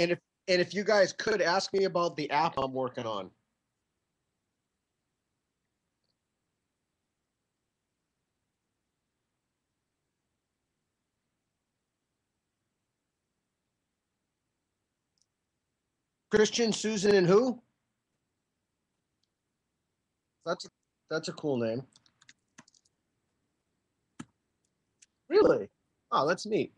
And if you guys could ask me about the app I'm working on. Christian, Susan, and who? That's a cool name. Really? Oh, that's neat.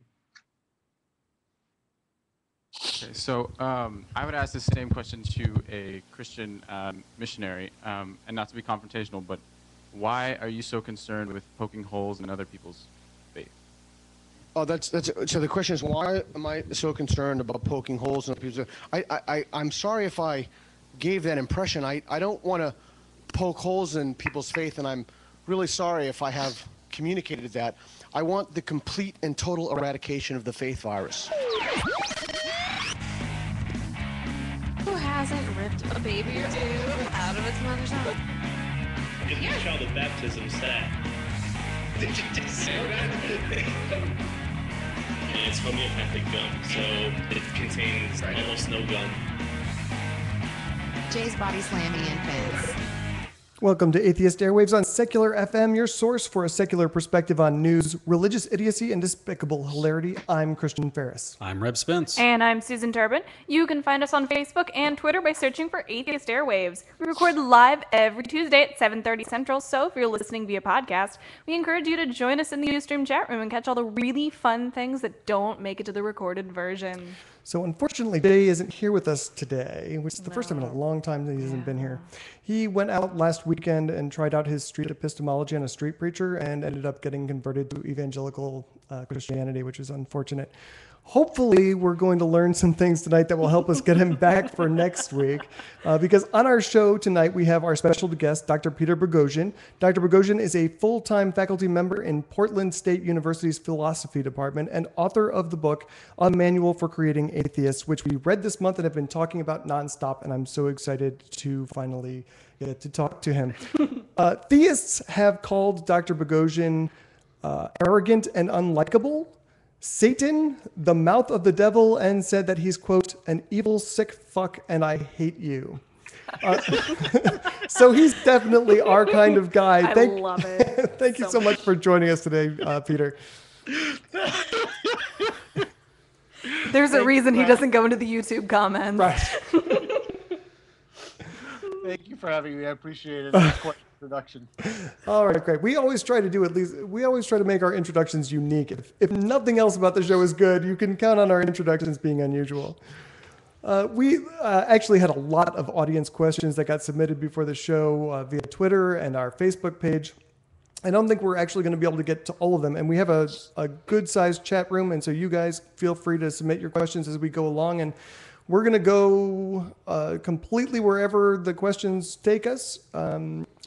Okay, so I would ask the same question to a Christian missionary, and not to be confrontational, but why are you so concerned with poking holes in other people's faith? Oh, so the question is, why am I so concerned about poking holes in other people's faith? I'm sorry if I gave that impression. I don't want to poke holes in people's faith, and I'm really sorry if I have communicated that. I want the complete and total eradication of the faith virus. Who hasn't ripped a baby or two out of its mother's womb? Is your child of baptism sad? Did you just say that? It's homeopathic gum, so it contains almost no gum. Jay's body slamming infants. Welcome to Atheist Airwaves on Secular FM, your source for a secular perspective on news, religious idiocy, and despicable hilarity. I'm Christian Ferris. I'm Reb Spence. And I'm Susan Turpin. You can find us on Facebook and Twitter by searching for Atheist Airwaves. We record live every Tuesday at 7:30 Central, so if you're listening via podcast, we encourage you to join us in the Ustream chat room and catch all the really fun things that don't make it to the recorded version. So unfortunately, Jay isn't here with us today, which is the first time in a long time that he hasn't been here. He went out last weekend and tried out his street epistemology on a street preacher and ended up getting converted to evangelical Christianity, which is unfortunate. Hopefully, we're going to learn some things tonight that will help us get him back for next week. Because on our show tonight, we have our special guest, Dr. Peter Boghossian. Dr. Boghossian is a full-time faculty member in Portland State University's philosophy department and author of the book, A Manual for Creating Atheists, which we read this month and have been talking about nonstop. And I'm so excited to finally get to talk to him. Theists have called Dr. Boghossian arrogant and unlikable, Satan, the mouth of the devil, and said that he's, quote, an evil, sick fuck, and I hate you. So he's definitely our kind of guy. I love it. Thank you so much for joining us today, Peter. There's a reason he doesn't go into the YouTube comments. Right. Thank you for having me. I appreciate it. That's quite an introduction. All right, great. We always try to make our introductions unique. If nothing else about the show is good, you can count on our introductions being unusual. We actually had a lot of audience questions that got submitted before the show via Twitter and our Facebook page. I don't think we're actually going to be able to get to all of them. And we have a good-sized chat room, and so you guys feel free to submit your questions as we go along. And we're going to go completely wherever the questions take us.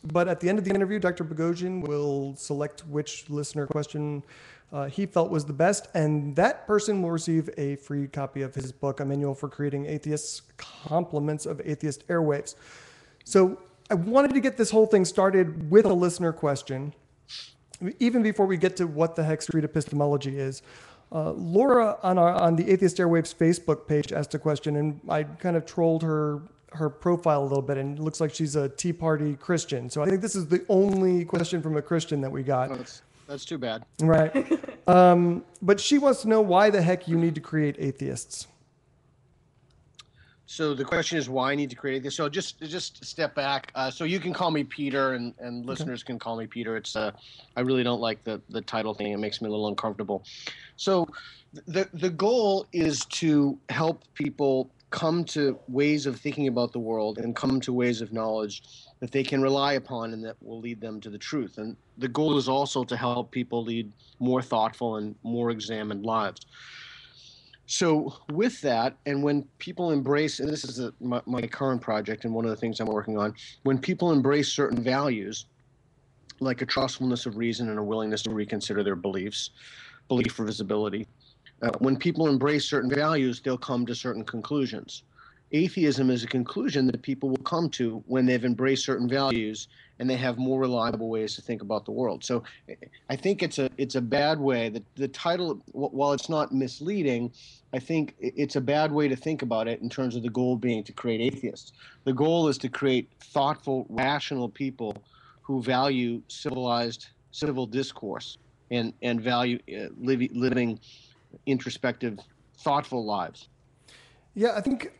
But at the end of the interview, Dr. Boghossian will select which listener question he felt was the best, and that person will receive a free copy of his book, A Manual for Creating Atheists, Compliments of Atheist Airwaves. So I wanted to get this whole thing started with a listener question, even before we get to what the heck street epistemology is. Laura on the Atheist Airwaves Facebook page asked a question, and I kind of trolled her profile a little bit, and it looks like she's a Tea Party Christian. So I think this is the only question from a Christian that we got. Oh, that's too bad. Right. But she wants to know why the heck you need to create atheists. So the question is why I need to create this. So just step back. So you can call me Peter, and listeners can call me Peter. It's I really don't like the title thing. It makes me a little uncomfortable. So the goal is to help people come to ways of thinking about the world and come to ways of knowledge that they can rely upon and that will lead them to the truth. And the goal is also to help people lead more thoughtful and more examined lives. So with that, and when people embrace, and this is my current project and one of the things I'm working on, when people embrace certain values, like a trustfulness of reason and a willingness to reconsider their beliefs, belief for visibility, when people embrace certain values, they'll come to certain conclusions. Atheism is a conclusion that people will come to when they've embraced certain values and they have more reliable ways to think about the world. So I think it's a bad way. The title, while it's not misleading, I think it's a bad way to think about it in terms of the goal being to create atheists. The goal is to create thoughtful, rational people who value civil discourse and value living introspective, thoughtful lives. Yeah, I think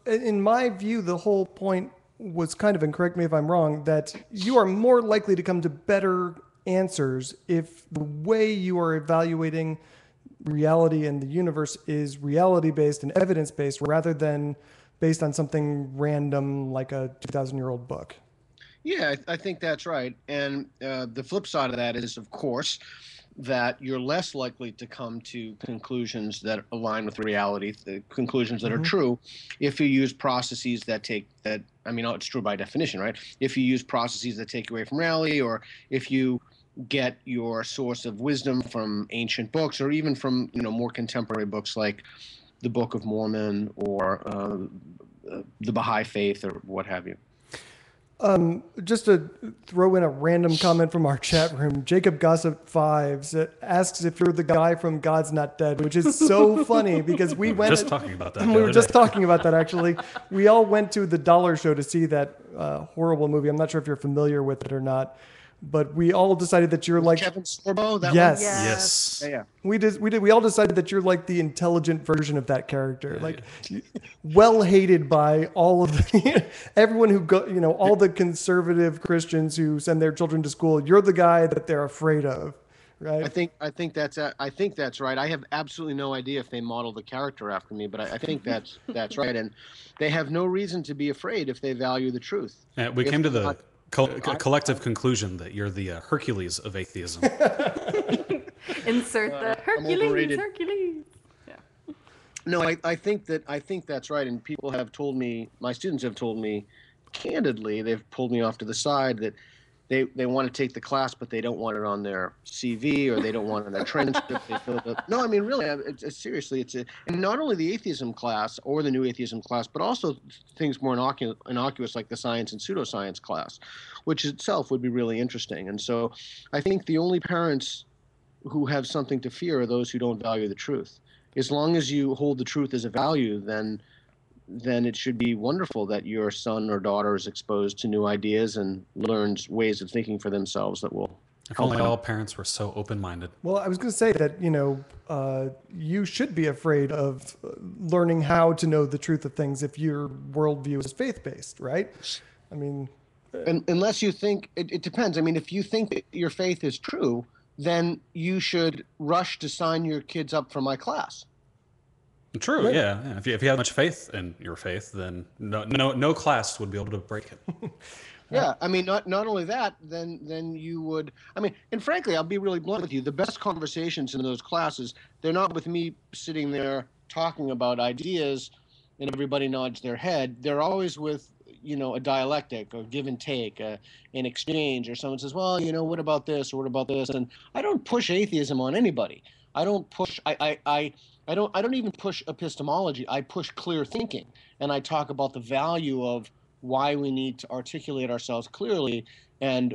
in my view, the whole point was kind of, and correct me if I'm wrong, that you are more likely to come to better answers if the way you are evaluating reality and the universe is reality-based and evidence-based rather than based on something random like a 2,000-year-old book. Yeah, I think that's right. And the flip side of that is, of course, that you're less likely to come to conclusions that align with reality, the conclusions that are true, if you use processes it's true by definition, right? If you use processes that take away from reality, or if you get your source of wisdom from ancient books, or even from more contemporary books like the Book of Mormon or the Baha'i Faith or what have you. Just to throw in a random comment from our chat room, Jacob Gossip 5 asks if you're the guy from God's Not Dead, which is so funny because we went talking about that. We were just talking about that actually. We all went to the Dollar Show to see that horrible movie. I'm not sure if you're familiar with it or not, but we all decided that you're like Kevin Sorbo. That yes, one? Yes. Yeah. We all decided that you're like the intelligent version of that character, well hated by all of everyone who all the conservative Christians who send their children to school. You're the guy that they're afraid of, right? I think that's right. I have absolutely no idea if they model the character after me, but I think that's right, and they have no reason to be afraid if they value the truth. We came to the collective conclusion that you're the Hercules of atheism. Insert the Hercules. Yeah. No, I think that's right, and people have told me, my students have told me candidly, they've pulled me off to the side that they want to take the class, but they don't want it on their CV or they don't want it on their transcript. No, I mean, really, seriously, and not only the atheism class or the new atheism class, but also things more innocuous like the science and pseudoscience class, which itself would be really interesting. And so I think the only parents who have something to fear are those who don't value the truth. As long as you hold the truth as a value, then it should be wonderful that your son or daughter is exposed to new ideas and learns ways of thinking for themselves that will If only all parents were so open-minded. Well, I was going to say that, you should be afraid of learning how to know the truth of things if your worldview is faith-based, right? I mean... unless you think... It depends. I mean, if you think that your faith is true, then you should rush to sign your kids up for my class. True, right. Yeah. If you had much faith in your faith, then no class would be able to break it. Yeah, I mean, not only that, then you would. I mean, and frankly, I'll be really blunt with you. The best conversations in those classes, they're not with me sitting there talking about ideas, and everybody nods their head. They're always with a dialectic or give and take, an exchange, or someone says, well, what about this or what about this? And I don't push atheism on anybody. I don't push. I don't even push epistemology. I push clear thinking, and I talk about the value of why we need to articulate ourselves clearly, and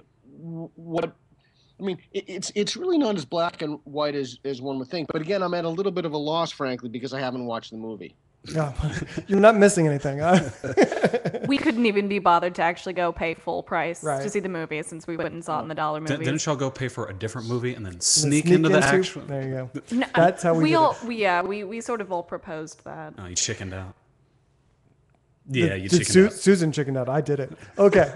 it's really not as black and white as one would think. But again, I'm at a little bit of a loss, frankly, because I haven't watched the movie. No, you're not missing anything. We couldn't even be bothered to actually go pay full price Right. to see the movie since we went and saw it in the dollar movie. Didn't y'all go pay for a different movie and then sneak into the actual? There you go. No, That's how we did it. We sort of all proposed that. Oh, you chickened out. Yeah, you chickened out. Susan chickened out. I did it. Okay.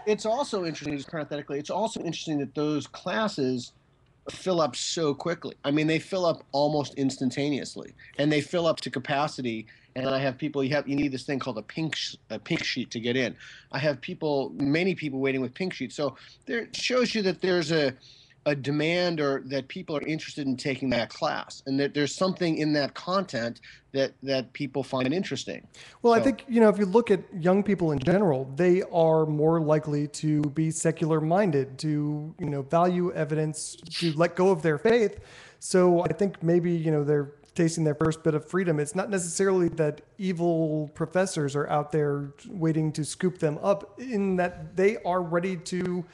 It's also interesting, just parenthetically, it's also interesting that those classes fill up so quickly. I mean, they fill up almost instantaneously, and they fill up to capacity. And I have people. You need this thing called a pink sheet to get in. I have many people waiting with pink sheets. So it shows you that there's a demand, or that people are interested in taking that class, and that there's something in that content that people find interesting. Well, I think, if you look at young people in general, they are more likely to be secular minded, to, value evidence, to let go of their faith. So I think maybe, they're tasting their first bit of freedom. It's not necessarily that evil professors are out there waiting to scoop them up, in that they are ready to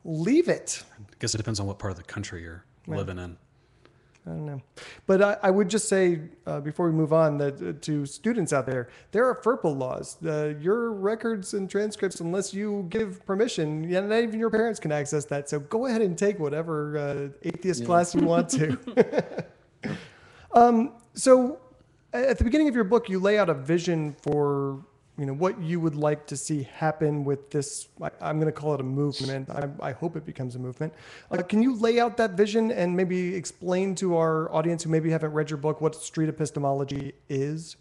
leave it. I guess it depends on what part of the country you're living in. I don't know. But I would just say, before we move on, that to students out there, there are FERPA laws. Your records and transcripts, unless you give permission, not even your parents can access that. So go ahead and take whatever atheist class you want to. So at the beginning of your book, you lay out a vision for what you would like to see happen with this. I'm going to call it a movement. I hope it becomes a movement. Can you lay out that vision and maybe explain to our audience who maybe haven't read your book what street epistemology is?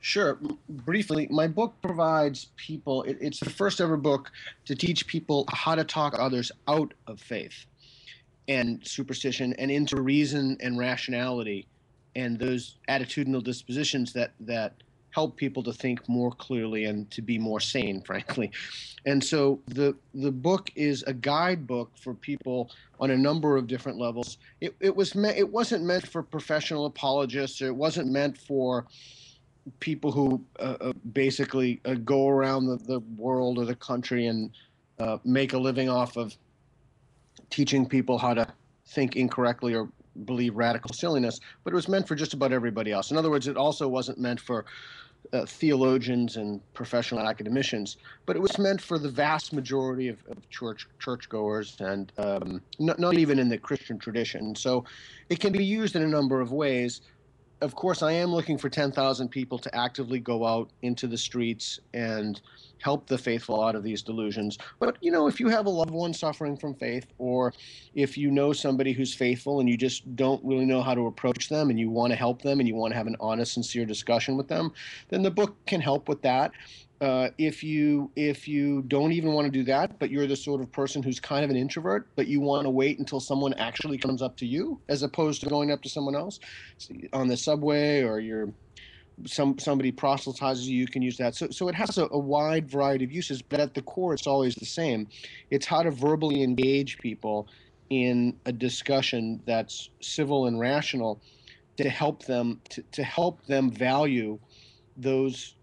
Sure. Briefly, my book provides people, it's the first ever book to teach people how to talk others out of faith and superstition and into reason and rationality and those attitudinal dispositions that help people to think more clearly and to be more sane, frankly. And so the book is a guidebook for people on a number of different levels. It wasn't meant for professional apologists, or it wasn't meant for people who basically go around the world or the country and make a living off of teaching people how to think incorrectly or believe radical silliness, but it was meant for just about everybody else. In other words, it also wasn't meant for theologians and professional academicians, but it was meant for the vast majority of churchgoers and not even in the Christian tradition. So it can be used in a number of ways. Of course, I am looking for 10,000 people to actively go out into the streets and help the faithful out of these delusions. But, if you have a loved one suffering from faith, or if you know somebody who's faithful and you just don't really know how to approach them and you want to help them and you want to have an honest, sincere discussion with them, then the book can help with that. If you don't even want to do that, but you're the sort of person who's kind of an introvert, but you want to wait until someone actually comes up to you as opposed to going up to someone else on the subway, or somebody proselytizes you can use that. So it has a wide variety of uses, but at the core, it's always the same. It's how to verbally engage people in a discussion that's civil and rational to help them value those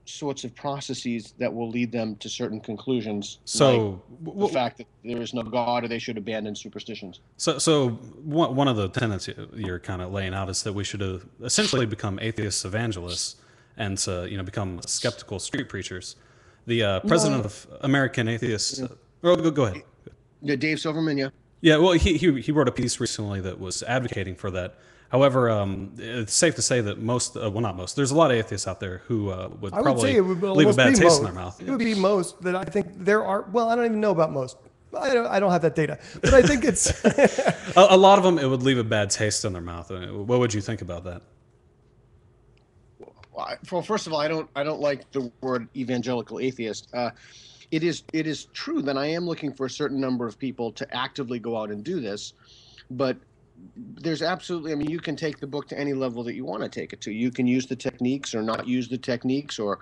sorts of processes that will lead them to certain conclusions. So like the fact that there is no God, or they should abandon superstitions. So one of the tenets you're kind of laying out is that we should essentially become atheist evangelists and to become skeptical street preachers. The president of American Atheists. Go ahead. Yeah, Dave Silverman. Yeah. Yeah. Well, he wrote a piece recently that was advocating for that. However, it's safe to say that not most, there's a lot of atheists out there who would probably leave a bad taste in their mouth. It would be most that I think there are. Well, I don't even know about most. I don't have that data, but I think it's a lot of them. It would leave a bad taste in their mouth. What would you think about that? Well, first of all, I don't like the word evangelical atheist. It is true that I am looking for a certain number of people to actively go out and do this, but there's absolutely, you can take the book to any level that you want to take it to. You can use the techniques or not use the techniques, or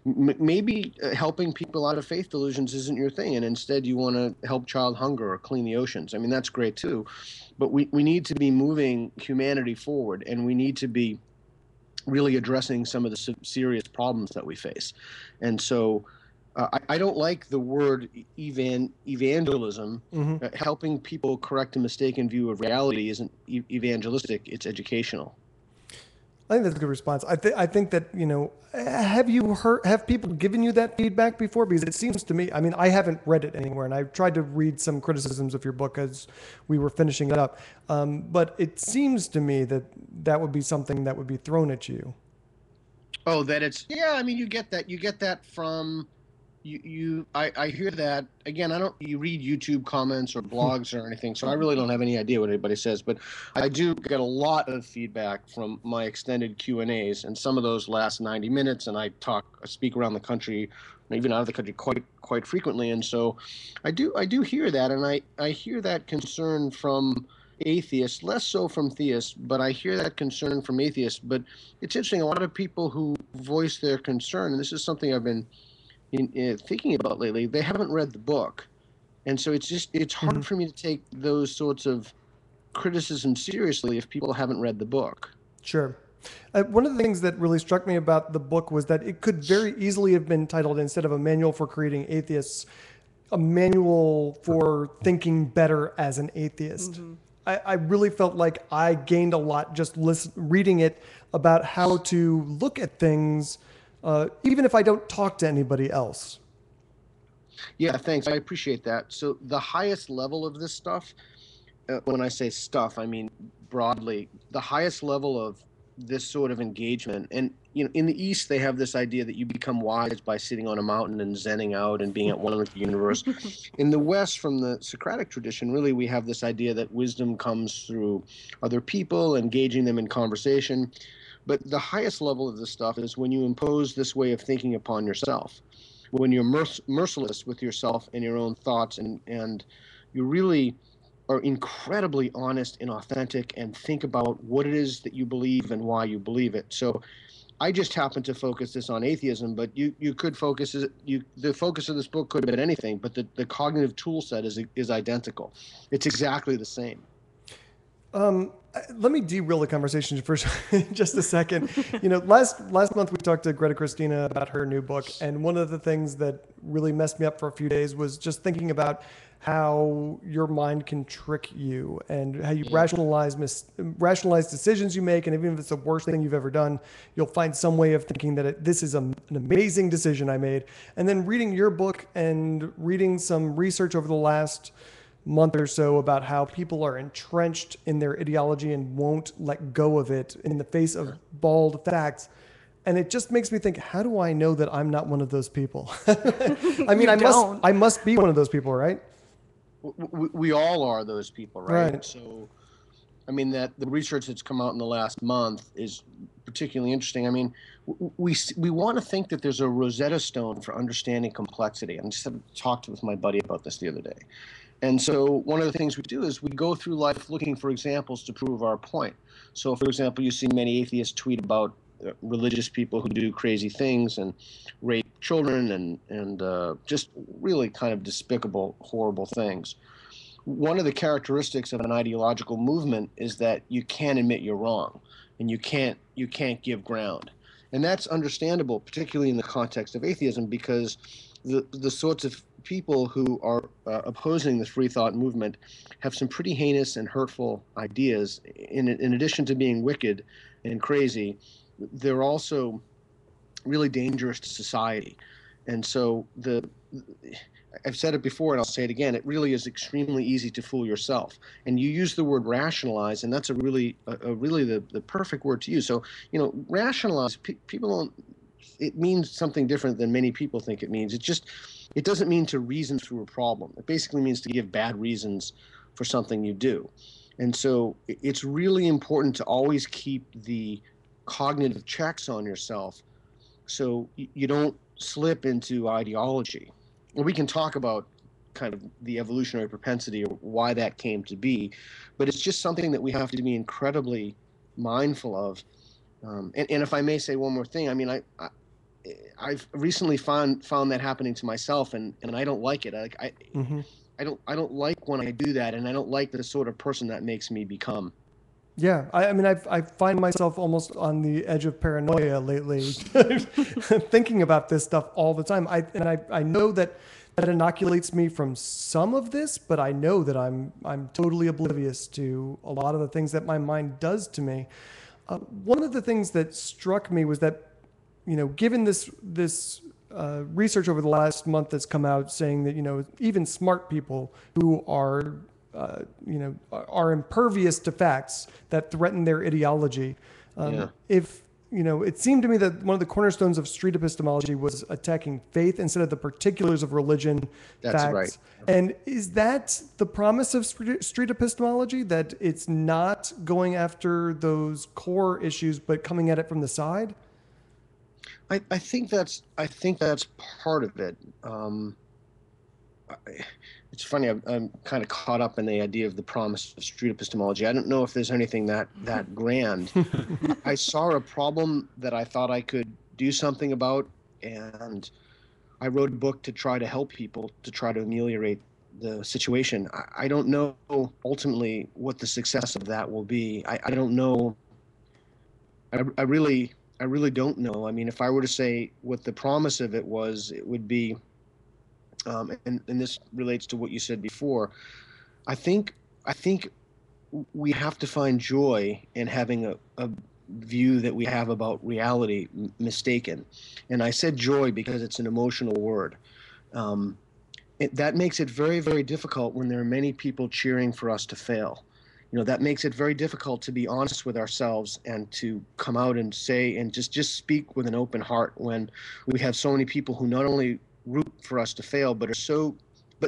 maybe helping people out of faith delusions isn't your thing, and instead you want to help child hunger or clean the oceans. That's great too. But we need to be moving humanity forward, and we need to be really addressing some of the serious problems that we face. And so I don't like the word evangelism. Mm-hmm. Helping people correct a mistaken view of reality isn't evangelistic, it's educational. I think that's a good response. I think that, have people given you that feedback before? Because it seems to me, I haven't read it anywhere, and I've tried to read some criticisms of your book as we were finishing it up. But it seems to me that would be something that would be thrown at you. Oh, that it's, you get that from... I hear that again. You read YouTube comments or blogs or anything, so I really don't have any idea what anybody says. But I do get a lot of feedback from my extended Q&As, and some of those last 90 minutes. And I speak around the country, even out of the country, quite frequently. And so I do hear that, and I hear that concern from atheists, less so from theists, but I hear that concern from atheists. But it's interesting. A lot of people who voice their concern, and this is something I've been thinking about lately, they haven't read the book, and so it's hard for me to take those sorts of criticisms seriously if people haven't read the book. Sure. One of the things that really struck me about the book was that it could very easily have been titled, instead of a manual for creating atheists, a manual for thinking better as an atheist. Mm-hmm. I really felt like I gained a lot just reading it about how to look at things, even if I don't talk to anybody else. Yeah, thanks. I appreciate that. So the highest level of this stuff, when I say stuff, I mean broadly, the highest level of this sort of engagement. And, you know, in the East, they have this idea that you become wise by sitting on a mountain and zenning out and being at one with the universe. In the West, from the Socratic tradition, really, we have this idea that wisdom comes through other people, engaging them in conversation. But the highest level of this stuff is when you impose this way of thinking upon yourself, when you're merciless with yourself and your own thoughts, and you really are incredibly honest and authentic and think about what it is that you believe and why you believe it. So I just happen to focus this on atheism, but you could focus it. The focus of this book could have been anything, but the cognitive tool set is identical. It's exactly the same. Let me derail the conversation for just a second. You know, last month we talked to Greta Christina about her new book, and one of the things that really messed me up for a few days was just thinking about how your mind can trick you and how you rationalize decisions you make, and even if it's the worst thing you've ever done, you'll find some way of thinking that this is an amazing decision I made. And then reading your book and reading some research over the last month or so about how people are entrenched in their ideology and won't let go of it in the face of bald facts. And it just makes me think, how do I know that I'm not one of those people? I mean, I must be one of those people, right? We all are those people, right? Right. So, I mean, that the research that's come out in the last month is particularly interesting. I mean, we want to think that there's a Rosetta Stone for understanding complexity. I just talked with my buddy about this the other day. And so one of the things we do is we go through life looking for examples to prove our point. So, for example, you see many atheists tweet about religious people who do crazy things and rape children and just really kind of despicable, horrible things. One of the characteristics of an ideological movement is that you can't admit you're wrong, and you can't give ground. And that's understandable, particularly in the context of atheism, because the sorts of people who are opposing the free thought movement have some pretty heinous and hurtful ideas. In addition to being wicked and crazy, they're also really dangerous to society. And so I've said it before and I'll say it again, it really is extremely easy to fool yourself. And you use the word rationalize, and that's really the perfect word to use. So, you know, rationalize, people don't, it means something different than many people think it means. It doesn't mean to reason through a problem. It basically means to give bad reasons for something you do. And so it's really important to always keep the cognitive checks on yourself so you don't slip into ideology. Well, we can talk about kind of the evolutionary propensity or why that came to be, but it's just something that we have to be incredibly mindful of. And if I may say one more thing, I mean, I've recently found that happening to myself, and I don't like it. I don't like when I do that, and I don't like the sort of person that makes me become. Yeah, I mean, I find myself almost on the edge of paranoia lately, thinking about this stuff all the time. I know that inoculates me from some of this, but I know that I'm totally oblivious to a lot of the things that my mind does to me. One of the things that struck me was that, you know, given this research over the last month that's come out saying that, you know, even smart people who are are impervious to facts that threaten their ideology. If, you know, it seemed to me that one of the cornerstones of street epistemology was attacking faith instead of the particulars of religion. That's facts. right. And is that the promise of street epistemology, that it's not going after those core issues, but coming at it from the side? I think that's part of it. It's funny, I'm kind of caught up in the idea of the promise of street epistemology. I don't know if there's anything that grand. I saw a problem that I thought I could do something about, and I wrote a book to try to help people, to try to ameliorate the situation. I don't know ultimately what the success of that will be. I don't know I really don't know. I mean, if I were to say what the promise of it was, it would be, and this relates to what you said before. I think we have to find joy in having a view that we have about reality mistaken. And I said joy because it's an emotional word. That makes it very, very difficult when there are many people cheering for us to fail. That makes it very difficult to be honest with ourselves and to come out and say and just speak with an open heart when we have so many people who not only root for us to fail, but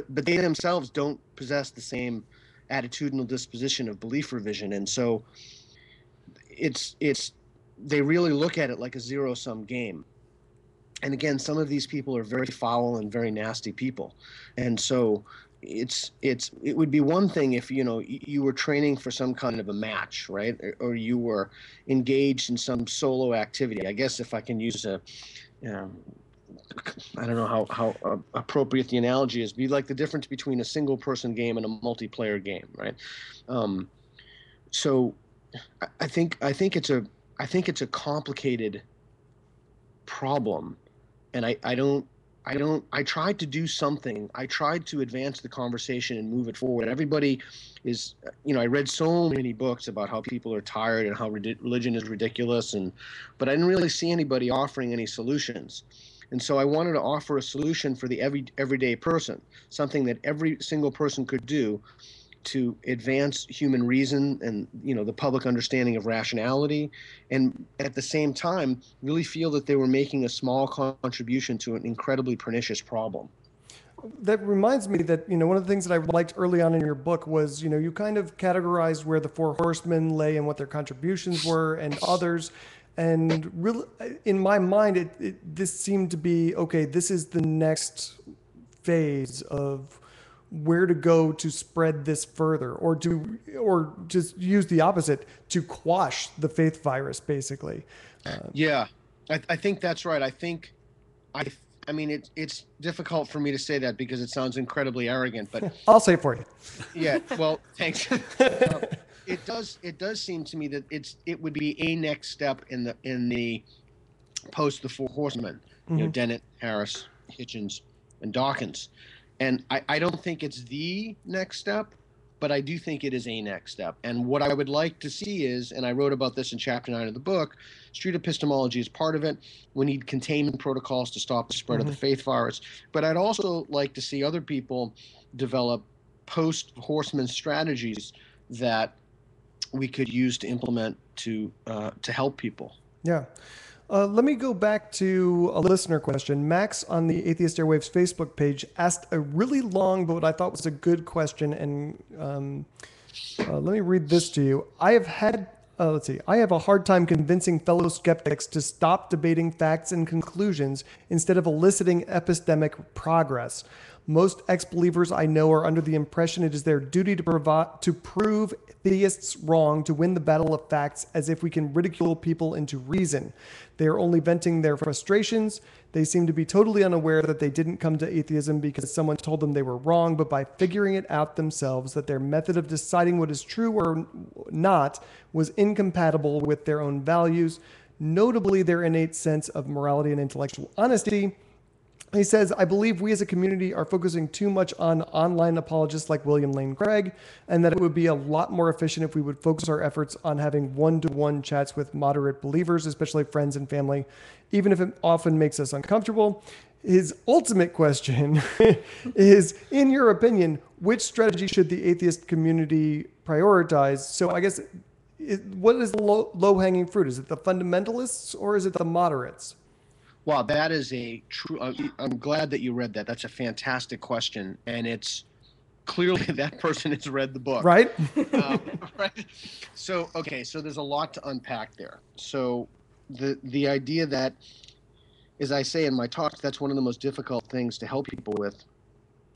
they themselves don't possess the same attitudinal disposition of belief revision. And so they really look at it like a zero-sum game. And again, some of these people are very foul and very nasty people. And so it would be one thing if you were training for some kind of a match, right? Or you were engaged in some solo activity. I guess if I can use I don't know how appropriate the analogy is, be like the difference between a single person game and a multiplayer game, right? So I think it's a complicated problem, and I tried to do something. I tried to advance the conversation and move it forward. Everybody is, I read so many books about how people are tired and how religion is ridiculous, but I didn't really see anybody offering any solutions. And so I wanted to offer a solution for the everyday person, something that every single person could do to advance human reason and the public understanding of rationality, and at the same time really feel that they were making a small contribution to an incredibly pernicious problem. That reminds me that one of the things that I liked early on in your book was you kind of categorized where the four horsemen lay and what their contributions were and others. And really, in my mind, this seemed to be, okay, this is the next phase of where to go to spread this further, or just use the opposite, to quash the faith virus, basically. Yeah, I think that's right. I mean, it's difficult for me to say that because it sounds incredibly arrogant, but I'll say it for you. Yeah, well, thanks. It does seem to me that it would be a next step in the post the Four Horsemen, Dennett, Harris, Hitchens, and Dawkins. And I don't think it's the next step, but I do think it is a next step. And what I would like to see is, and I wrote about this in chapter 9 of the book, street epistemology is part of it. We need containment protocols to stop the spread of the faith virus. But I'd also like to see other people develop post-horseman strategies that we could use to implement to help people. Yeah. Let me go back to a listener question. Max on the Atheist Airwaves Facebook page asked a really long, but what I thought was a good question. And let me read this to you. I have a hard time convincing fellow skeptics to stop debating facts and conclusions instead of eliciting epistemic progress. Most ex-believers I know are under the impression it is their duty to prove theists wrong to win the battle of facts, as if we can ridicule people into reason. They are only venting their frustrations. They seem to be totally unaware that they didn't come to atheism because someone told them they were wrong, but by figuring it out themselves, that their method of deciding what is true or not was incompatible with their own values, notably their innate sense of morality and intellectual honesty. He says, I believe we as a community are focusing too much on online apologists like William Lane Craig, and that it would be a lot more efficient if we would focus our efforts on having one-to-one chats with moderate believers, especially friends and family, even if it often makes us uncomfortable. His ultimate question is, in your opinion, which strategy should the atheist community prioritize? So I guess, what is the low-hanging fruit? Is it the fundamentalists or is it the moderates? Wow, that is a true. I'm glad that you read that. That's a fantastic question, and it's clearly that person has read the book, right? Right. So there's a lot to unpack there. So the idea that, as I say in my talks, that's one of the most difficult things to help people with,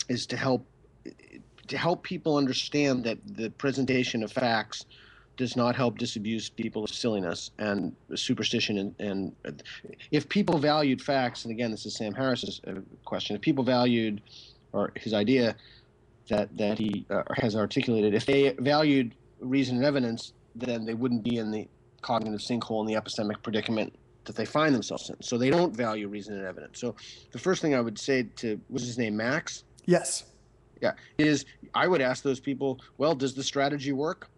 is to help people understand that the presentation of facts does not help disabuse people of silliness and superstition. And if people valued facts, and again, this is Sam Harris's question, if people valued, or his idea that he has articulated, if they valued reason and evidence, then they wouldn't be in the cognitive sinkhole and the epistemic predicament that they find themselves in. So they don't value reason and evidence. So the first thing I would say to, what's his name, Max? Yes. Yeah, is I would ask those people, well, does the strategy work?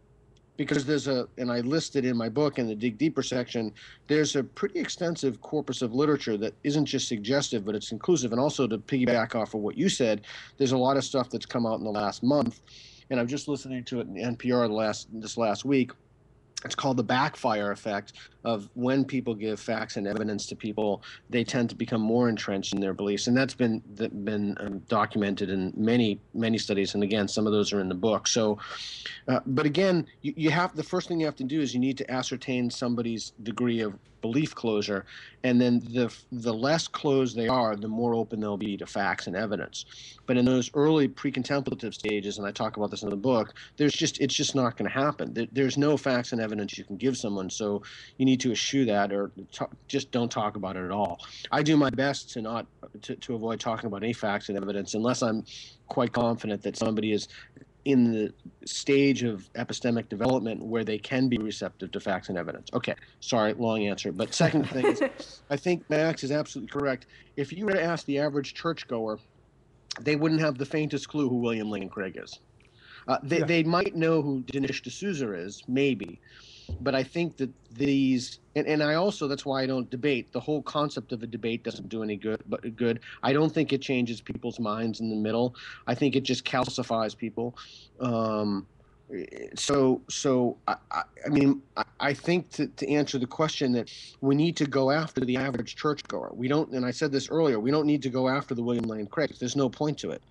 Because there's and I listed in my book in the Dig Deeper section, there's a pretty extensive corpus of literature that isn't just suggestive, but it's inclusive. And also to piggyback off of what you said, there's a lot of stuff that's come out in the last month. And I'm just listening to it in NPR this last week. It's called the backfire effect of when people give facts and evidence to people, they tend to become more entrenched in their beliefs. And that's been documented in many studies. And again, some of those are in the book. So, but again, the first thing you have to do is you need to ascertain somebody's degree of belief closure. And then the less closed they are, the more open they'll be to facts and evidence. But in those early pre-contemplative stages, and I talk about this in the book, it's just not going to happen. There's no facts and evidence you can give someone. So you need to eschew that, or just don't talk about it at all. I do my best to avoid talking about any facts and evidence unless I'm quite confident that somebody is in the stage of epistemic development where they can be receptive to facts and evidence. Okay, sorry, long answer. But second thing is, I think Max is absolutely correct. If you were to ask the average churchgoer, they wouldn't have the faintest clue who William Lane Craig is. They might know who Dinesh D'Souza is, maybe. But I think that and I also, that's why I don't debate. The whole concept of a debate doesn't do any good. I don't think it changes people's minds in the middle. I think it just calcifies people. I think to answer the question that we need to go after the average churchgoer. We don't, and I said this earlier, we don't need to go after the William Lane Craig. There's no point to it.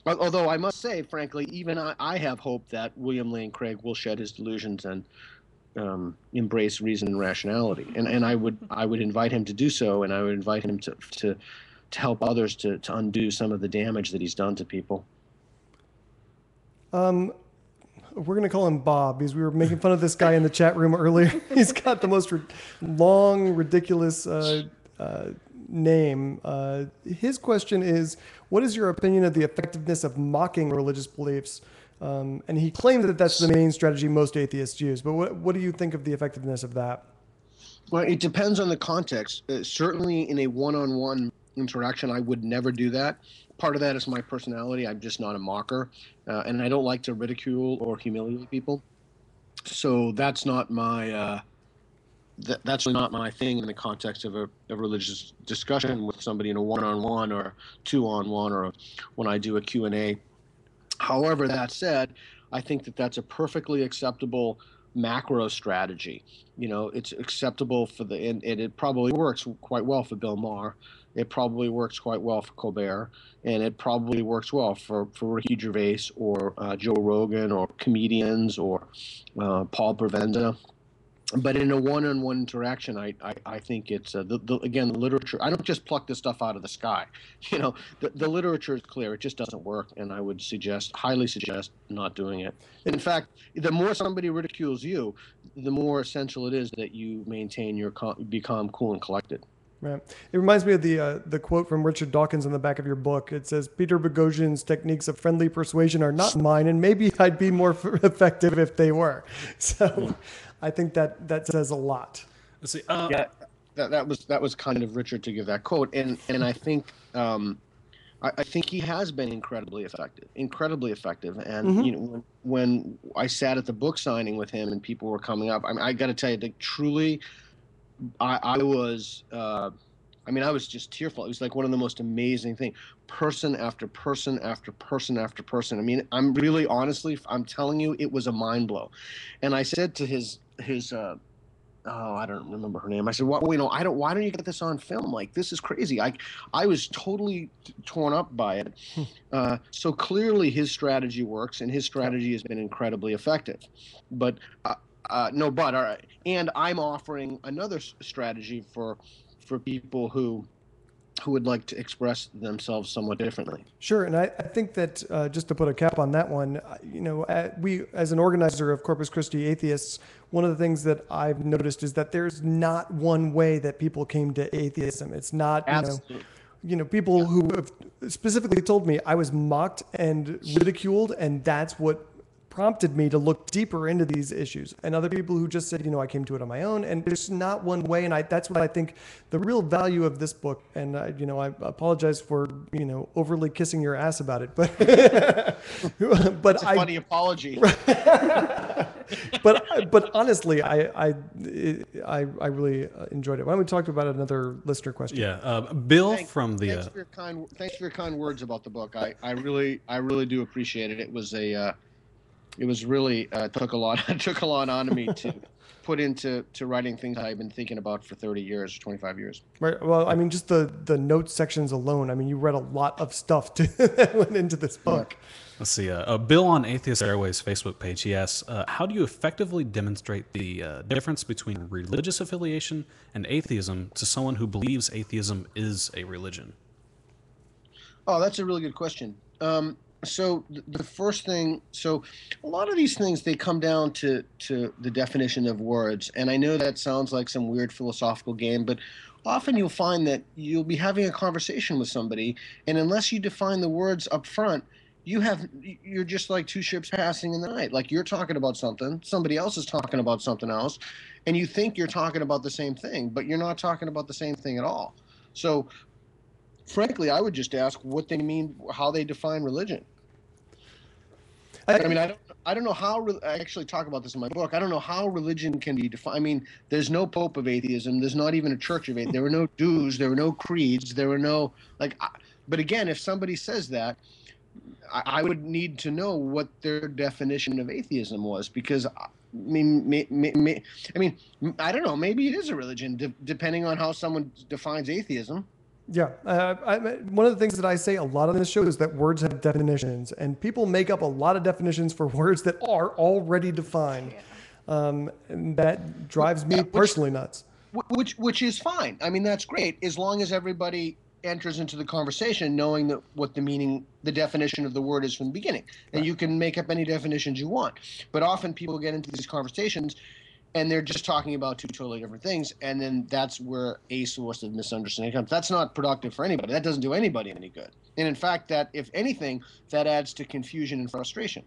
Although I must say, frankly, even I have hope that William Lane Craig will shed his delusions and embrace reason and rationality. And I would invite him to do so, and I would invite him to help others to undo some of the damage that he's done to people. We're going to call him Bob because we were making fun of this guy in the chat room earlier. He's got the most long, ridiculous name. His question is, what is your opinion of the effectiveness of mocking religious beliefs? And he claims that that's the main strategy most atheists use. But what do you think of the effectiveness of that? Well, it depends on the context. Certainly in a one-on-one interaction, I would never do that. Part of that is my personality. I'm just not a mocker. And I don't like to ridicule or humiliate people. So that's not my... That's not my thing in the context of a religious discussion with somebody in a one-on-one or two-on-one or when I do a Q&A. However, that said, I think that that's a perfectly acceptable macro strategy. It's acceptable and it probably works quite well for Bill Maher. It probably works quite well for Colbert, and it probably works well for Ricky Gervais or Joe Rogan or comedians or Paul Preventa. But in a one-on-one interaction, I think it's again the literature. I don't just pluck this stuff out of the sky. The literature is clear. It just doesn't work, and I would highly suggest not doing it. In fact, the more somebody ridicules you, the more essential it is that you maintain become cool and collected. Right. It reminds me of the quote from Richard Dawkins on the back of your book. It says, "Peter Boghossian's techniques of friendly persuasion are not mine, and maybe I'd be more effective if they were." So, I think that says a lot. Let's see. That was kind of Richard to give that quote, and I think I think he has been incredibly effective. And when I sat at the book signing with him and people were coming up, I got to tell you that truly. I was just tearful. It was like one of the most amazing things. Person after person after person after person. I mean, I'm really honestly, I'm telling you, it was a mind blow. And I said to his I don't remember her name. I said, why don't you get this on film? Like, this is crazy. I was totally torn up by it. So clearly his strategy works, and his strategy has been incredibly effective. But all right. And I'm offering another strategy for people who would like to express themselves somewhat differently. Sure, and I think that just to put a cap on that one, we as an organizer of Corpus Christi Atheists, one of the things that I've noticed is that there's not one way that people came to atheism. It's not, people who have specifically told me I was mocked and ridiculed, and that's what prompted me to look deeper into these issues, and other people who just said, I came to it on my own, and there's not one way. And that's what I think the real value of this book. And I apologize for overly kissing your ass about it, but but it's a funny apology. but honestly, I really enjoyed it. Why don't we talk about another listener question? Yeah, Bill Thanks for your kind words about the book. I really do appreciate it. It was really took a lot out of me to put into writing things I've been thinking about for 30 years, 25 years. Right. Well, I mean, just the notes sections alone. I mean, you read a lot of stuff that went into this book. Let's see. Bill on Atheist Airwaves Facebook page, he asks, how do you effectively demonstrate the difference between religious affiliation and atheism to someone who believes atheism is a religion? Oh, that's a really good question. So the first thing, so a lot of these things, they come down to the definition of words. And I know that sounds like some weird philosophical game, but often you'll find that you'll be having a conversation with somebody, and unless you define the words up front, you're just like two ships passing in the night. Like, you're talking about something, somebody else is talking about something else, and you think you're talking about the same thing, but you're not talking about the same thing at all. So frankly, I would just ask what they mean, how they define religion. I mean, I don't know how. I actually talk about this in my book. I don't know how religion can be defined. I mean, there's no pope of atheism. There's not even a church of atheism. There were no dues. There were no creeds. There were no But again, if somebody says that, I would need to know what their definition of atheism was, because I mean, I don't know. Maybe it is a religion, depending on how someone defines atheism. Yeah. One of the things that I say a lot on this show is that words have definitions, and people make up a lot of definitions for words that are already defined. And that drives me personally nuts. Which is fine. I mean, that's great, as long as everybody enters into the conversation knowing that what the definition of the word is from the beginning. And you can make up any definitions you want. But often people get into these conversations and they're just talking about two totally different things, and then that's where a source of misunderstanding comes. That's not productive for anybody. That doesn't do anybody any good. And in fact, that, if anything, that adds to confusion and frustration.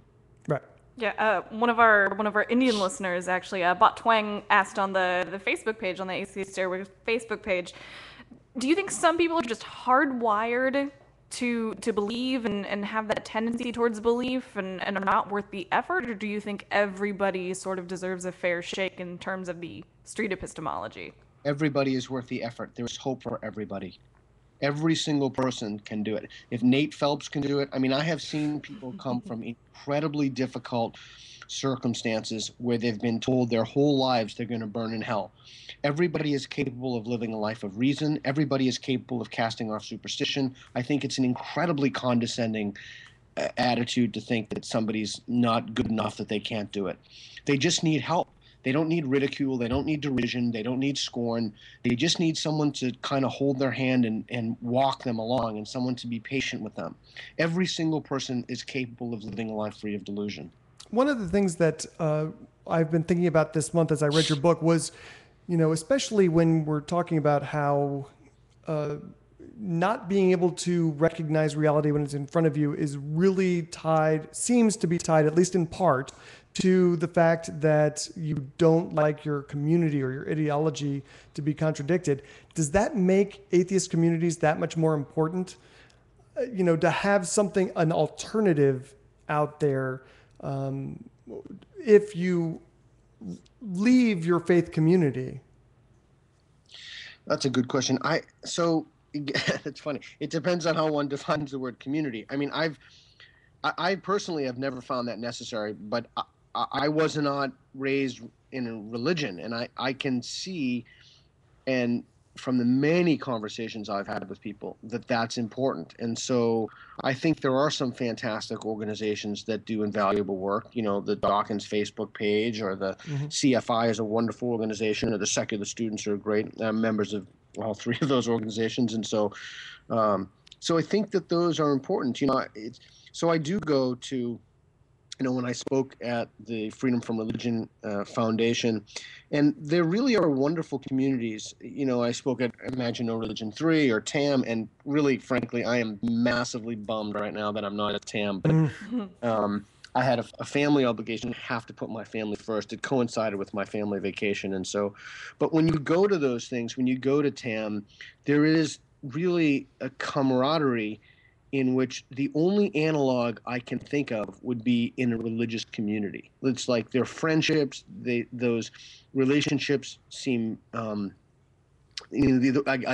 Right. Yeah, one of our Indian listeners, actually, Bot Twang, asked on the Facebook page, on the Atheist Airwaves Facebook page, do you think some people are just hardwired to believe and have that tendency towards belief and are not worth the effort, or do you think everybody sort of deserves a fair shake in terms of the street epistemology? Everybody is worth the effort. There's hope for everybody. Every single person can do it. If Nate Phelps can do it, I mean, I have seen people come from incredibly difficult circumstances where they've been told their whole lives they're going to burn in hell. Everybody is capable of living a life of reason. Everybody is capable of casting off superstition. I think it's an incredibly condescending attitude to think that somebody's not good enough, that they can't do it. They just need help. They don't need ridicule. They don't need derision. They don't need scorn. They just need someone to kind of hold their hand and walk them along, and someone to be patient with them. Every single person is capable of living a life free of delusion. One of the things that I've been thinking about this month as I read your book was, especially when we're talking about how not being able to recognize reality when it's in front of you is really seems to be tied, at least in part, to the fact that you don't like your community or your ideology to be contradicted. Does that make atheist communities that much more important? To have an alternative out there, if you leave your faith community? That's a good question. It's funny. It depends on how one defines the word community. I mean, I personally have never found that necessary, but I was not raised in a religion, and I can see, and from the many conversations I've had with people, that that's important. And so I think there are some fantastic organizations that do invaluable work. The Dawkins Facebook page, or the CFI is a wonderful organization, or the Secular Students are great members of all three of those organizations. And so I think that those are important. So I do go to, when I spoke at the Freedom from Religion Foundation, and there really are wonderful communities. I spoke at Imagine No Religion 3 or TAM, and really, frankly, I am massively bummed right now that I'm not at TAM. But I had a family obligation, have to put my family first. It coincided with my family vacation. And so, but when you go to those things, when you go to TAM, there is really a camaraderie in which the only analog I can think of would be in a religious community. It's like their friendships, those relationships seem, I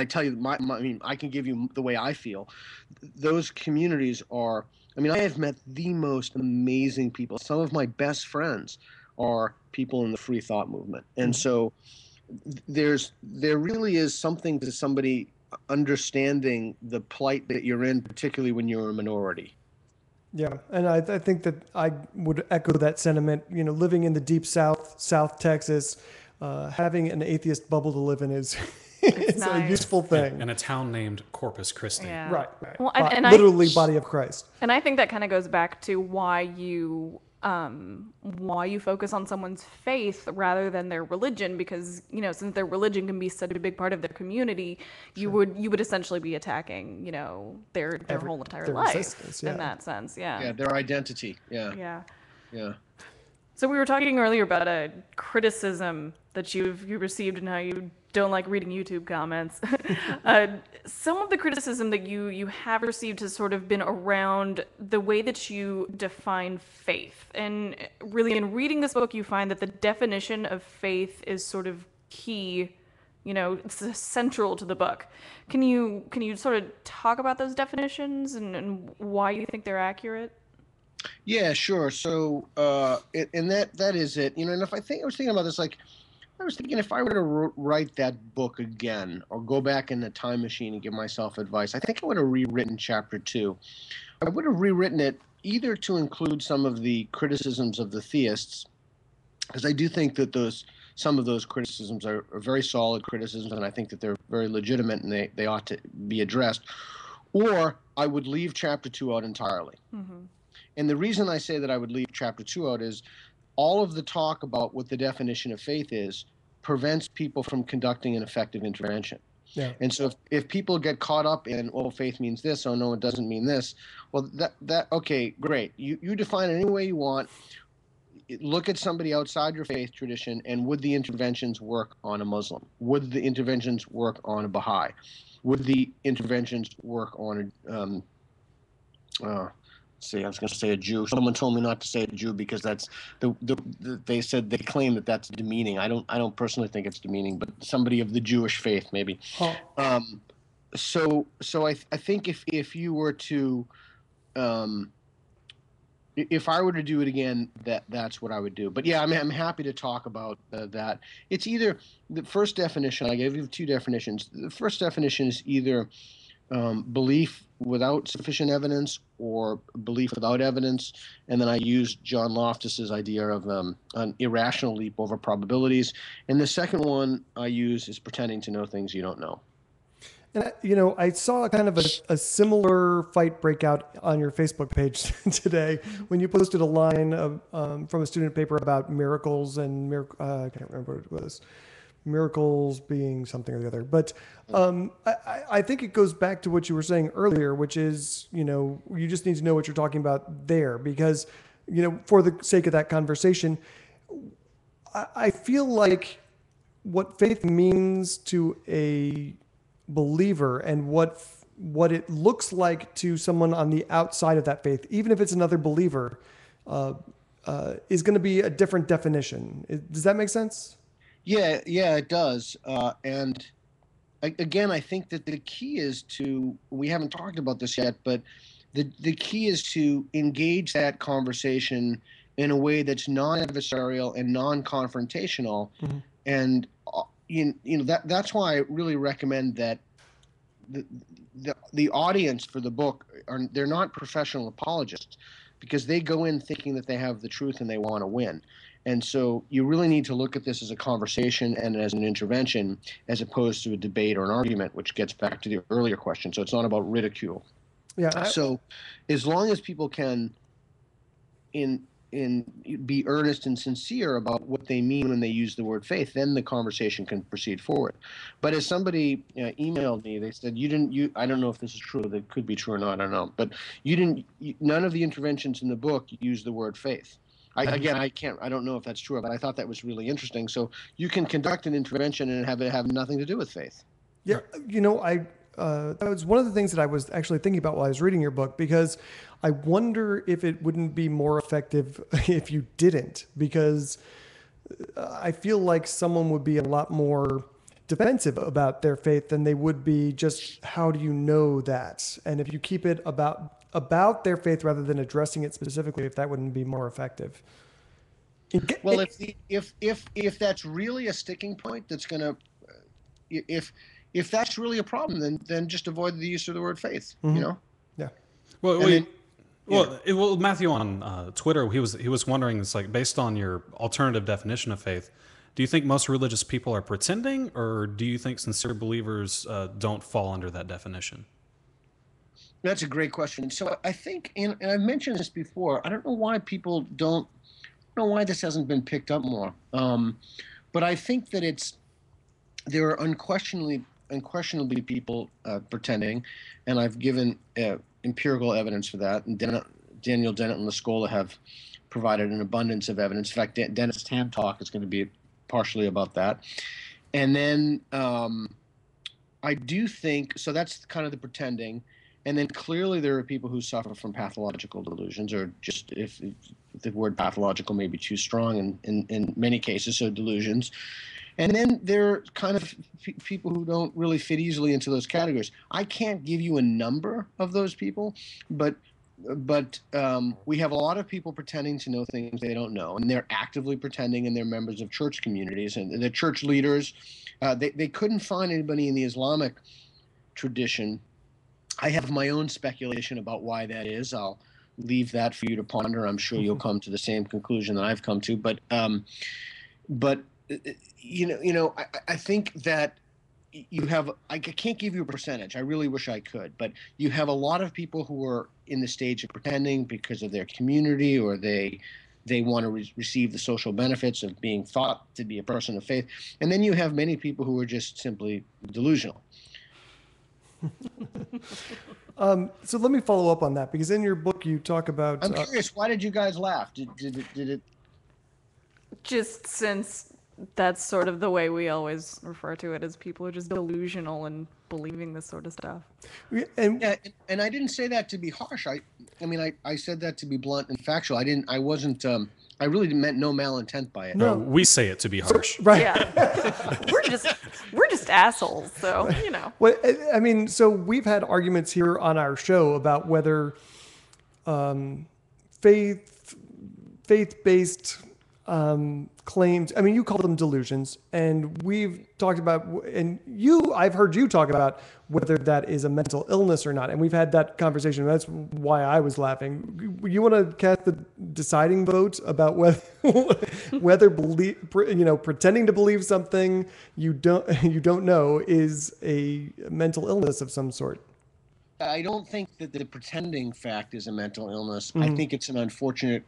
tell you, I mean, I can give you the way I feel. Those communities are, I mean, I have met the most amazing people. Some of my best friends are people in the free thought movement. And so there really is something to somebody understanding the plight that you're in, particularly when you're a minority. Yeah, and I think that I would echo that sentiment. You know, living in the deep South Texas, having an atheist bubble to live in is it's nice. a useful thing. In a town named Corpus Christi. Yeah. Right. Well, literally body of Christ. And I think that kind of goes back to why you focus on someone's faith rather than their religion, because, you know, since their religion can be such a big part of their community, you would essentially be attacking, you know, their whole entire life in that sense. Yeah, their identity. Yeah. So we were talking earlier about a criticism that you received and how you don't like reading YouTube comments. Some of the criticism that you have received has sort of been around the way that you define faith. And really, in reading this book, you find that the definition of faith is sort of key, you know, it's central to the book. Can you sort of talk about those definitions and why you think they're accurate? Yeah, sure. So, and that is it. You know, and I was thinking about this, like, I was thinking if I were to write that book again or go back in the time machine and give myself advice, I think I would have rewritten chapter 2. I would have rewritten it either to include some of the criticisms of the theists, because I do think that some of those criticisms are very solid criticisms, and I think that they're very legitimate and they ought to be addressed, or I would leave chapter 2 out entirely. Mm-hmm. And the reason I say that I would leave chapter 2 out is all of the talk about what the definition of faith is prevents people from conducting an effective intervention. Yeah. And so if people get caught up in, oh, faith means this, oh, no, it doesn't mean this, well, okay, great. You define it any way you want. Look at somebody outside your faith tradition, and would the interventions work on a Muslim? Would the interventions work on a Baha'i? Would the interventions work on I was going to say a Jew. Someone told me not to say a Jew because that's they said they claim that that's demeaning. I don't personally think it's demeaning, but somebody of the Jewish faith maybe. Oh. So I think if you were to if I were to do it again, that's what I would do. But yeah, I'm happy to talk about that. It's either the first definition. I gave you 2 definitions. The first definition is either belief without sufficient evidence or belief without evidence. And then I used John Loftus's idea of an irrational leap over probabilities. And the second one I use is pretending to know things you don't know. And, you know, I saw kind of a similar fight break out on your Facebook page today when you posted a line from a student paper about miracles and I can't remember what it was. Miracles being something or the other. But I think it goes back to what you were saying earlier, which is, you know, you just need to know what you're talking about there because, you know, for the sake of that conversation, I feel like what faith means to a believer and what it looks like to someone on the outside of that faith, even if it's another believer, is going to be a different definition. Does that make sense? Yeah, it does. And again, I think that the key is we haven't talked about this yet, but the key is to engage that conversation in a way that's non-adversarial and non-confrontational. Mm-hmm. And, you know, that's why I really recommend that the audience for the book, they're not professional apologists because they go in thinking that they have the truth and they want to win. And so you really need to look at this as a conversation and as an intervention as opposed to a debate or an argument, which gets back to the earlier question. So it's not about ridicule. Yeah. So as long as people can, in be earnest and sincere about what they mean when they use the word faith, then the conversation can proceed forward. But as somebody emailed me, they said, I don't know if this is true, that could be true or not, I don't know, but none of the interventions in the book use the word faith. I don't know if that's true, but I thought that was really interesting. So you can conduct an intervention and have it have nothing to do with faith. Yeah, that was one of the things that I was actually thinking about while I was reading your book, because I wonder if it wouldn't be more effective if you didn't, because I feel like someone would be a lot more defensive about their faith than they would be just, how do you know that? And if you keep it about their faith rather than addressing it specifically, if that wouldn't be more effective. Well, if that's really a sticking point, that's going to, if that's really a problem, then just avoid the use of the word faith. Yeah. Well, Matthew on Twitter, he was wondering, it's like, based on your alternative definition of faith, do you think most religious people are pretending, or do you think sincere believers don't fall under that definition? That's a great question. So I think, and I've mentioned this before, I don't know why people don't, I don't know why this hasn't been picked up more. But I think that there are unquestionably people pretending, and I've given empirical evidence for that. And Daniel Dennett and Lascola have provided an abundance of evidence. In fact, Dennis' Tam Talk is going to be partially about that. And then I do think, so that's kind of the pretending. And then clearly there are people who suffer from pathological delusions, or just, if the word pathological may be too strong in many cases, so delusions. And then there are kind of people who don't really fit easily into those categories. I can't give you a number of those people, but we have a lot of people pretending to know things they don't know, and they're actively pretending, and they're members of church communities, and the church leaders. They couldn't find anybody in the Islamic tradition. I have my own speculation about why that is. I'll leave that for you to ponder. I'm sure you'll come to the same conclusion that I've come to. But I think that you have. I can't give you a percentage. I really wish I could. But you have a lot of people who are in the stage of pretending because of their community, or they want to receive the social benefits of being thought to be a person of faith. And then you have many people who are just simply delusional. So let me follow up on that, because in your book you talk about. I'm curious, why did you guys laugh? Did it? Just since that's sort of the way we always refer to it, as people are just delusional and believing this sort of stuff. And I didn't say that to be harsh. I said that to be blunt and factual. I really meant no malintent by it. No, we say it to be harsh. Right. Yeah. we're just assholes, so, you know. Well, I mean, so we've had arguments here on our show about whether faith-based claims, I mean, you call them delusions, and we've talked about, and I've heard you talk about whether that is a mental illness or not, and we've had that conversation. That's why I was laughing. You want to cast the deciding vote about whether pretending to believe something you don't know is a mental illness of some sort? I don't think that the pretending fact is a mental illness. I think it's an unfortunate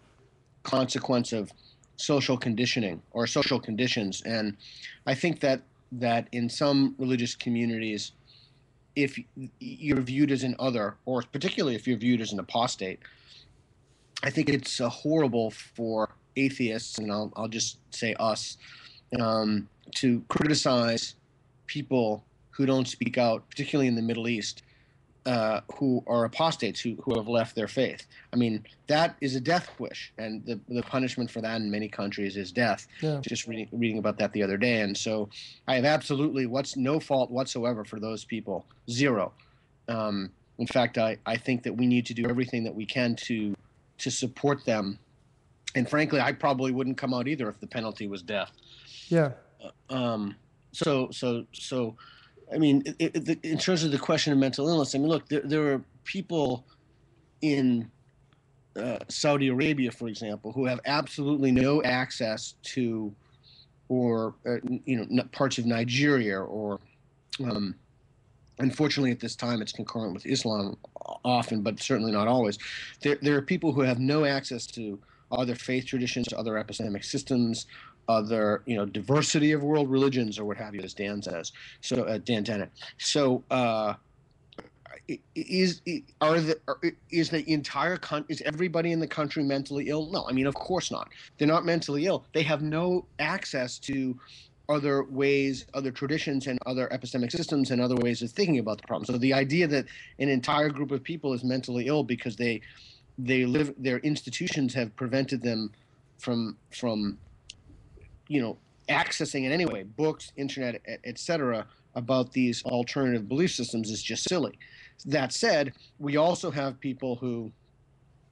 consequence of social conditioning or social conditions. And I think that in some religious communities, if you're viewed as an other, or particularly if you're viewed as an apostate, I think it's horrible for atheists, and I'll just say us, to criticize people who don't speak out, particularly in the Middle East, who are apostates, who have left their faith. I mean, that is a death wish, and the punishment for that in many countries is death. Yeah. Just reading about that the other day. And so I have absolutely no fault whatsoever for those people. Zero. In fact, I think that we need to do everything that we can to support them. And frankly, I probably wouldn't come out either if the penalty was death. Yeah. So I mean, in terms of the question of mental illness, I mean, look, there are people in Saudi Arabia, for example, who have absolutely no access to, or parts of Nigeria, or unfortunately at this time it's concurrent with Islam often, but certainly not always. There are people who have no access to other faith traditions, other epistemic systems, other, diversity of world religions, or what have you, as Dan says. So Dan Dennett. So is everybody in the country mentally ill? No, I mean, of course not. They're not mentally ill. They have no access to other ways, other traditions, and other epistemic systems, and other ways of thinking about the problem. So the idea that an entire group of people is mentally ill because their institutions have prevented them from accessing in any way, books, internet, etc., about these alternative belief systems is just silly. That said, we also have people who,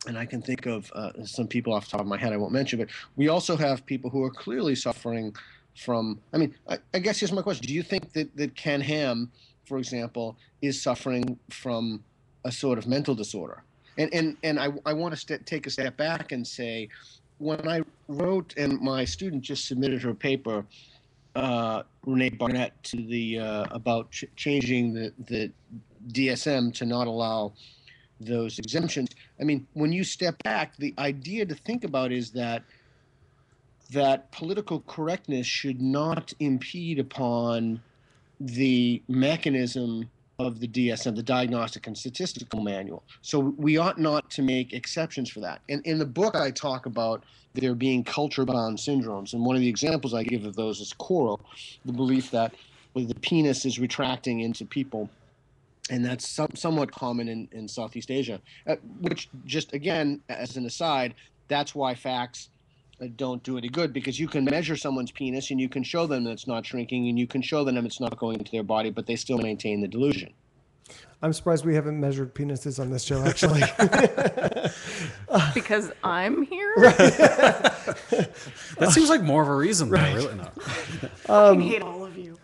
and I can think of some people off the top of my head I won't mention, but we also have people who are clearly suffering from, I guess here's my question. Do you think that Ken Ham, for example, is suffering from a sort of mental disorder? And I want to take a step back and say, when I wrote, and my student just submitted her paper, Renee Barnett, to the about changing the DSM to not allow those exemptions. I mean, when you step back, the idea to think about is that political correctness should not impede upon the mechanism of the DSM, the Diagnostic and Statistical Manual. So we ought not to make exceptions for that. And in the book, I talk about there being culture-bound syndromes. And one of the examples I give of those is coral, the belief that the penis is retracting into people. And that's somewhat common in Southeast Asia, which, just again, as an aside, that's why facts don't do any good, because you can measure someone's penis and you can show them that it's not shrinking and you can show them it's not going into their body, but they still maintain the delusion. I'm surprised we haven't measured penises on this show, actually. Because I'm here? That seems like more of a reason, though, really. No. I hate all of you.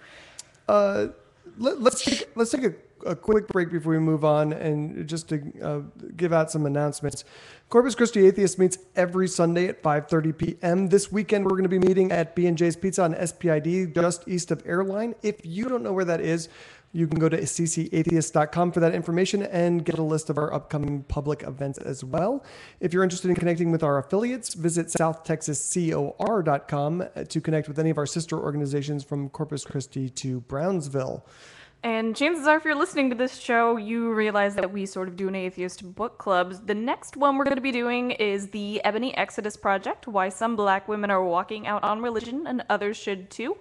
Let's take a quick break before we move on, and just to give out some announcements. Corpus Christi Atheist meets every Sunday at 5:30 p.m. This weekend, we're going to be meeting at B&J's Pizza on SPID, just east of Airline. If you don't know where that is, you can go to ccatheist.com for that information and get a list of our upcoming public events as well. If you're interested in connecting with our affiliates, visit southtexascor.com to connect with any of our sister organizations from Corpus Christi to Brownsville. And chances are, if you're listening to this show, you realize that we sort of do an atheist book club. The next one we're going to be doing is the Ebony Exodus Project, Why Some Black Women Are Walking Out on Religion and Others Should Too,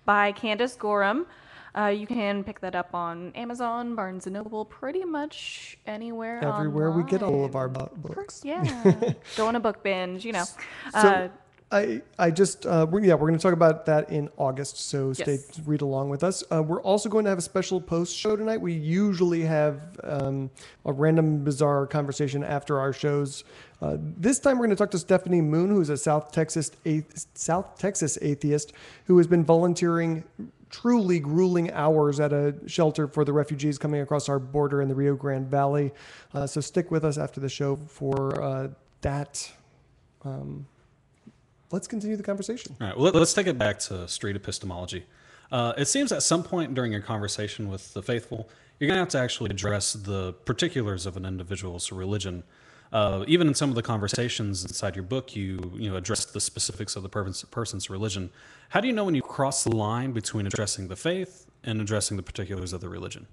by Candace Gorham. You can pick that up on Amazon, Barnes & Noble, pretty much anywhere Everywhere online. we get all of our books. Yeah. Go on a book binge, So we're going to talk about that in August, so read along with us. We're also going to have a special post show tonight. We usually have a random bizarre conversation after our shows. This time we're going to talk to Stephanie Moon, who's a South Texas atheist who has been volunteering truly grueling hours at a shelter for the refugees coming across our border in the Rio Grande Valley. So stick with us after the show for that. Let's continue the conversation. All right, well, let's take it back to street epistemology. It seems at some point during your conversation with the faithful, you're going to have to actually address the particulars of an individual's religion. Even in some of the conversations inside your book, you address the specifics of the person's religion. How do you know when you cross the line between addressing the faith and addressing the particulars of the religion?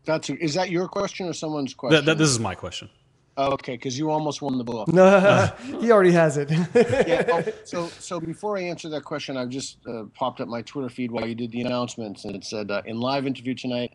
Is that your question or someone's question? This is my question. Okay, because you almost won the book. He already has it. So before I answer that question, I've just popped up my Twitter feed while you did the announcements, and it said, in live interview tonight,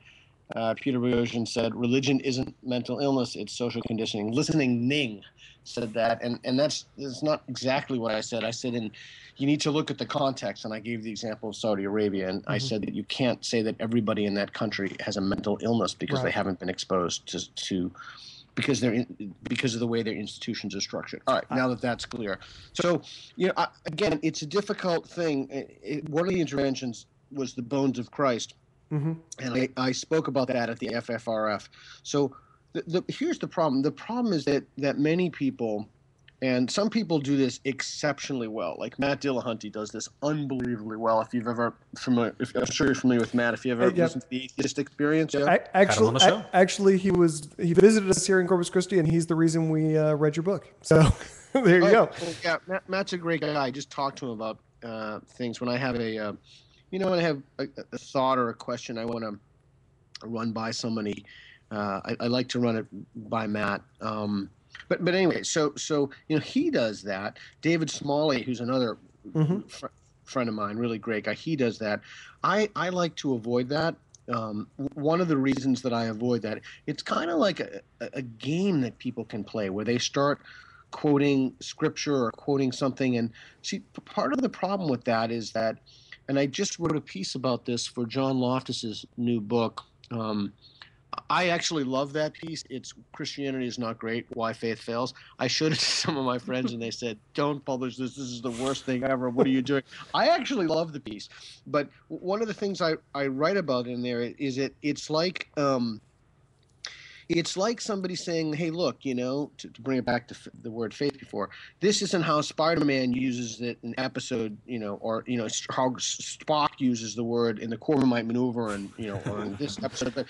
Peter Boghossian said, religion isn't mental illness, it's social conditioning. Listening Ning said that, and that's not exactly what I said. I said, you need to look at the context, and I gave the example of Saudi Arabia, and I said that you can't say that everybody in that country has a mental illness because they haven't been exposed to because of the way their institutions are structured. All right, now that that's clear. So, again, it's a difficult thing. One of the interventions was the bones of Christ. Mm-hmm. And I spoke about that at the FFRF. So here's the problem. The problem is that many people, and some people do this exceptionally well. Like Matt Dillahunty does this unbelievably well. If you've ever I'm sure you're familiar with Matt. If you ever listened to the Atheist Experience, actually, he visited us here in Corpus Christi, and he's the reason we read your book. So. There you go. Well, yeah, Matt's a great guy. I just talk to him about things when I have when I have a thought or a question I want to run by somebody. I like to run it by Matt. But anyway, so he does that. David Smalley, who's another friend of mine, really great guy, he does that. I like to avoid that. One of the reasons that I avoid that, it's kind of like a game that people can play where they start quoting scripture or quoting something. And see, part of the problem with that is that, and I just wrote a piece about this for John Loftus's new book. I actually love that piece. It's Christianity is Not Great, Why Faith Fails. I showed it to some of my friends and they said, don't publish this. This is the worst thing ever. What are you doing? I actually love the piece. But one of the things I write about in there is it's like somebody saying, hey, look, to bring it back to the word faith before, this isn't how Spider-Man uses it in episode, or how Spock uses the word in the Corbomite maneuver and, or in this episode.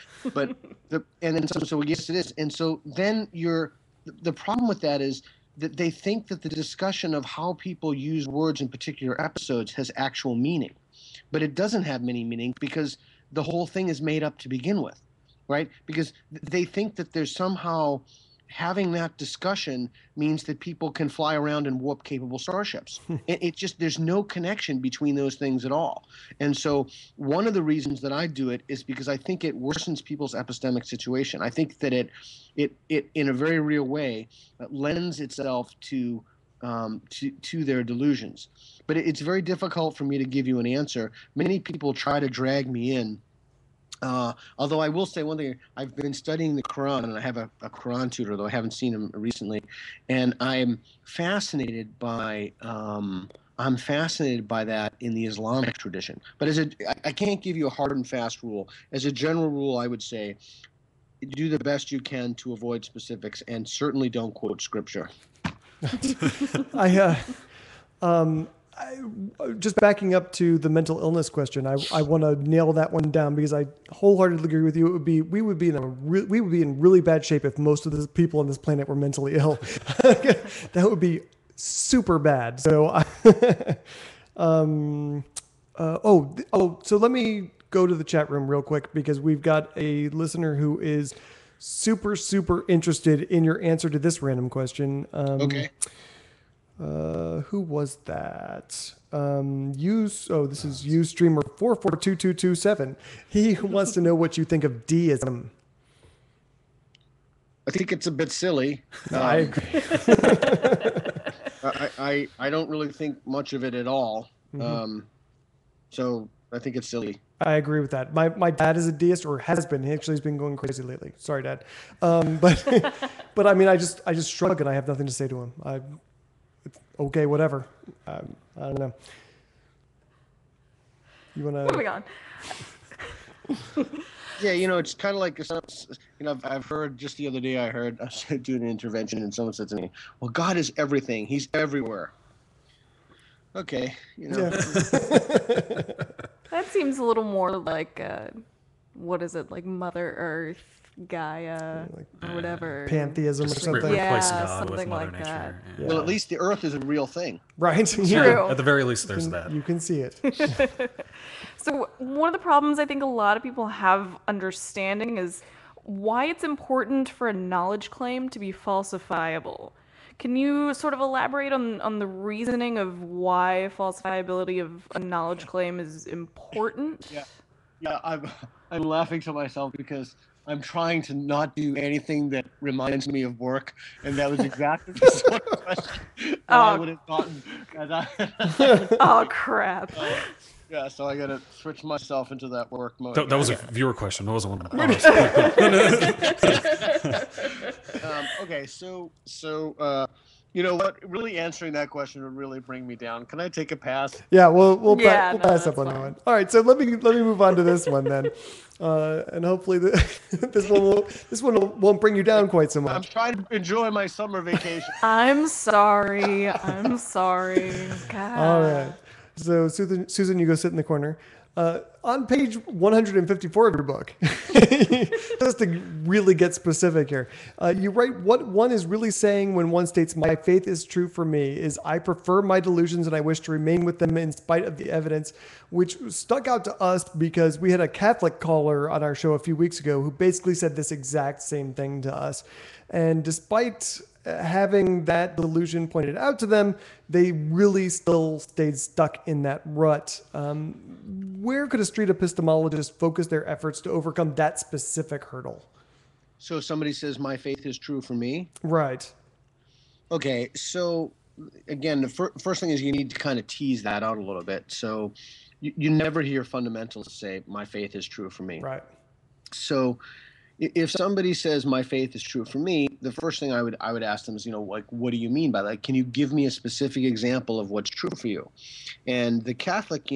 So yes, it is. And so then the problem with that is that they think that the discussion of how people use words in particular episodes has actual meaning. But it doesn't have any meaning because the whole thing is made up to begin with. Right? Because they think that there's somehow having that discussion means that people can fly around in warp-capable starships. It just, there's no connection between those things at all. And so one of the reasons that I do it is because I think it worsens people's epistemic situation. I think that it in a very real way lends itself to their delusions. But it's very difficult for me to give you an answer. Many people try to drag me in. Although I will say one thing, I've been studying the Quran, and I have a Quran tutor, though I haven't seen him recently, and I'm fascinated by that in the Islamic tradition. But I can't give you a hard and fast rule. As a general rule, I would say do the best you can to avoid specifics, and certainly don't quote scripture. Just backing up to the mental illness question, I want to nail that one down because I wholeheartedly agree with you. We would be in really bad shape if most of the people on this planet were mentally ill. That would be super bad. So, so let me go to the chat room real quick because we've got a listener who is super interested in your answer to this random question. Okay. Who was that? This is Streamer 442227. He wants to know what you think of deism. I think it's a bit silly. I agree. I don't really think much of it at all. So I think it's silly. I agree with that. My dad is a deist, or has been. He actually has been going crazy lately. Sorry, Dad. But I mean, I just shrug and I have nothing to say to him. Okay, whatever. I don't know. You want to? Moving on. Yeah, it's kind of like, I've heard just the other day, I was doing an intervention and someone said to me, well, God is everything. He's everywhere. Okay, Yeah. That seems a little more like, what is it, like Mother Earth, Gaia, or whatever. Pantheism or something. Replace Yeah, God with something Mother like Nature. that. Yeah. Well, at least the Earth is a real thing. Right? True. At the very least, there's that. You can see it. So one of the problems I think a lot of people have understanding is why it's important for a knowledge claim to be falsifiable. Can you sort of elaborate on the reasoning of why falsifiability of a knowledge claim is important? Yeah, I'm laughing to myself because I'm trying to not do anything that reminds me of work, and that was exactly the sort of question that I would have gotten. Oh, crap. Yeah, so I got to switch myself into that work mode. That was a viewer question. That wasn't one. Okay, so you know what? Really answering that question would really bring me down. Can I take a pass? Yeah, we'll pass that's up on that fine. one. All right, so let me move on to this one then, and hopefully this one won't bring you down quite so I'm much. trying to enjoy my summer vacation. I'm sorry. God. All right. So Susan, you go sit in the corner. On page 154 of your book, just to really get specific here, you write, what one is really saying when one states, my faith is true for me, is I prefer my delusions and I wish to remain with them in spite of the evidence, which stuck out to us because we had a Catholic caller on our show a few weeks ago who basically said this exact same thing to us. And despite having that delusion pointed out to them, they really still stayed stuck in that rut. Where could a street epistemologist focus their efforts to overcome that specific hurdle? So somebody says, my faith is true for me. Right. Okay. So again, the first thing is you need to kind of tease that out a little bit. So you never hear fundamentalists say, my faith is true for me. Right. So if somebody says my faith is true for me, the first thing I would ask them is, like, what do you mean by that? Can you give me a specific example of what's true for you? And the Catholic,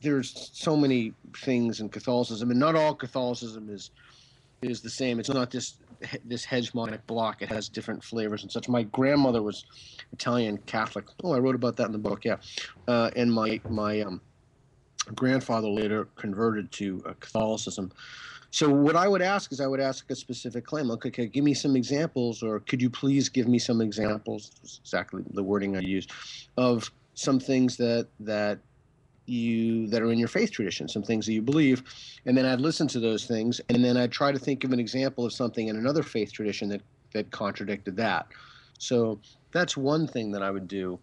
there's so many things in Catholicism, and not all Catholicism is the same. It's not this hegemonic block. It has different flavors and such. My grandmother was Italian Catholic. Oh, I wrote about that in the book. Yeah, and my grandfather later converted to Catholicism. So what I would ask is I would ask a specific claim. Okay, give me some examples, or could you please give me some examples, exactly the wording I used, of some things that are in your faith tradition, some things that you believe, and then I'd listen to those things, and then I'd try to think of an example of something in another faith tradition that contradicted that. So that's one thing that I would do.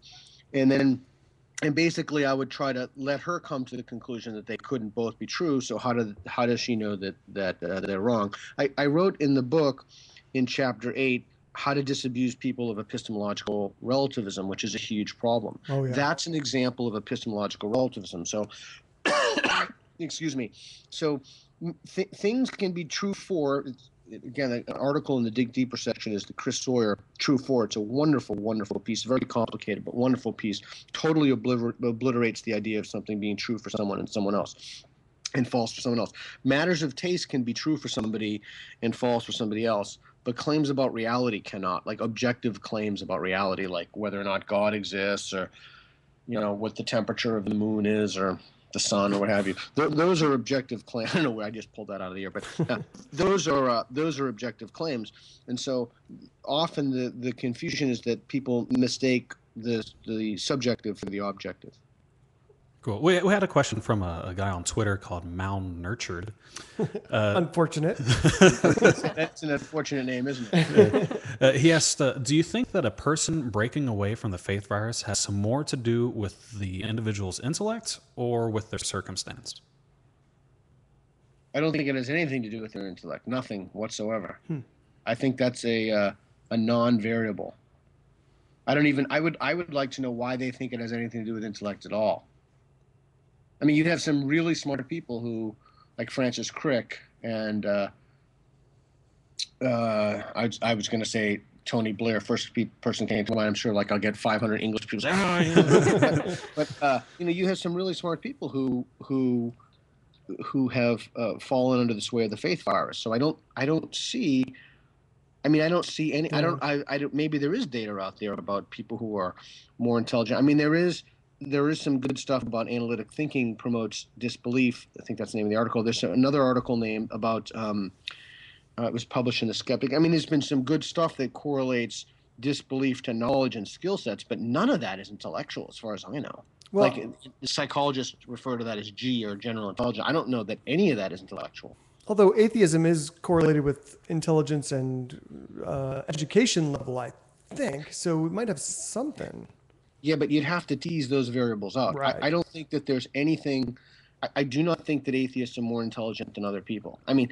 And basically, I would try to let her come to the conclusion that they couldn't both be true. So how does she know that they're wrong? I wrote in the book, in chapter 8, how to disabuse people of epistemological relativism, which is a huge problem. Oh, yeah. That's an example of epistemological relativism. So, excuse me. So things can be true for. Again, an article in the Dig Deeper section is the Chris Sawyer True For. It's a wonderful, wonderful piece, very complicated, but wonderful piece. Totally obliterates the idea of something being true for someone and someone else, and false for someone else. Matters of taste can be true for somebody and false for somebody else, but claims about reality cannot, like objective claims about reality, like whether or not God exists, or what the temperature of the moon is, or the sun, or what have you. Those are objective claims. I don't know where I just pulled that out of the air, but those are objective claims. And so often the confusion is that people mistake the subjective for the objective. Cool. We had a question from a guy on Twitter called Malnurtured. Unfortunate. That's an unfortunate name, isn't it? He asked, do you think that a person breaking away from the faith virus has some more to do with the individual's intellect or with their circumstance? I don't think it has anything to do with their intellect. Nothing whatsoever. I think that's a non-variable. I would like to know why they think it has anything to do with intellect at all. I mean, you have some really smart people who, like Francis Crick, and I was going to say Tony Blair, first person came to mind. I'm sure, like, I'll get 500 English people saying, but you have some really smart people who have fallen under the sway of the faith virus. So I don't see any. I don't. Maybe there is data out there about people who are more intelligent. I mean, there is some good stuff about analytic thinking promotes disbelief. I think that's the name of the article. There's another article named about, it was published in The Skeptic. I mean, there's been some good stuff that correlates disbelief to knowledge and skill sets, but none of that is intellectual as far as I know. Well, like the psychologists refer to that as G, or general intelligence. I don't know that any of that is intellectual. Although atheism is correlated with intelligence and education level, I think. So we might have something. Yeah, but you'd have to tease those variables out. Right. I don't think that there's anything. I do not think that atheists are more intelligent than other people. I mean,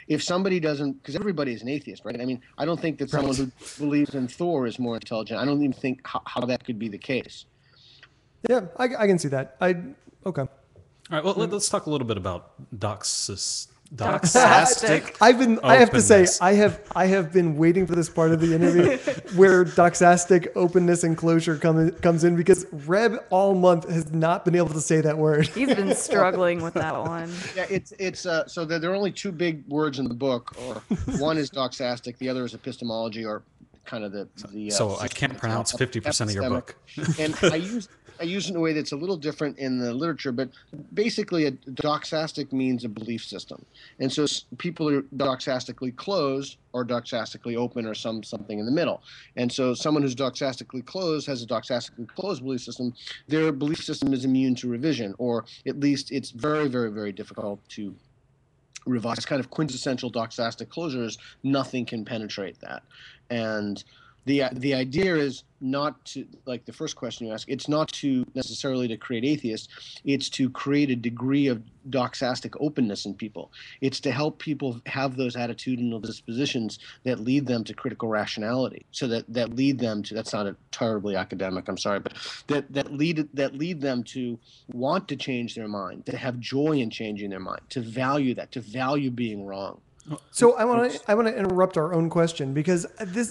if somebody doesn't, because everybody is an atheist, right? I mean, I don't think that someone who believes in Thor is more intelligent. I don't even think how that could be the case. Yeah, I can see that. Okay. All right. Well, let's talk a little bit about Doxastic. I have to say, I have been waiting for this part of the interview where Doxastic, openness, and closure comes in, because Reb all month has not been able to say that word. He's been struggling with that one. Yeah, it's so there are only two big words in the book, or one is Doxastic, the other is epistemology, or kind of the so I can't pronounce 50% of your book. And I use it in a way that's a little different in the literature, but basically a doxastic means a belief system. And so people are doxastically closed or doxastically open or something in the middle. And so someone who's doxastically closed has a doxastically closed belief system. Their belief system is immune to revision, or at least it's very, very, very difficult to revise. It's kind of quintessential doxastic closures. Nothing can penetrate that. And the idea is not to, like the first question you asked, it's not to necessarily to create atheists. It's to create a degree of doxastic openness in people. It's to help people have those attitudinal dispositions that lead them to critical rationality. So that lead them to, that's not terribly academic, I'm sorry, but that lead them to want to change their mind, to have joy in changing their mind, to value that, to value being wrong. So I want to interrupt our own question, because this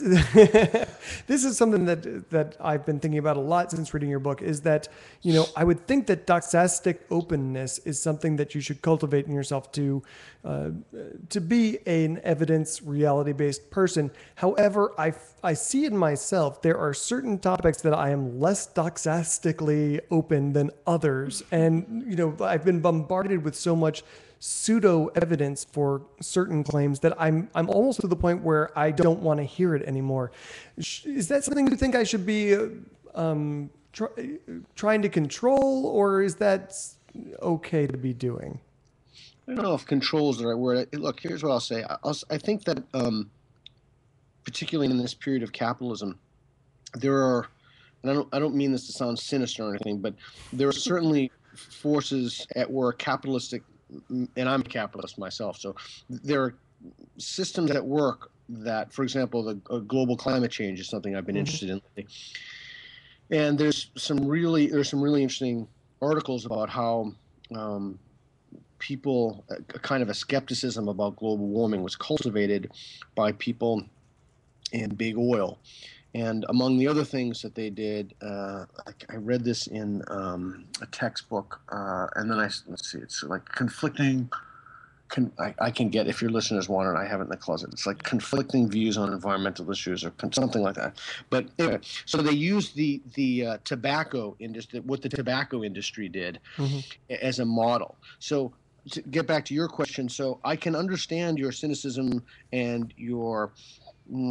this is something that I've been thinking about a lot since reading your book. Is that, you know, I would think that doxastic openness is something that you should cultivate in yourself to be an evidence reality based person. However, I see in myself there are certain topics that I am less doxastically open than others, and you know, I've been bombarded with so much pseudo evidence for certain claims that I'm almost to the point where I don't want to hear it anymore. Is that something you think I should be trying to control, or is that okay to be doing? I don't know if control is the right word. Look, here's what I'll say. I think that particularly in this period of capitalism, there are, and I don't mean this to sound sinister or anything, but there are certainly forces at work, capitalistic, and I'm a capitalist myself, so there are systems at work that, for example, the global climate change is something I've been interested in lately. And there's some really interesting articles about how people, kind of a skepticism about global warming was cultivated by people in big oil. And among the other things that they did, I read this in a textbook, and then let's see, it's like conflicting, I can get, if your listeners want it, I have it in the closet. It's like conflicting views on environmental issues or something like that. But anyway, so they used the tobacco industry, what the tobacco industry did as a model. So to get back to your question, so I can understand your cynicism and your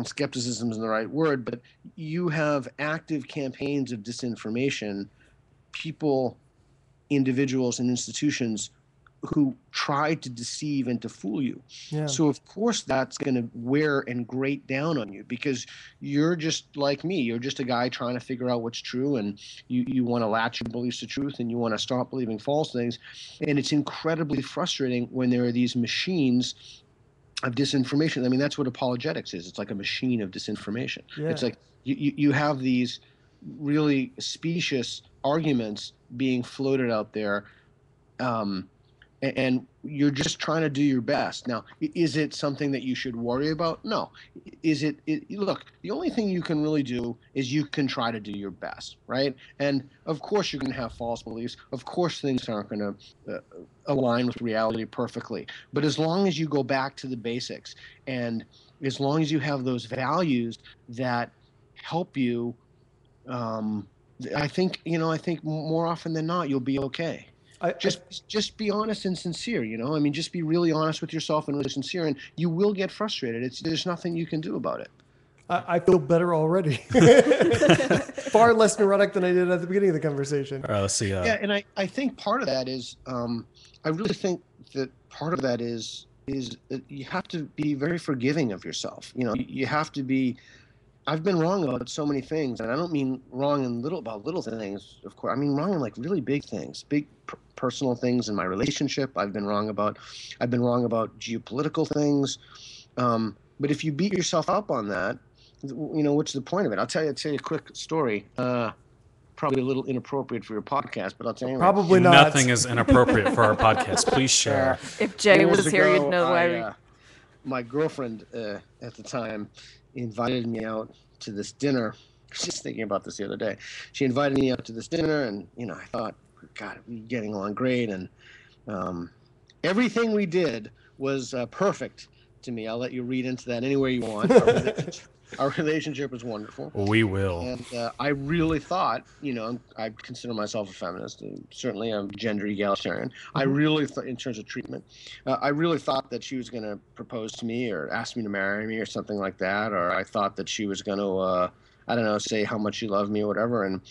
skepticism isn't the right word, but you have active campaigns of disinformation, people, individuals, and institutions who try to deceive and to fool you. Yeah. So of course that's going to wear and grate down on you, because you're just like me. You're just a guy trying to figure out what's true, and you want to latch your beliefs to truth, and you want to stop believing false things. And it's incredibly frustrating when there are these machines of disinformation. I mean, that's what apologetics is. It's like a machine of disinformation. Yeah. It's like you have these really specious arguments being floated out there, and you're just trying to do your best. Now, is it something that you should worry about? No. Look, the only thing you can really do is you can try to do your best, right? And of course you're going to have false beliefs. Of course things aren't going to align with reality perfectly. But as long as you go back to the basics, and as long as you have those values that help you, I think more often than not, you'll be okay. Just be honest and sincere, you know? I mean, just be really honest with yourself and really sincere, and you will get frustrated. There's nothing you can do about it. I feel better already. Far less neurotic than I did at the beginning of the conversation. All right, let's see. Yeah, and I think part of that is, I really think that part of that is that you have to be very forgiving of yourself. You know, you have to be. I've been wrong about so many things, and I don't mean wrong in about little things, of course. I mean wrong in like really big things, big personal things in my relationship. I've been wrong about geopolitical things. But if you beat yourself up on that, you know, what's the point of it? I'll tell you a quick story. Probably a little inappropriate for your podcast, but I'll tell you. Probably not. Nothing is inappropriate for our podcast. Please share. If Jay was here, you'd know why. My girlfriend at the time invited me out to this dinner. I was just thinking about this the other day. She invited me out to this dinner, and you know, I thought, God, we're getting along great, and everything we did was perfect to me. I'll let you read into that anywhere you want. Our relationship was wonderful. We will. And I really thought, I consider myself a feminist, and certainly I'm gender egalitarian. I really thought, in terms of treatment, I really thought that she was going to propose to me or ask me to marry me or something like that. Or I thought that she was going to, I don't know, say how much she loved me or whatever. And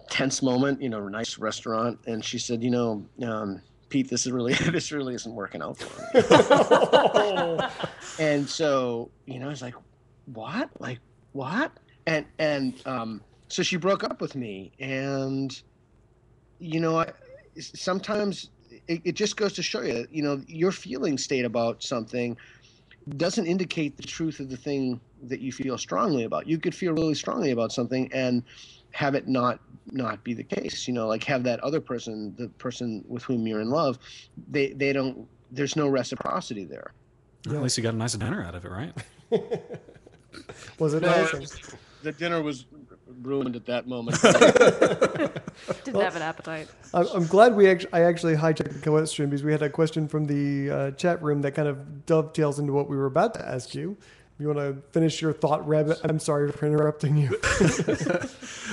tense moment, nice restaurant. And she said, Pete, this really isn't working out for me. And so, I was like, what? Like, what? And so she broke up with me. And, sometimes it just goes to show you, your feeling state about something doesn't indicate the truth of the thing that you feel strongly about. You could feel really strongly about something and have it not be the case, like have that other person, the person with whom you're in love, they don't, there's no reciprocity there. Well, at least you got a nice dinner out of it, right? Was it nice? The dinner was ruined at that moment. Didn't have an appetite. I'm glad I actually hijacked the co-ed stream because we had a question from the chat room that kind of dovetails into what we were about to ask you. You want to finish your thought, Rabbit? I'm sorry for interrupting you.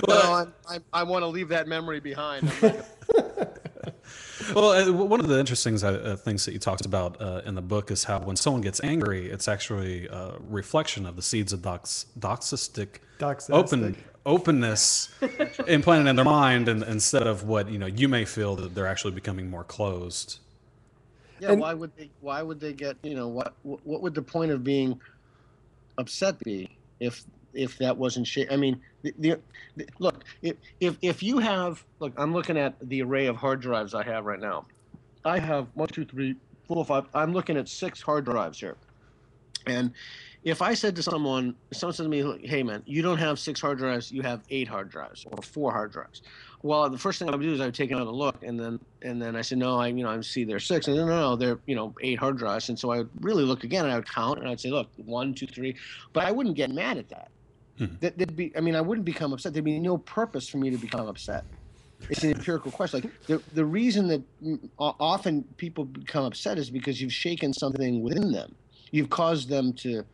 Well, I want to leave that memory behind. Well, one of the interesting things that you talked about in the book is how when someone gets angry, it's actually a reflection of the seeds of Doxastic openness implanted in their mind, and instead of what you may feel that they're actually becoming more closed. Yeah, and why would they get what would the point of being upset be if that wasn't I mean, look, if you have, look, I'm looking at the array of hard drives I have right now. I have 1, 2, 3, 4, 5. I'm looking at 6 hard drives here. And if I said to someone said to me, hey man, you don't have 6 hard drives, you have 8 hard drives or 4 hard drives. Well, the first thing I would do is I would take another look, and then I said, no, I see there's 6, and no, they're 8 hard drives, and so I would really look again, and I would count, and I'd say, look, 1, 2, 3, but I wouldn't get mad at that. I wouldn't become upset. There'd be no purpose for me to become upset. It's an empirical question. Like the reason that often people become upset is because you've shaken something within them. You've caused them to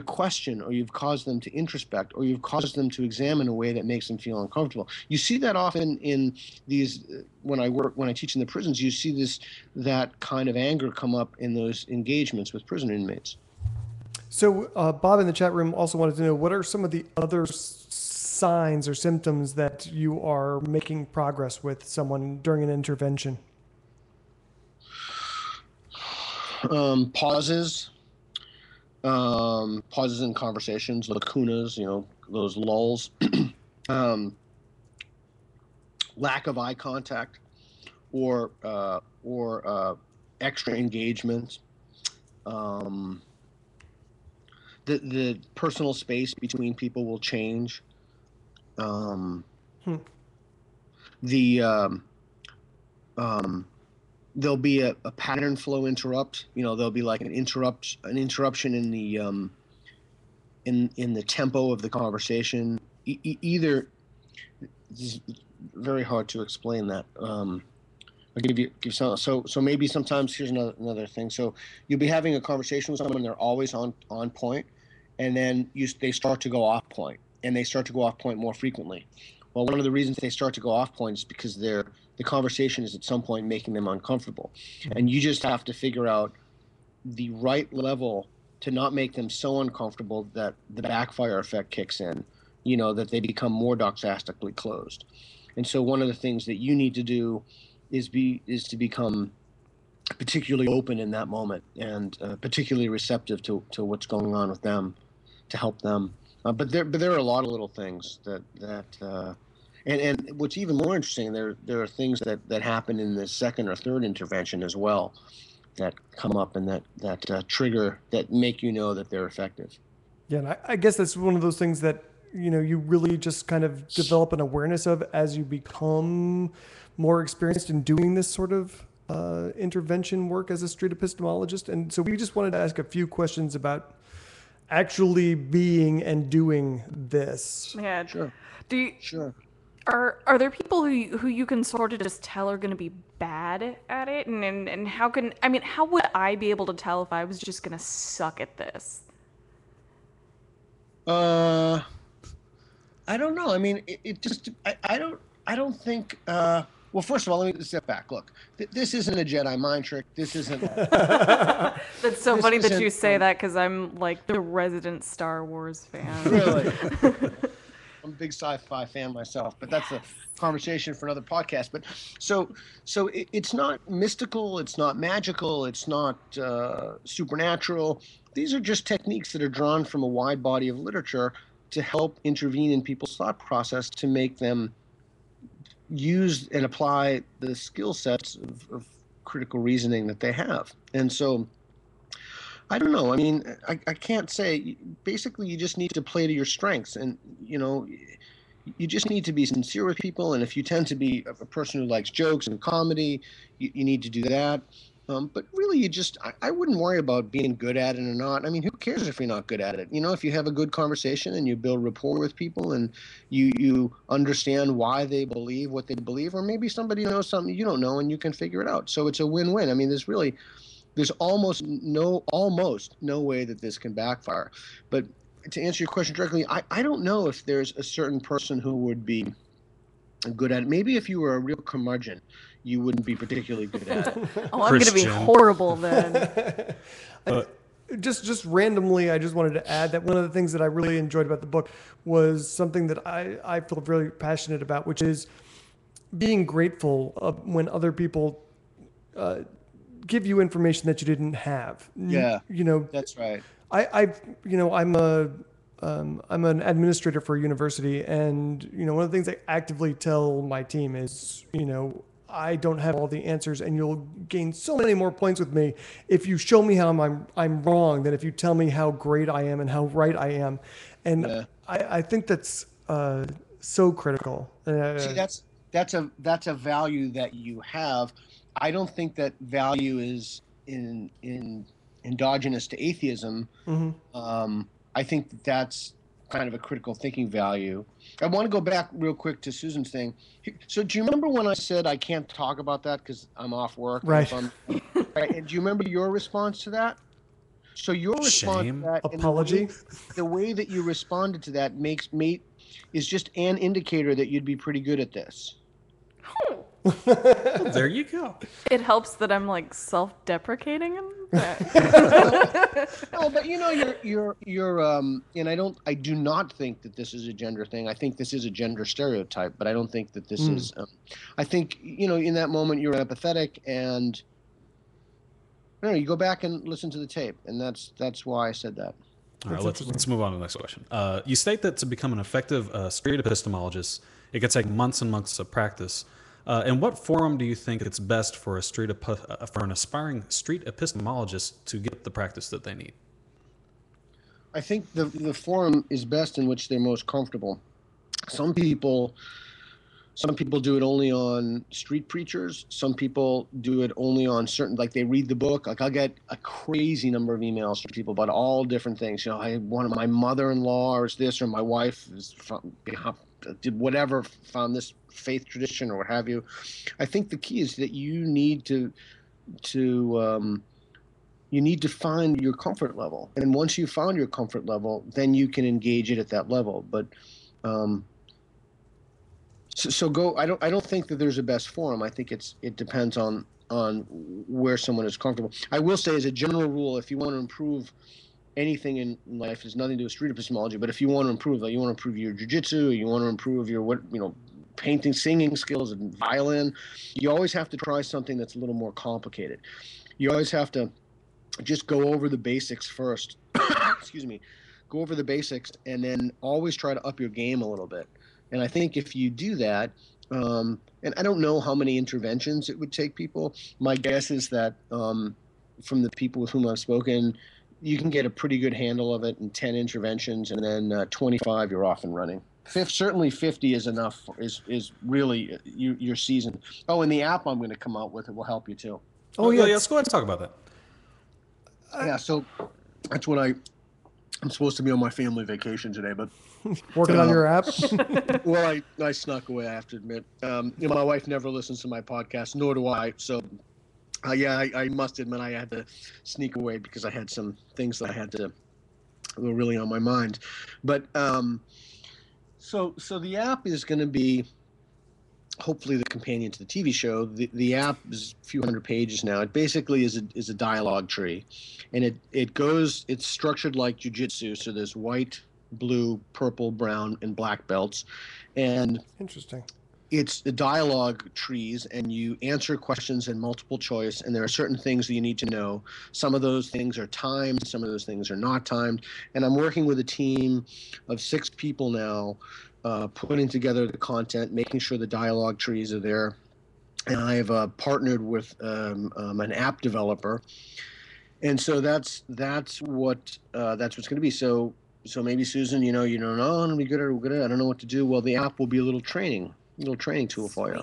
question, or you've caused them to introspect, or you've caused them to examine in a way that makes them feel uncomfortable. You see that often in these when I teach in the prisons. You see that kind of anger come up in those engagements with prison inmates. So Bob in the chat room also wanted to know, what are some of the other signs or symptoms that you are making progress with someone during an intervention? Pauses in conversations, lacunas, those lulls, lack of eye contact, or extra engagement. The personal space between people will change. There'll be a pattern flow interrupt. There'll be like an interruption in the tempo of the conversation. Either, it's very hard to explain that. I'll give some. So maybe sometimes here's another thing. So you'll be having a conversation with someone, and they're always on point, and then they start to go off point, and they start to go off point more frequently. Well, one of the reasons they start to go off point is because the conversation is at some point making them uncomfortable. And you just have to figure out the right level to not make them so uncomfortable that the backfire effect kicks in, that they become more doxastically closed. And so one of the things that you need to do is to become particularly open in that moment, and particularly receptive to what's going on with them, to help them. But there are a lot of little things and what's even more interesting, there are things that happen in the second or third intervention as well, that come up and that trigger, that make that they're effective. Yeah, and I guess that's one of those things that you really just kind of develop an awareness of as you become more experienced in doing this sort of intervention work as a street epistemologist. And so we just wanted to ask a few questions about actually being and doing this. Yeah, sure. Sure. Are there people who you can sort of just tell are going to be bad at it, and how would I be able to tell if I was just going to suck at this? I don't know. I mean, it just I don't think. Well, first of all, let me step back. Look, this isn't a Jedi mind trick. This isn't. That's so This funny that isn't, you say that because I'm like the resident Star Wars fan. Really. I'm a big sci-fi fan myself, but that's a conversation for another podcast. But so it's not mystical, it's not magical, it's not supernatural. These are just techniques that are drawn from a wide body of literature to help intervene in people's thought process to make them use and apply the skill sets of critical reasoning that they have. And so I don't know. I mean, I can't say. Basically, you just need to play to your strengths, and you just need to be sincere with people. And if you tend to be a person who likes jokes and comedy, you need to do that. But really, I wouldn't worry about being good at it or not. I mean, who cares if you're not good at it? If you have a good conversation and you build rapport with people and you understand why they believe what they believe, or maybe somebody knows something you don't know and you can figure it out. So it's a win-win. I mean, there's almost no way that this can backfire. But to answer your question directly, I don't know if there's a certain person who would be good at it. Maybe if you were a real curmudgeon, you wouldn't be particularly good at it. Oh, I'm going to be horrible then. Just randomly, I just wanted to add that one of the things that I really enjoyed about the book was something that I feel really passionate about, which is being grateful when other people give you information that you didn't have. Yeah, that's right. I'm an administrator for a university, and one of the things I actively tell my team is, I don't have all the answers, and you'll gain so many more points with me if you show me how I'm wrong than if you tell me how great I am and how right I am. And yeah. I think that's so critical. See, that's a value that you have. I don't think that value is in endogenous to atheism. Mm-hmm. I think that's kind of a critical thinking value. I want to go back real quick to Susan's thing. So do you remember when I said I can't talk about that because I'm off work? Right. Right. And do you remember your response to that? So your response to that, apology, the way that you responded to that is just an indicator that you'd be pretty good at this. There you go. It helps that I'm like self-deprecating and No, but you're and I do not think that this is a gender thing. I think this is a gender stereotype, but I don't think that this is I think in that moment you're empathetic, and you go back and listen to the tape, and that's why I said that. All right, let's move on to the next question. You state that to become an effective street epistemologist, it could take months and months of practice. In what forum do you think it's best for an aspiring street epistemologist to get the practice that they need? I think the forum is best in which they're most comfortable. Some people do it only on street preachers. Some people do it only on certain, like they read the book. Like I'll get a crazy number of emails from people about all different things. My mother-in-law is this, or my wife is did whatever, found this faith tradition or what have you. I think the key is that you need to find your comfort level, and once you found your comfort level, then you can engage it at that level. But so go. I don't think that there's a best forum. I think it depends on where someone is comfortable. I will say, as a general rule, if you want to improve anything in life, has nothing to do with street epistemology, but if you want to improve, like you want to improve your jiu-jitsu, you want to improve your painting, singing skills, and violin, you always have to try something that's a little more complicated. You always have to just go over the basics first. Excuse me. Go over the basics, and then always try to up your game a little bit. And I think if you do that, and I don't know how many interventions it would take people. My guess is that from the people with whom I've spoken, you can get a pretty good handle of it in 10 interventions, and then 25 you're off and running. Certainly 50 is enough, is really your season. Oh, and the app I'm going to come out with, it will help you too. Oh yeah, let's go ahead and talk about that. Yeah, so that's what I'm supposed to be on my family vacation today, but working on your app. Well, I snuck away, I have to admit. My wife never listens to my podcast, nor do I. So I must admit I had to sneak away because I had some things that I had to were really on my mind. But so the app is going to be hopefully the companion to the TV show. The app is a few hundred pages now. It basically is a dialogue tree, and it's structured like jiu-jitsu. So there's white, blue, purple, brown, and black belts, and interesting. It's the dialogue trees, and you answer questions in multiple choice, and there are certain things that you need to know. Some of those things are timed, some of those things are not timed, and I'm working with a team of 6 people now, putting together the content, making sure the dialogue trees are there, and I've partnered with an app developer, and so that's what's going to be. So maybe Susan, you don't know, I'm good at, I don't know what to do. Well, the app will be a little training tool for you.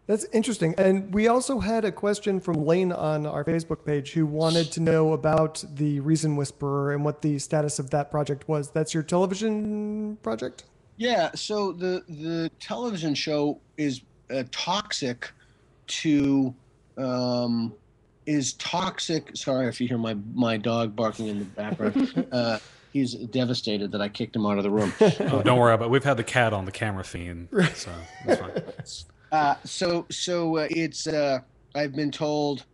That's interesting. And we also had a question from Lane on our Facebook page who wanted to know about the Reason Whisperer and what the status of that project was. That's your television project? Yeah. So the television show is toxic to Sorry if you hear my dog barking in the background. He's devastated that I kicked him out of the room. Oh, don't worry about it. We've had the cat on the camera feed, so that's fine. So it's I've been told,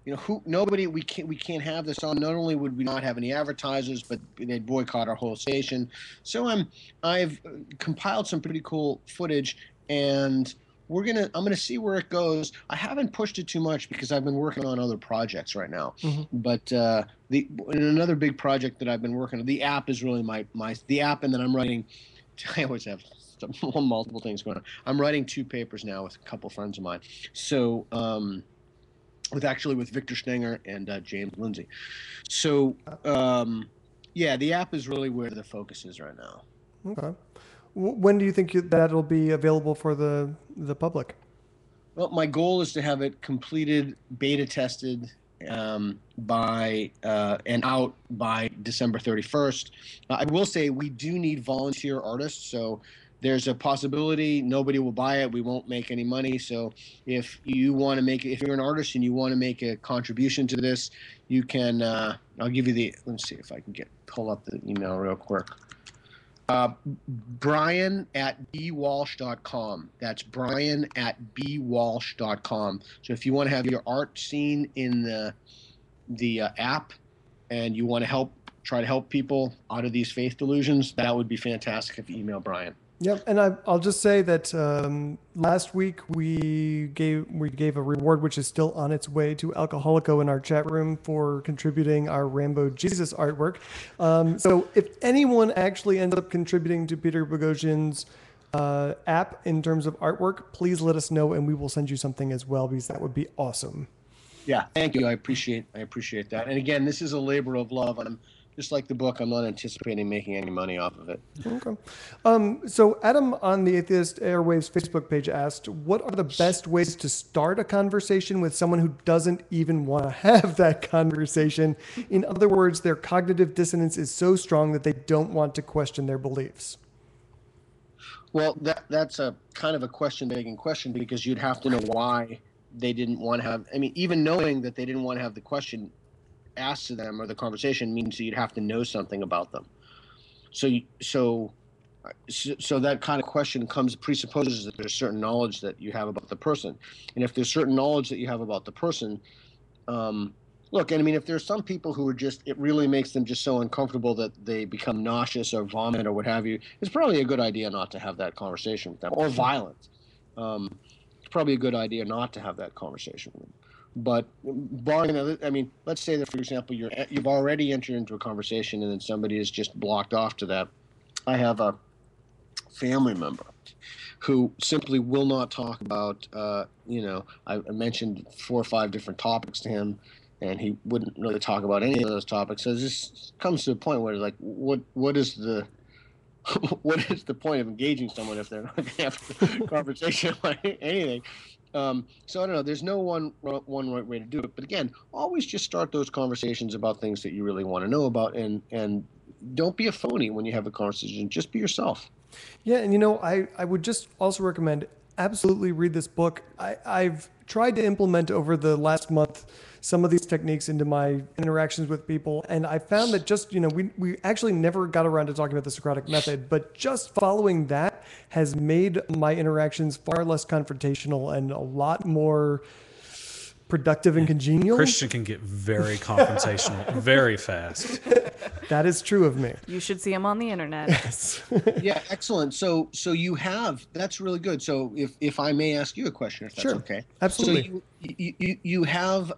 we can't have this on. Not only would we not have any advertisers, but they'd boycott our whole station. So I've compiled some pretty cool footage, and I'm gonna see where it goes. I haven't pushed it too much because I've been working on other projects right now. Mm-hmm. But another big project that I've been working on, the app is really the app, and then I'm writing. I always have multiple things going on. I'm writing 2 papers now with a couple friends of mine. So with Victor Stenger and James Lindsay. So the app is really where the focus is right now. Okay. When do you think that'll be available for the public? Well, my goal is to have it completed, beta tested, by and out by December 31st. I will say we do need volunteer artists, so there's a possibility nobody will buy it. We won't make any money. So if you want to if you're an artist and you want to make a contribution to this, you can. I'll give you let's see if I can pull up the email real quick. Brian@bwalsh.com. That's Brian@bwalsh.com. So if you want to have your art seen in the app, and you want to try to help people out of these faith delusions, that would be fantastic if you email Brian. Yep, and I'll just say that last week we gave a reward which is still on its way to Alcoholico in our chat room for contributing our Rambo Jesus artwork. So if anyone actually ends up contributing to Peter Boghossian's app in terms of artwork, please let us know and we will send you something as well, because that would be awesome. Yeah, thank you. I appreciate that. And again, this is a labor of love. Just like the book, I'm not anticipating making any money off of it. Okay. So Adam on the Atheist Airwaves Facebook page asked, what are the best ways to start a conversation with someone who doesn't even want to have that conversation? In other words, their cognitive dissonance is so strong that they don't want to question their beliefs. Well, that's a kind of a question-begging question, because you'd have to know why they didn't want to have, even knowing that they didn't want to have the question asked to them or the conversation means that you'd have to know something about them. So that kind of question presupposes that there's certain knowledge that you have about the person. And if there's certain knowledge that you have about the person, if there's some people who are it really makes them just so uncomfortable that they become nauseous or vomit or what have you, it's probably a good idea not to have that conversation with them, or violent. It's probably a good idea not to have that conversation with them. But barring, let's say that, for example, you've already entered into a conversation and then somebody is just blocked off to that. I have a family member who simply will not talk about, I mentioned 4 or 5 different topics to him, and he wouldn't really talk about any of those topics. So this comes to a point where, like, what is the point of engaging someone if they're not going to have a conversation about anything? So I don't know. There's no one right way to do it. But again, always just start those conversations about things that you really want to know about, and don't be a phony when you have a conversation. Just be yourself. Yeah, and I would just also recommend absolutely read this book. I've tried to implement over the last month some of these techniques into my interactions with people. And I found that just, we actually never got around to talking about the Socratic method, but just following that has made my interactions far less confrontational and a lot more productive and congenial. Christian can get very confrontational very fast. That is true of me. You should see him on the internet. Yes. Yeah, excellent. So you have, that's really good. So if I may ask you a question, if that's Sure. okay. Absolutely. So you have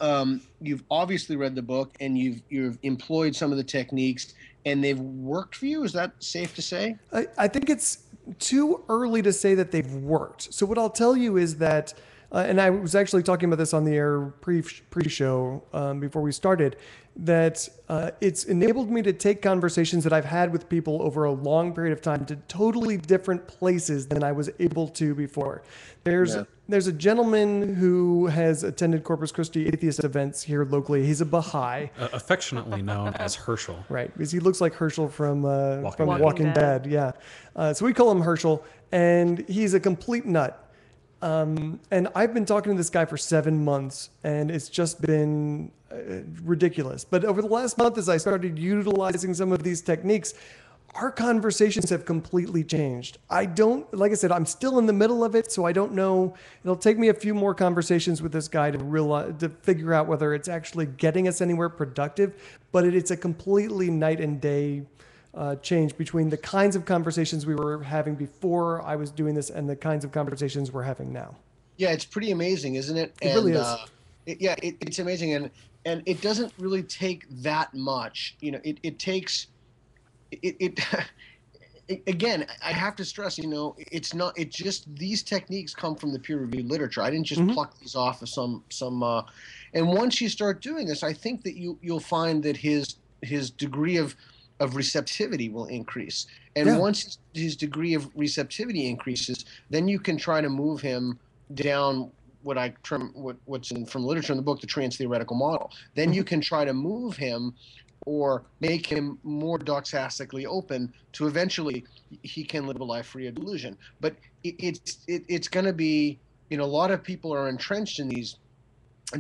you've obviously read the book and you've employed some of the techniques and they've worked for you. Is that safe to say? I think it's too early to say that they've worked. So what I'll tell you is that, and I was actually talking about this on the air pre-show before we started, that it's enabled me to take conversations that I've had with people over a long period of time to totally different places than I was able to before. There's a gentleman who has attended Corpus Christi atheist events here locally. He's a Baha'i. Affectionately known as Herschel. Right, because he looks like Herschel from Walking Walking Dead. Dead. Yeah. So we call him Herschel, and he's a complete nut. And I've been talking to this guy for 7 months, and it's just been ridiculous. But over the last month, as I started utilizing some of these techniques, our conversations have completely changed. Like I said, I'm still in the middle of it, so I don't know. It'll take me a few more conversations with this guy to figure out whether it's actually getting us anywhere productive. But it's a completely night and day change between the kinds of conversations we were having before I was doing this and the kinds of conversations we're having now. Yeah, it's pretty amazing, isn't it? It really is. It's amazing, and it doesn't really take that much. It takes it. Again, I have to stress, it's not. It just these techniques come from the peer-reviewed literature. I didn't just pluck these off of some. And once you start doing this, I think that you'll find that his degree of receptivity will increase. And once his degree of receptivity increases, then you can try to move him down what's from literature in the book, the trans-theoretical model. Then you can try to move him or make him more doxastically open to eventually he can live a life free of delusion. But it's going to be, a lot of people are entrenched in these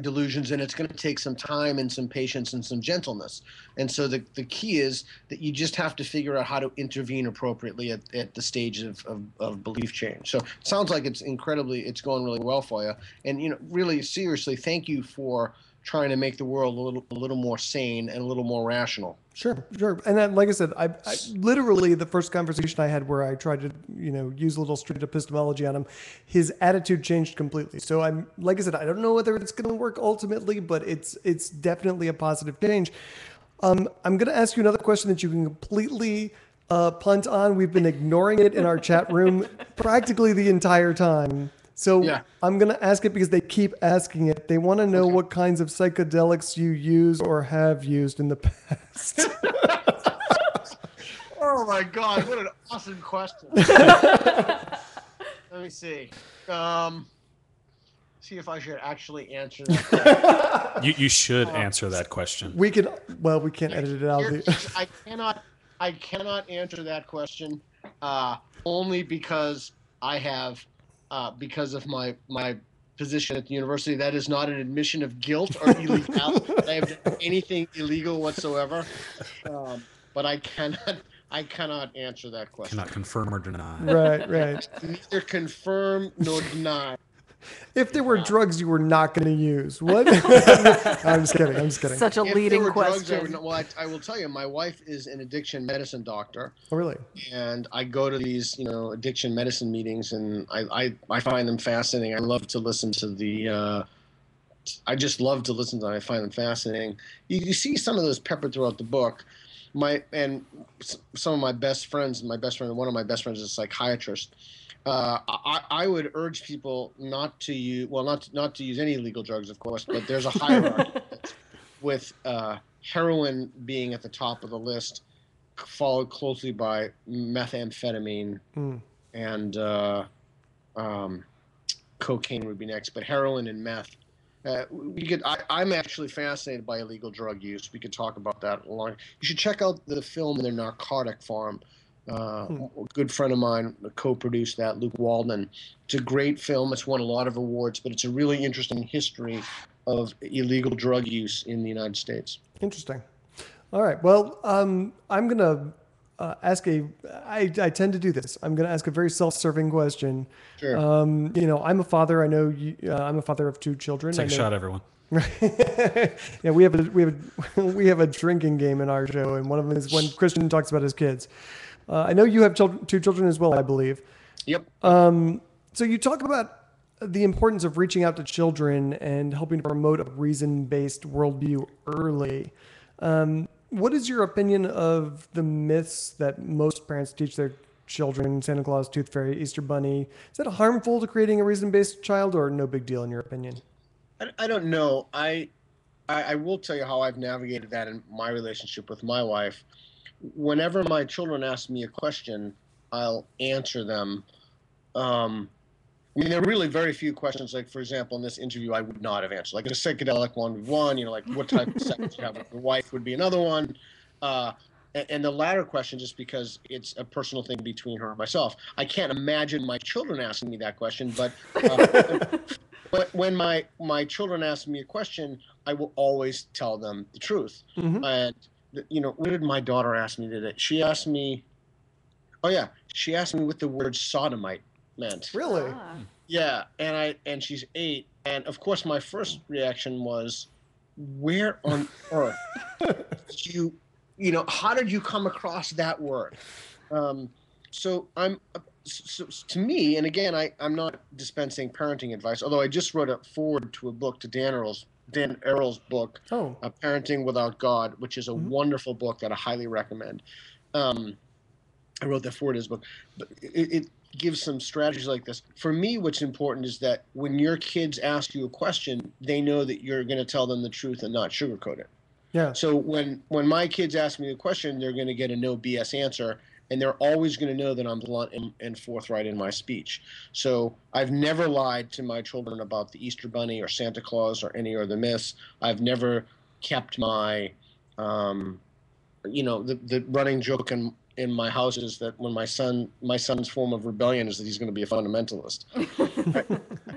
delusions, and it's going to take some time and some patience and some gentleness. And so the key is that you just have to figure out how to intervene appropriately at the stage of belief change. So it sounds like it's going really well for you. And really seriously, thank you for trying to make the world a little more sane and a little more rational. Sure. And then, like I said, I literally the first conversation I had where I tried to, use a little street epistemology on him, his attitude changed completely. So like I said, I don't know whether it's going to work ultimately, but it's definitely a positive change. I'm going to ask you another question that you can completely punt on. We've been ignoring it in our chat room practically the entire time. So I'm going to ask it because they keep asking it. They want to know what kinds of psychedelics you use or have used in the past. Oh my God, what an awesome question. Let me see. See if I should actually answer that. You should answer that question. We can't edit it out. I cannot answer that question only because I have because of my position at the university. That is not an admission of guilt or illegality. I have done anything illegal whatsoever. But I cannot answer that question. Cannot confirm or deny. Right. Neither confirm nor deny. If there were drugs you were not going to use, what? I'm just kidding. Such a leading question. I will tell you, my wife is an addiction medicine doctor. Oh, really? And I go to these, addiction medicine meetings, and I find them fascinating. I love to listen to I just love to listen to them. I find them fascinating. You see some of those peppered throughout the book. Some of my best friends, one of my best friends is a psychiatrist. I would urge people not to use any illegal drugs, of course, but there's a hierarchy with heroin being at the top of the list, followed closely by methamphetamine and cocaine would be next, but heroin and meth. I'm actually fascinated by illegal drug use. We could talk about that a lot. You should check out the film "The Narcotic Farm." A good friend of mine co-produced that, Luke Waldman. It's a great film. It's won a lot of awards, but it's a really interesting history of illegal drug use in the United States. Interesting. All right. Well, I'm going to I tend to do this. I'm going to ask a very self-serving question. Sure. I'm a father. I know I'm a father of 2 children. Take a shot, everyone. Yeah, we have a drinking game in our show, and one of them is when Christian talks about his kids. I know you have 2 children as well, I believe. Yep. So you talk about the importance of reaching out to children and helping to promote a reason-based worldview early. What is your opinion of the myths that most parents teach their children, Santa Claus, Tooth Fairy, Easter Bunny? Is that harmful to creating a reason-based child, or no big deal in your opinion? I don't know. I will tell you how I've navigated that in my relationship with my wife. Whenever my children ask me a question, I'll answer them. There are really very few questions. Like, for example, in this interview, I would not have answered. Like, a psychedelic one would be one. Like what type of sex you have with your wife would be another one. And the latter question, just because it's a personal thing between her and myself. I can't imagine my children asking me that question, but when my children ask me a question, I will always tell them the truth. Mm-hmm. And what did my daughter ask me today? She asked me what the word sodomite meant. Really? Ah. Yeah, and she's 8, and of course my first reaction was, where on earth did how did you come across that word? So to me, and again, I'm not dispensing parenting advice, although I just wrote a foreword to a book, to Dan Earl's book, Parenting Without God, which is a wonderful book that I highly recommend. I wrote that foreword to his book, but it gives some strategies like this. For me, what's important is that when your kids ask you a question, they know that you're going to tell them the truth and not sugarcoat it. Yeah. So when my kids ask me a question, they're going to get a no BS answer, and they're always going to know that I'm blunt and forthright in my speech. So I've never lied to my children about the Easter Bunny or Santa Claus or any other myths. I've never kept my, the running joke in my house is that when my son's form of rebellion is that he's going to be a fundamentalist.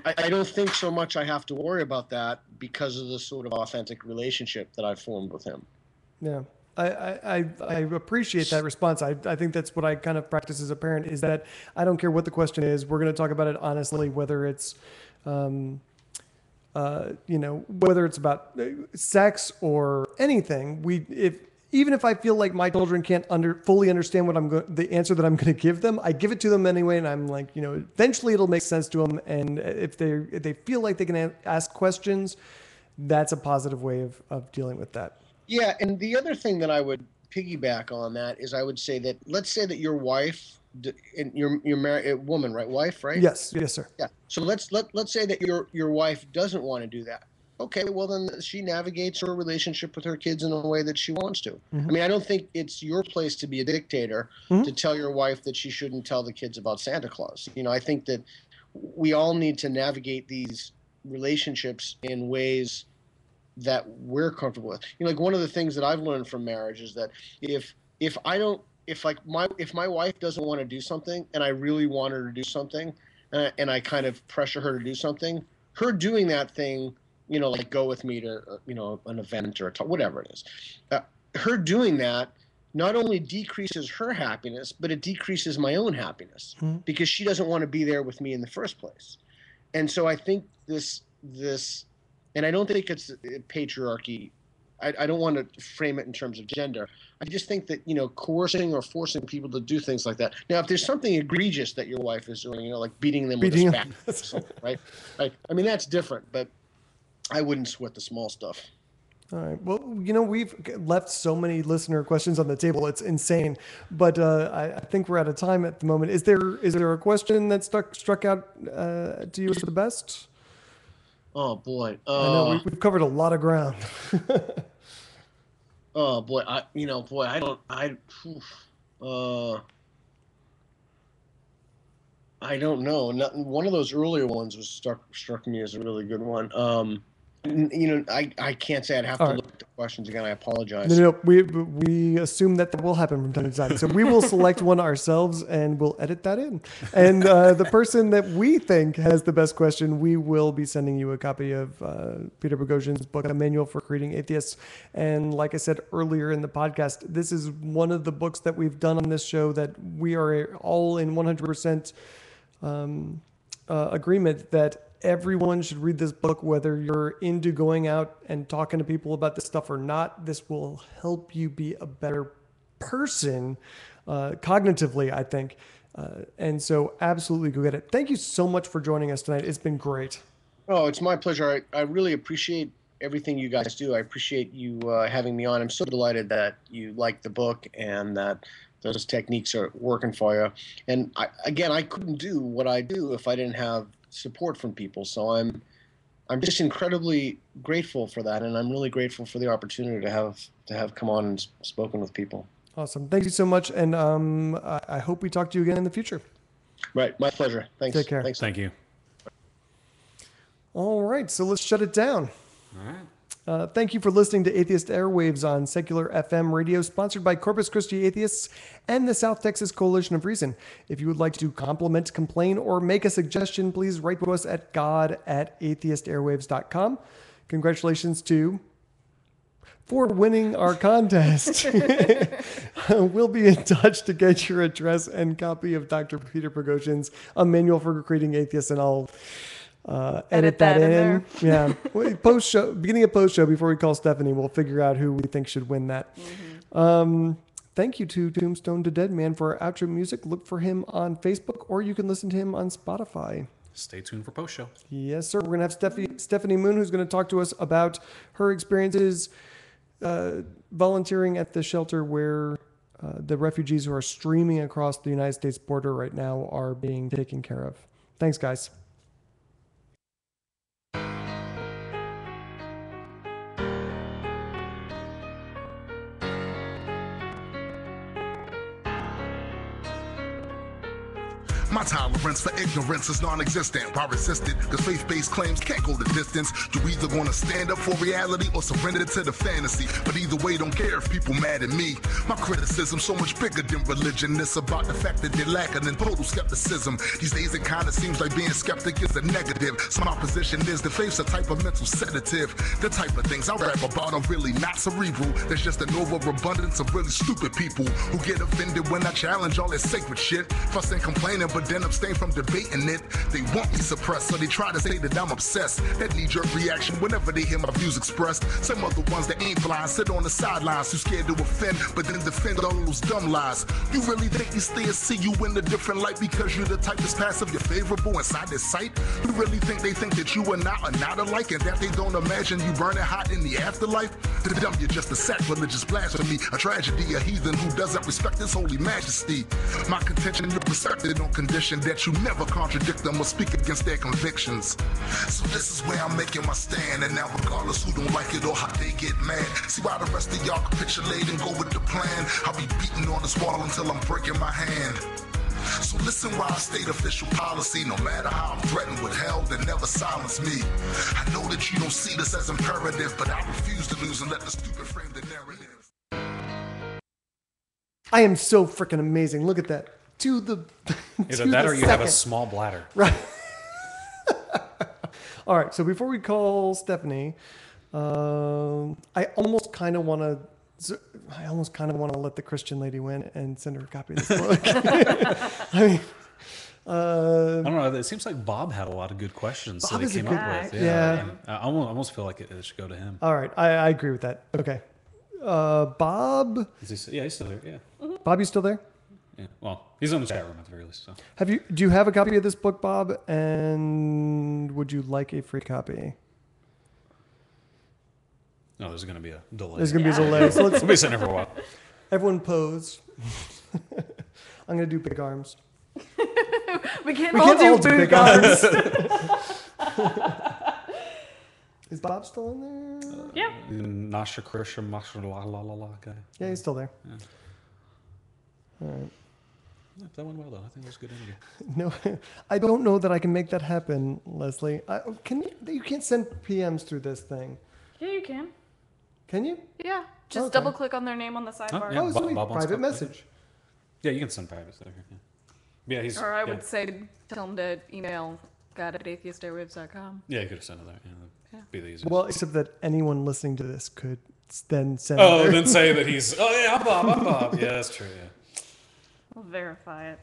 I don't think so much I have to worry about that because of the sort of authentic relationship that I've formed with him. Yeah. I appreciate that response. I think that's what I kind of practice as a parent, is that I don't care what the question is. We're going to talk about it honestly, whether it's, whether it's about sex or anything. Even if I feel like my children can't fully understand what the answer that I'm going to give them, I give it to them anyway, and I'm like, eventually it'll make sense to them. And if they feel like they can ask questions, that's a positive way of dealing with that. Yeah, and the other thing that I would piggyback on that is I would say that, let's say that your wife, and you're married, a woman, right? Wife, right? Yes, sir. Yeah. So let's say that your wife doesn't want to do that. Okay, well then she navigates her relationship with her kids in a way that she wants to. Mm-hmm. I don't think it's your place to be a dictator to tell your wife that she shouldn't tell the kids about Santa Claus. I think that we all need to navigate these relationships in ways that we're comfortable with. Like one of the things that I've learned from marriage is that if my wife doesn't want to do something and I really want her to do something, and I kind of pressure her to do something, her doing that thing, like go with me to an event or whatever it is, her doing that not only decreases her happiness, but it decreases my own happiness because she doesn't want to be there with me in the first place. And so I think this, and I don't think it's patriarchy. I don't want to frame it in terms of gender. I just think that, coercing or forcing people to do things like that. Now, if there's something egregious that your wife is doing, like beating them with a spat or something, right? That's different, but I wouldn't sweat the small stuff. All right. Well, we've left so many listener questions on the table. It's insane. But I think we're out of time at the moment. Is there a question that struck out to you as the best? Oh boy. I know we've covered a lot of ground. Oh boy. I don't know. One of those earlier ones struck me as a really good one. I can't say. I'd have All to right. look at the questions again. I apologize. No, we assume that will happen from time to time. So we will select one ourselves and we'll edit that in. And the person that we think has the best question, we will be sending you a copy of Peter Boghossian's book, A Manual for Creating Atheists. And like I said earlier in the podcast, this is one of the books that we've done on this show that we are all in 100% agreement that everyone should read this book, whether you're into going out and talking to people about this stuff or not. This will help you be a better person cognitively, I think. And so absolutely go get it. Thank you so much for joining us tonight. It's been great. Oh, it's my pleasure. I really appreciate everything you guys do. I appreciate you having me on. I'm so delighted that you like the book and that those techniques are working for you. And I couldn't do what I do if I didn't have support from people. So I'm just incredibly grateful for that, and I'm really grateful for the opportunity to have come on and spoken with people. Awesome. Thank you so much, and I hope we talk to you again in the future. Right, my pleasure. Thanks. Take care. Thanks. Thank you. All right, so let's shut it down. All right. Thank you for listening to Atheist Airwaves on Secular FM Radio, sponsored by Corpus Christi Atheists and the South Texas Coalition of Reason. If you would like to compliment, complain, or make a suggestion, please write to us at god@atheistairwaves.com. Congratulations for winning our contest. We'll be in touch to get your address and copy of Dr. Peter Boghossian's A Manual for Creating Atheists, and I'll edit that in there. Yeah. Post show, beginning of post show, before we call Stephanie, we'll figure out who we think should win that. Thank you to Tombstone to Dead Man for our outro music. Look for him on Facebook, or you can listen to him on Spotify. Stay tuned for post show. Yes, sir. We're going to have Stephanie Moon, who's going to talk to us about her experiences volunteering at the shelter where the refugees who are streaming across the United States border right now are being taken care of. Thanks, guys. My tolerance for ignorance is non-existent. Why resist it? Because faith-based claims can't go the distance. You either gonna stand up for reality or surrender to the fantasy. But either way, don't care if people mad at me. My criticism's so much bigger than religion. It's about the fact that they're lacking in total skepticism. These days it kinda seems like being skeptic is a negative. So my position is that faith's a type of mental sedative. The type of things I rap about are really not cerebral. There's just an overabundance of really stupid people who get offended when I challenge all that sacred shit. Fussing, complaining, but then abstain from debating it. They want me suppressed, so they try to say that I'm obsessed. That knee-jerk reaction whenever they hear my views expressed. Some other ones that ain't blind sit on the sidelines, too scared to offend, but then defend all those dumb lies. You really think these things see you in a different light because you're the type that's passive, you're favorable inside this sight? You really think they think that you and I are not alike, and that they don't imagine you burning hot in the afterlife? To them, you're just a sacrilegious blasphemy, a tragedy, a heathen who doesn't respect his holy majesty. My contention, you're respected on condition that you never contradict them or speak against their convictions. So this is where I'm making my stand, and now regardless who don't like it or how they get mad, see why the rest of y'all capitulate and go with the plan. I'll be beating on this wall until I'm breaking my hand. So listen while I state official policy. No matter how I'm threatened with hell, they never silence me. I know that you don't see this as imperative, but I refuse to lose and let the stupid frame the narrative. I am so freaking amazing. Look at that. To the Either that or you have a small bladder. Right. All right. So before we call Stephanie, I almost kind of want to let the Christian lady win and send her a copy of this book. I mean, I don't know. It seems like Bob had a lot of good questions that he came up with. Yeah. I almost feel like it should go to him. All right. I agree with that. Okay. Bob. He's still there. Yeah. Bob, you still there? Yeah. Well, he's on the chat room at the very least. So. Do you have a copy of this book, Bob? And would you like a free copy? No, there's going to be a delay. There's going to be a delay. So We'll be sitting there for a while. Everyone pose. I'm going to do big arms. We can't all do big arms. Is Bob still in there? Yeah. Nasha Krisha Masha la la la la guy. Yeah, he's still there. Yeah. All right. That went well, though. I think it was good energy. No, I don't know that I can make that happen, Leslie. You can't send PMs through this thing. Yeah, you can. Can you? Yeah. Just double click on their name on the sidebar. Oh, so private message. Yeah, you can send private stuff. Yeah, Or I would say tell them to email god@atheistairwaves.com. Yeah, you could have sent it there. Yeah, be the easiest. Well, except that anyone listening to this could then send. Then say that he's. Oh yeah, I'm Bob. Yeah, that's true. Yeah. We'll verify it.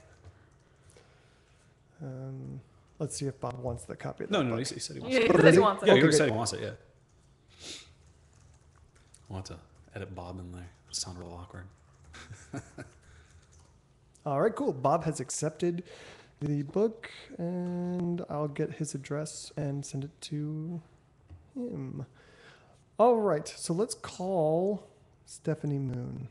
Let's see if Bob wants the copy. Of No, book. he said he wants Yeah, it. he said he wants it. Yeah, he said he wants it. Yeah. I want to edit Bob in there. It sound real awkward. All right, cool. Bob has accepted the book, and I'll get his address and send it to him. All right, so let's call Stephanie Moon.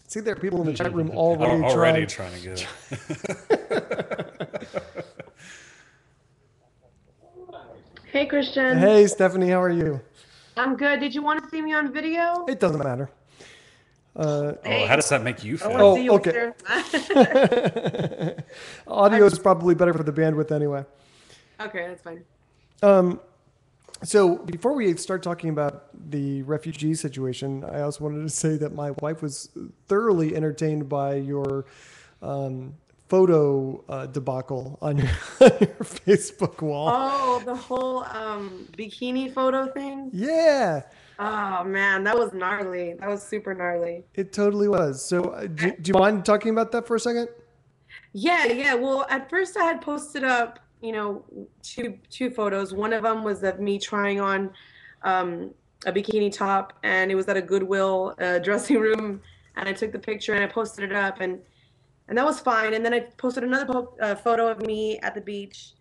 See, there are people in the chat room already trying to get it. Hey, Christian. Hey, Stephanie, how are you? I'm good. Did you want to see me on video? It doesn't matter. How does that make you feel? I want to see you okay. Audio is probably better for the bandwidth anyway. Okay, that's fine. So before we start talking about the refugee situation, I also wanted to say that my wife was thoroughly entertained by your photo debacle on your Facebook wall. Oh, the whole bikini photo thing? Yeah. Oh, man, that was gnarly. That was super gnarly. It totally was. So do you mind talking about that for a second? Yeah. Well, at first I had posted up, two photos. One of them was of me trying on a bikini top, and it was at a Goodwill dressing room, and I took the picture and I posted it up, and that was fine. And then I posted another photo of me at the beach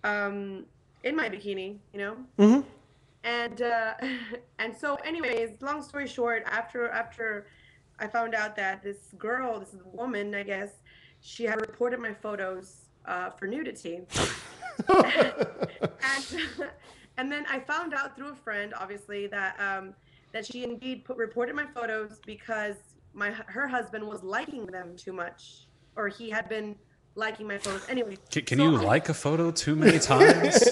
in my bikini, Mm-hmm. And so anyways, long story short, after I found out that this woman, I guess, she had reported my photos for nudity. and then I found out through a friend, obviously, that she indeed reported my photos because her husband was liking them too much, or he had been liking my photos. Anyway, can you like a photo too many times?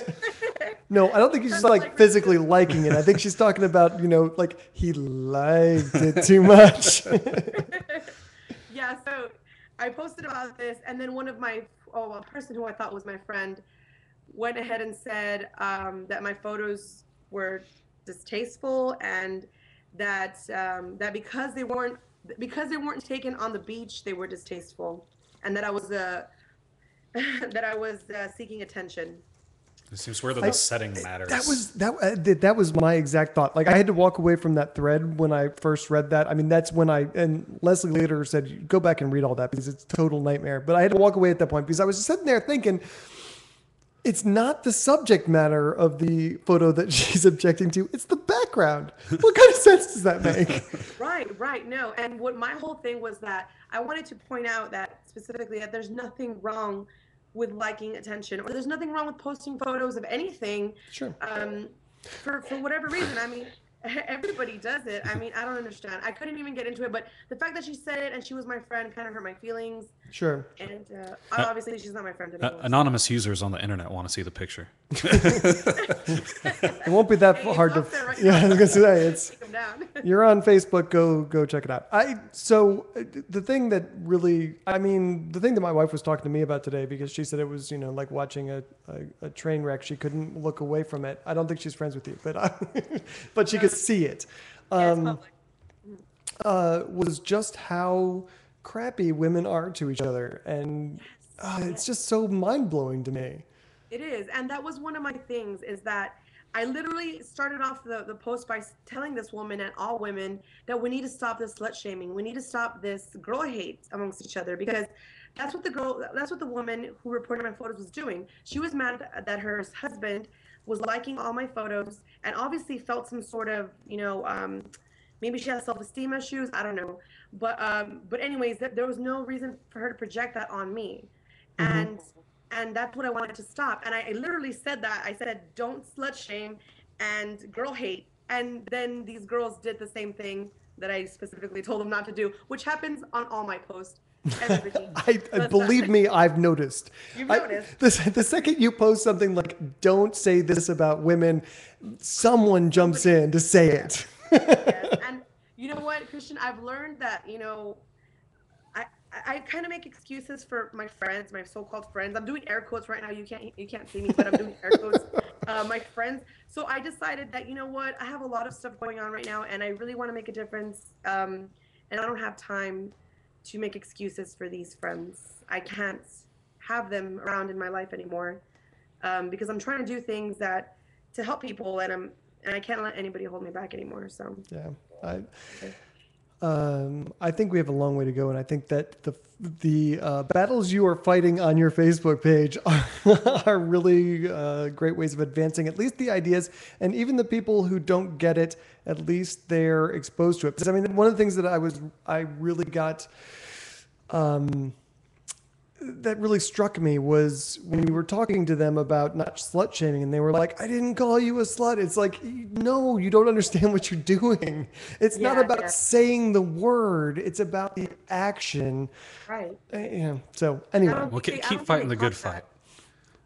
No, I don't think he's just like physically liking it. I think she's talking about, like he liked it too much. Yeah, so I posted about this, and then one of a person who I thought was my friend went ahead and said that my photos were distasteful, and that because they weren't taken on the beach, they were distasteful, and that I was seeking attention. It seems weird that the setting matters. That was my exact thought. Like I had to walk away from that thread when I first read that. I mean, that's when and Leslie later said, go back and read all that because it's a total nightmare. But I had to walk away at that point because I was sitting there thinking, it's not the subject matter of the photo that she's objecting to. It's the background. What kind of sense does that make? Right. No. And what my whole thing was that I wanted to point out that specifically that there's nothing wrong with liking attention, or there's nothing wrong with posting photos of anything. Sure. For whatever reason. I mean, everybody does it. I mean, I don't understand. I couldn't even get into it, but the fact that she said it and she was my friend kind of hurt my feelings. Sure. And obviously she's not my friend anymore. Anonymous users on the internet want to see the picture. It won't be that hard to. Right, yeah, I was gonna say it's. Take them down. You're on Facebook. Go check it out. So the thing that my wife was talking to me about today, because she said it was like watching a train wreck. She couldn't look away from it. I don't think she's friends with you, but she could see it. Was just how crappy women are to each other, and it's just so mind-blowing to me. It is, and that was one of my things, is that I literally started off the post by telling this woman and all women that we need to stop this slut shaming. We need to stop this girl hate amongst each other, because that's what the woman who reported my photos was doing. She was mad that her husband was liking all my photos, and obviously felt some sort of, maybe she has self-esteem issues. I don't know. But anyways, there was no reason for her to project that on me. Mm-hmm. And And that's what I wanted to stop. And I literally said that. I said, don't slut shame and girl hate. And then these girls did the same thing that I specifically told them not to do, which happens on all my posts. Believe me, I've noticed. You've noticed. The second you post something like, don't say this about women, someone jumps in to say it. Yes. And you know what, Christian, I've learned that, I kind of make excuses for my friends, my so-called friends. I'm doing air quotes right now. You can't see me, but I'm doing air quotes. My friends. So I decided that, you know what, I have a lot of stuff going on right now, and I really want to make a difference. And I don't have time to make excuses for these friends. I can't have them around in my life anymore, because I'm trying to do things to help people, and I can't let anybody hold me back anymore. So yeah, I think we have a long way to go, and I think that the battles you are fighting on your Facebook page are really great ways of advancing at least the ideas, and even the people who don't get it, at least they're exposed to it. Because I mean, one of the things that I really got that really struck me was when we were talking to them about not slut shaming, and they were like, I didn't call you a slut. It's like, no, you don't understand what you're doing. It's not about saying the word. It's about the action. Right. So anyway. Well, keep fighting the good fight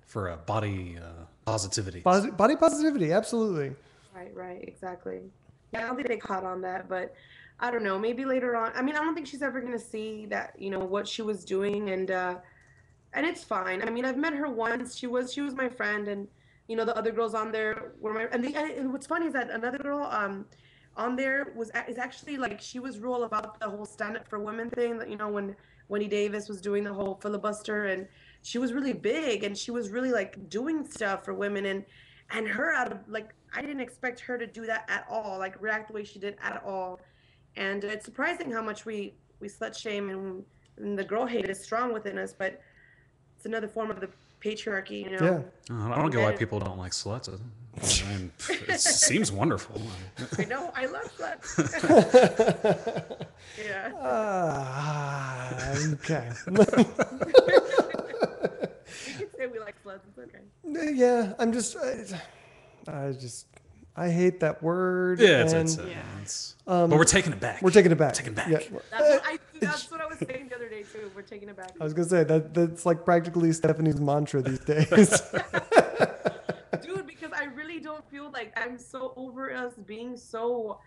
for body positivity. Body positivity. Absolutely. Right. Exactly. Yeah, I don't think they caught on that, but I don't know, maybe later on. I mean, I don't think she's ever going to see that, what she was doing, and it's fine. I mean, I've met her once. She was my friend, and the other girls on there were my, and what's funny is that another girl on there is actually like, she was real about the whole stand up for women thing, that when Wendy Davis was doing the whole filibuster, and she was really big, and she was really like doing stuff for women, and her I didn't expect her to do that at all, like react the way she did at all. And it's surprising how much we slut shame, and the girl hate is strong within us, but it's another form of the patriarchy, Yeah. I don't get why people don't like sluts. I mean, it seems wonderful. I know, I love sluts. Yeah. Okay. We can say we like sluts, it's okay. Yeah, I hate that word. Yeah, but we're taking it back. We're taking it back. Yeah. That's what I was saying the other day too. We're taking it back. I was gonna say that's like practically Stephanie's mantra these days. Dude, because I really don't feel like I'm so over us being so.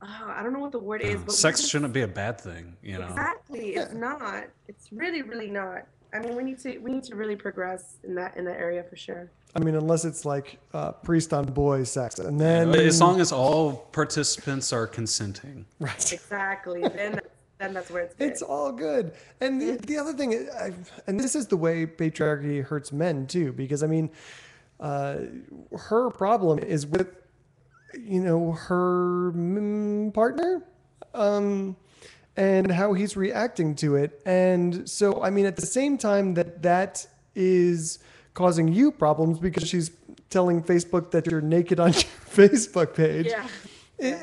I don't know what the word is, but sex shouldn't be a bad thing, Exactly, it's not. It's really, really not. I mean, we need to really progress in that area for sure. I mean, unless it's like priest on boy sex, and then as long as all participants are consenting, right? Exactly. Then that's where it's good. It's all good. And the other thing, and this is the way patriarchy hurts men too, because I mean, her problem is with her partner, and how he's reacting to it, and so I mean, at the same time that is causing you problems because she's telling Facebook that you're naked on your Facebook page. Yeah.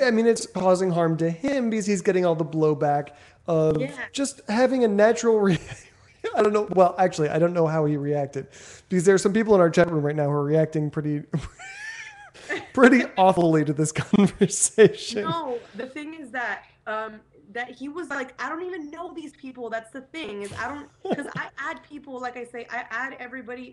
I mean, it's causing harm to him because he's getting all the blowback of just having a natural I don't know. Well, actually, I don't know how he reacted, because there are some people in our chat room right now who are reacting pretty awfully to this conversation. No, the thing is that that he was like, I don't even know these people. That's the thing, is because I add people, like I say, I add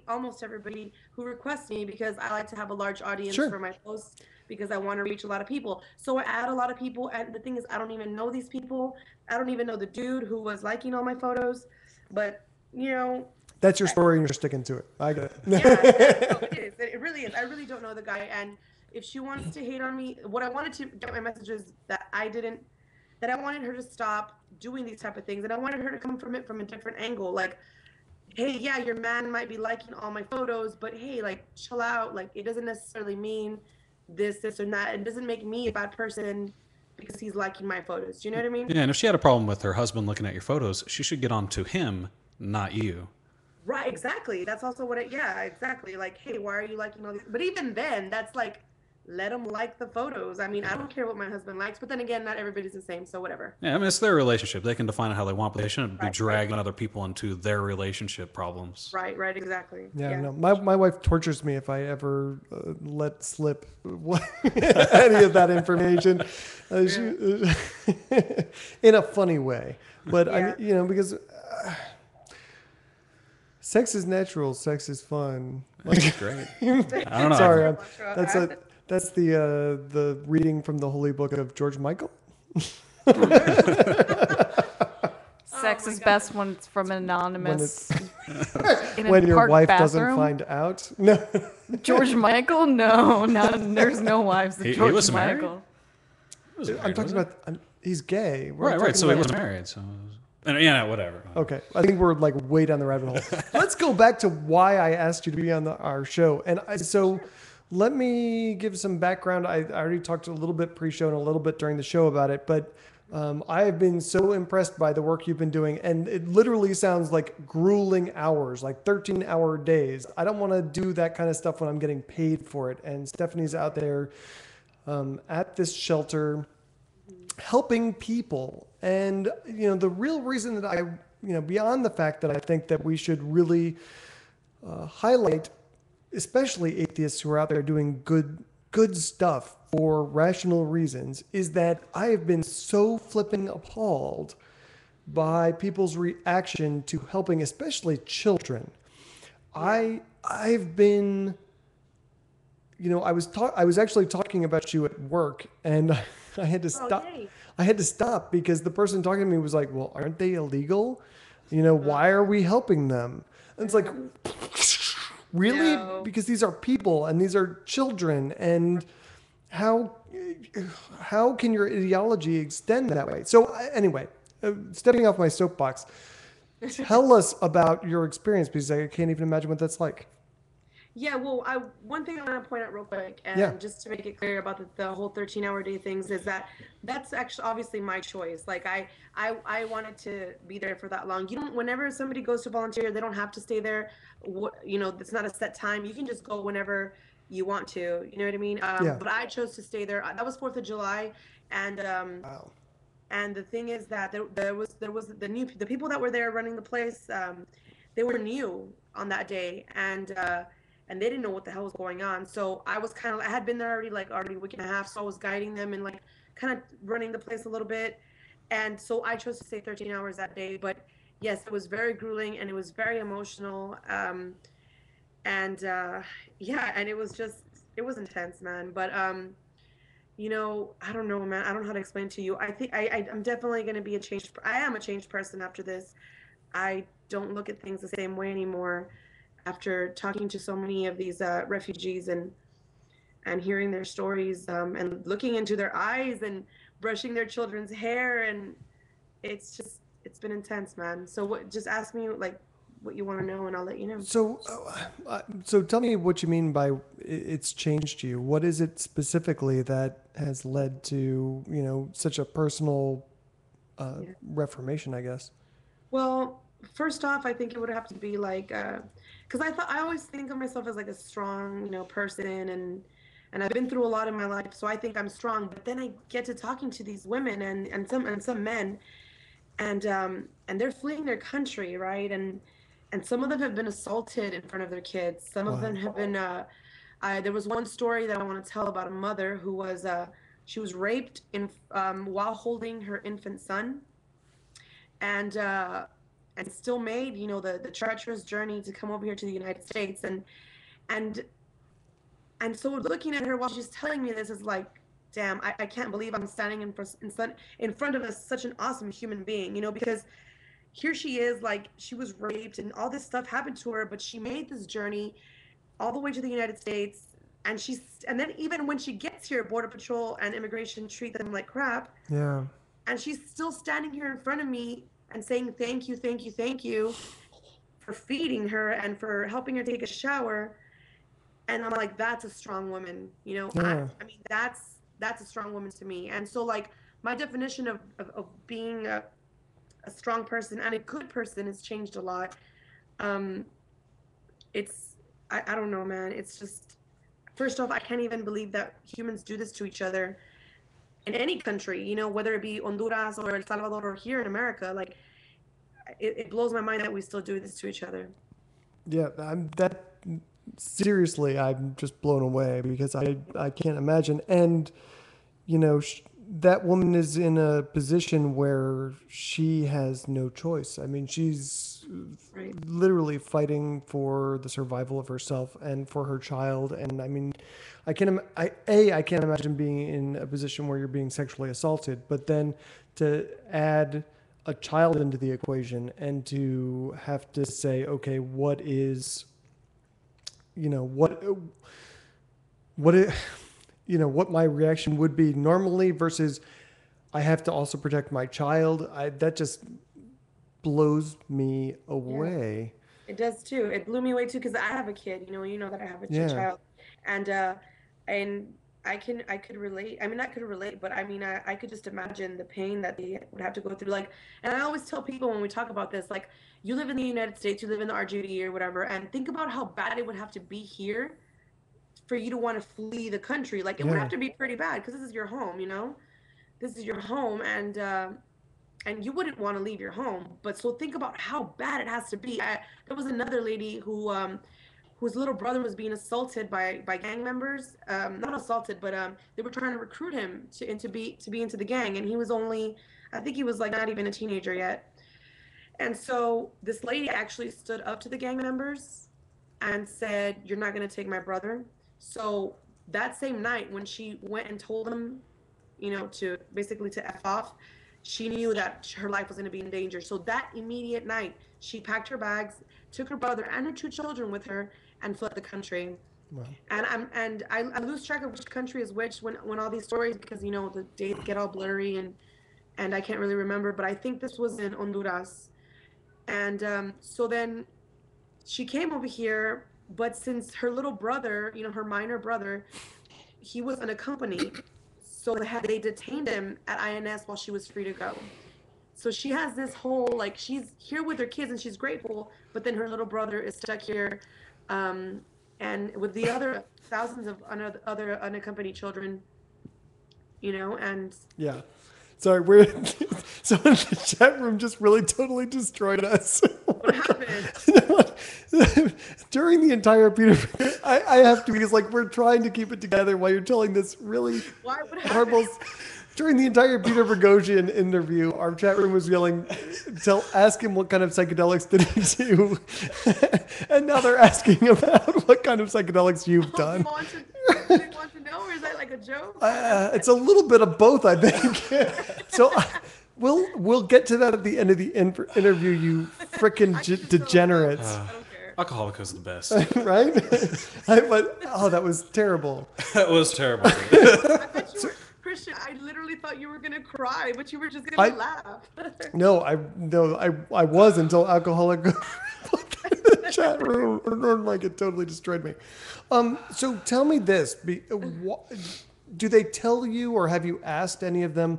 almost everybody who requests me, because I like to have a large audience for my posts, because I want to reach a lot of people. So I add a lot of people, and the thing is, I don't even know these people. I don't even know the dude who was liking all my photos, but that's your story, and you're sticking to it. I get it. Yeah, it is. It really is. I really don't know the guy, and if she wants to hate on me, what I wanted to get my message is that I wanted her to stop doing these type of things, and I wanted her to come from it from a different angle. Like, hey, yeah, your man might be liking all my photos, but hey, like, chill out. Like, it doesn't necessarily mean this or that. It doesn't make me a bad person because he's liking my photos. Do you know what I mean? Yeah, and if she had a problem with her husband looking at your photos, she should get on to him, not you. Right, exactly. That's also what yeah, exactly. Like, hey, why are you liking all these? But even then, that's like, let them like the photos. I mean, I don't care what my husband likes, but then again, not everybody's the same, so whatever. Yeah, I mean, it's their relationship. They can define it how they want, but they shouldn't be dragging other people into their relationship problems. Right, exactly. Yeah, no, my wife tortures me if I ever let slip any of that information in a funny way. But I, you know, because sex is natural, sex is fun. That's great. I don't know. Sorry, that's the reading from the Holy Book of George Michael. Sex is best when it's from an anonymous. When your wife bathroom. doesn't find out. No. George Michael? No, there's no wives. He George was married? Michael. I'm talking about. He's gay. Right. So he was married. So. Yeah, whatever. Okay, I think we're like way down the rabbit hole. Let's go back to why I asked you to be on our show. And let me give some background. I already talked a little bit pre-show and a little bit during the show about it, but I have been so impressed by the work you've been doing, and it literally sounds like grueling hours, like 13-hour days. I don't want to do that kind of stuff when I'm getting paid for it. And Stephanie's out there at this shelter helping people. And, you know, the real reason that I, you know, beyond the fact that I think that we should really highlight, especially atheists who are out there doing good stuff for rational reasons, is that I have been so flipping appalled by people's reaction to helping, especially children. I've been, you know, I was actually talking about you at work, and I had to stop. I had to stop because the person talking to me was like, well, aren't they illegal? You know, why are we helping them? And it's like, really? No. Because these are people and these are children. And how can your ideology extend that way? So anyway, stepping off my soapbox, tell us about your experience, because I can't even imagine what that's like. Yeah, well, one thing I want to point out real quick, and just to make it clear about the whole 13-hour day things, is that's actually obviously my choice. Like I wanted to be there for that long. You don't. Whenever somebody goes to volunteer, they don't have to stay there. You know, it's not a set time. You can just go whenever you want to. You know what I mean? But I chose to stay there. That was 4th of July, and wow. And the thing is that there was the people that were there running the place. They were new on that day, and they didn't know what the hell was going on. So I had been there already a week and a half. So I was guiding them and like kind of running the place a little bit. And so I chose to stay 13 hours that day. But yes, it was very grueling and it was very emotional. And it was intense, man. But, you know, I don't know, man. I don't know how to explain to you. I think I'm definitely going to be I am a changed person after this. I don't look at things the same way anymore. After talking to so many of these refugees and hearing their stories and looking into their eyes and brushing their children's hair, and it's been intense, man. So just ask me like what you want to know and I'll let you know. So tell me what you mean by it's changed you. What is it specifically that has led to, you know, such a personal reformation, I guess? Well, first off, I think it would have to be like, because I always think of myself as like a strong, you know, person, and I've been through a lot in my life, so I think I'm strong. But then I get to talking to these women and some men, and they're fleeing their country, right? And some of them have been assaulted in front of their kids. Some of them have been. There was one story that I want to tell about a mother who was she was raped while holding her infant son, and still made, you know, the treacherous journey to come over here to the United States. And so looking at her while she's telling me this is like, damn, I can't believe I'm standing in front of such an awesome human being, you know, because here she is, like, she was raped and all this stuff happened to her, but she made this journey all the way to the United States. And then even when she gets here, Border Patrol and immigration treat them like crap. Yeah. And she's still standing here in front of me and saying thank you for feeding her and for helping her take a shower. And I'm like, that's a strong woman, you know. Yeah. I mean, that's a strong woman to me. And so like my definition of being a strong person and a good person has changed a lot. I don't know, man. It's just first off, I can't even believe that humans do this to each other in any country, you know, whether it be Honduras or El Salvador or here in America. Like, it blows my mind that we still do this to each other. Yeah, seriously, I'm just blown away because I can't imagine. And, you know, that woman is in a position where she has no choice. I mean, she's literally fighting for the survival of herself and for her child. And I mean, I can't imagine being in a position where you're being sexually assaulted, but then to add a child into the equation and to have to say, okay, what is, you know, what my reaction would be normally versus I have to also protect my child. That just blows me away. Yeah, it does too. It blew me away too because I have a kid. You know that I have a child, and I could relate. I mean, not could relate, but I mean, I could just imagine the pain that they would have to go through. Like, and I always tell people when we talk about this, like, you live in the United States, you live in the RGV or whatever, and think about how bad it would have to be here for you to want to flee the country. Like, it would have to be pretty bad because this is your home, you know? This is your home, and you wouldn't want to leave your home. But so think about how bad it has to be. There was another lady whose little brother was being assaulted by gang members. Not assaulted, but they were trying to recruit him to be into the gang, and he was only, I think he was like not even a teenager yet. And so this lady actually stood up to the gang members and said, "You're not going to take my brother." So that same night when she went and told them, you know, to F off, she knew that her life was going to be in danger. So that immediate night, she packed her bags, took her brother and her 2 children with her, and fled the country. Wow. And I lose track of which country is which when all these stories, because, you know, the dates get all blurry and I can't really remember, but I think this was in Honduras. And so then she came over here, but since her little brother, you know, her minor brother, he was unaccompanied, so they detained him at INS while she was free to go. So she has this whole, like, she's here with her kids and she's grateful, but then her little brother is stuck here, and with the other thousands of other unaccompanied children, you know, and yeah. Sorry, so the chat room just really totally destroyed us. What happened? During the entire Peter, I have to, because like we're trying to keep it together while you're telling this really horrible. During the entire Peter Boghossian interview, our chat room was yelling, ask him what kind of psychedelics did he do, and now they're asking about what kind of psychedelics you've done. Do you want to know, or is that like a joke? It's a little bit of both, I think. So we'll get to that at the end of the interview, you frickin' degenerates. Alcoholic is the best. Right? That was terrible. That was terrible. Christian, I literally thought you were gonna cry, but you were just gonna laugh. No, I was until alcoholic in the chat room. Like, it totally destroyed me. So tell me this: do they tell you, or have you asked any of them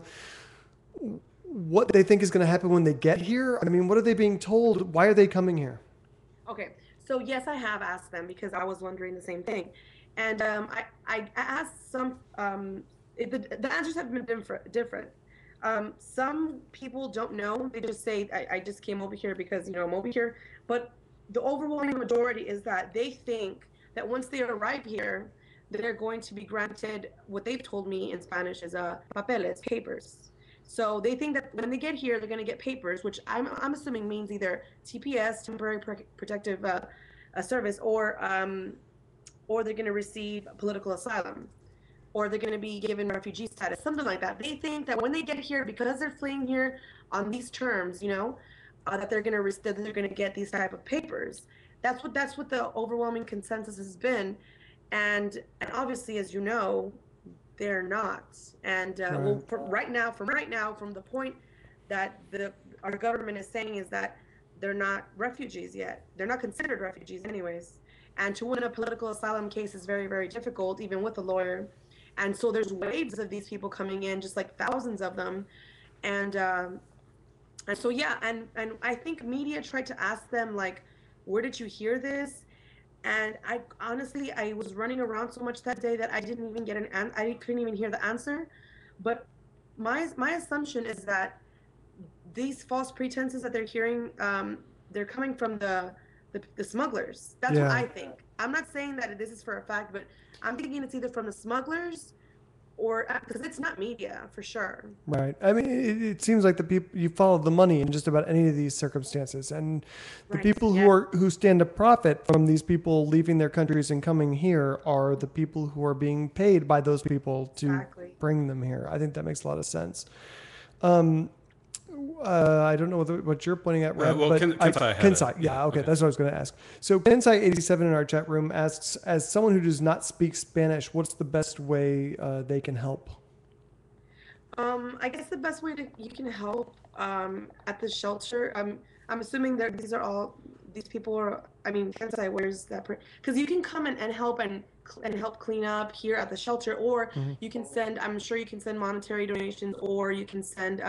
what they think is going to happen when they get here? I mean, what are they being told? Why are they coming here? Okay, so yes, I have asked them because I was wondering the same thing, and I asked some. The answers have been different. Some people don't know. They just say, I just came over here because, you know, I'm over here. But the overwhelming majority is that they think that once they arrive here, that they're going to be granted what they've told me in Spanish is papeles, papers. So they think that when they get here, they're going to get papers, which I'm assuming means either TPS, temporary protective service, or they're going to receive political asylum, or they're going to be given refugee status, something like that. They think that when they get here, because they're fleeing here on these terms, you know, that they're going to get these type of papers. That's what the overwhelming consensus has been, and obviously, as you know, they're not. And well, from the point that our government is saying is that they're not refugees yet. They're not considered refugees, anyways. And to win a political asylum case is very, very difficult, even with a lawyer. And so there's waves of these people coming in, just like thousands of them. And so, yeah, and I think media tried to ask them, like, where did you hear this? And I honestly, I was running around so much that day that I didn't even get I couldn't even hear the answer. But my assumption is that these false pretenses that they're hearing, they're coming from the smugglers. That's what Yeah. I think. I'm not saying that this is for a fact, but I'm thinking it's either from the smugglers or because it's not media for sure. Right. I mean, it seems like the people you follow the money in just about any of these circumstances, and the Right, people yeah. who stand to profit from these people leaving their countries and coming here are the people who are being paid by those people to Exactly. bring them here. I think that makes a lot of sense. I don't know what you're pointing at, Red, well, but Kensai had Kensai, it. yeah, okay, Okay. that's what I was going to ask. So Kensai87 in our chat room asks, as someone who does not speak Spanish, what's the best way they can help? I guess the best way you can help at the shelter. I'm assuming that these people are. I mean, Kensai, where's that? Because you can come and help and help clean up here at the shelter, or you can send. I'm sure you can send monetary donations, or you can send.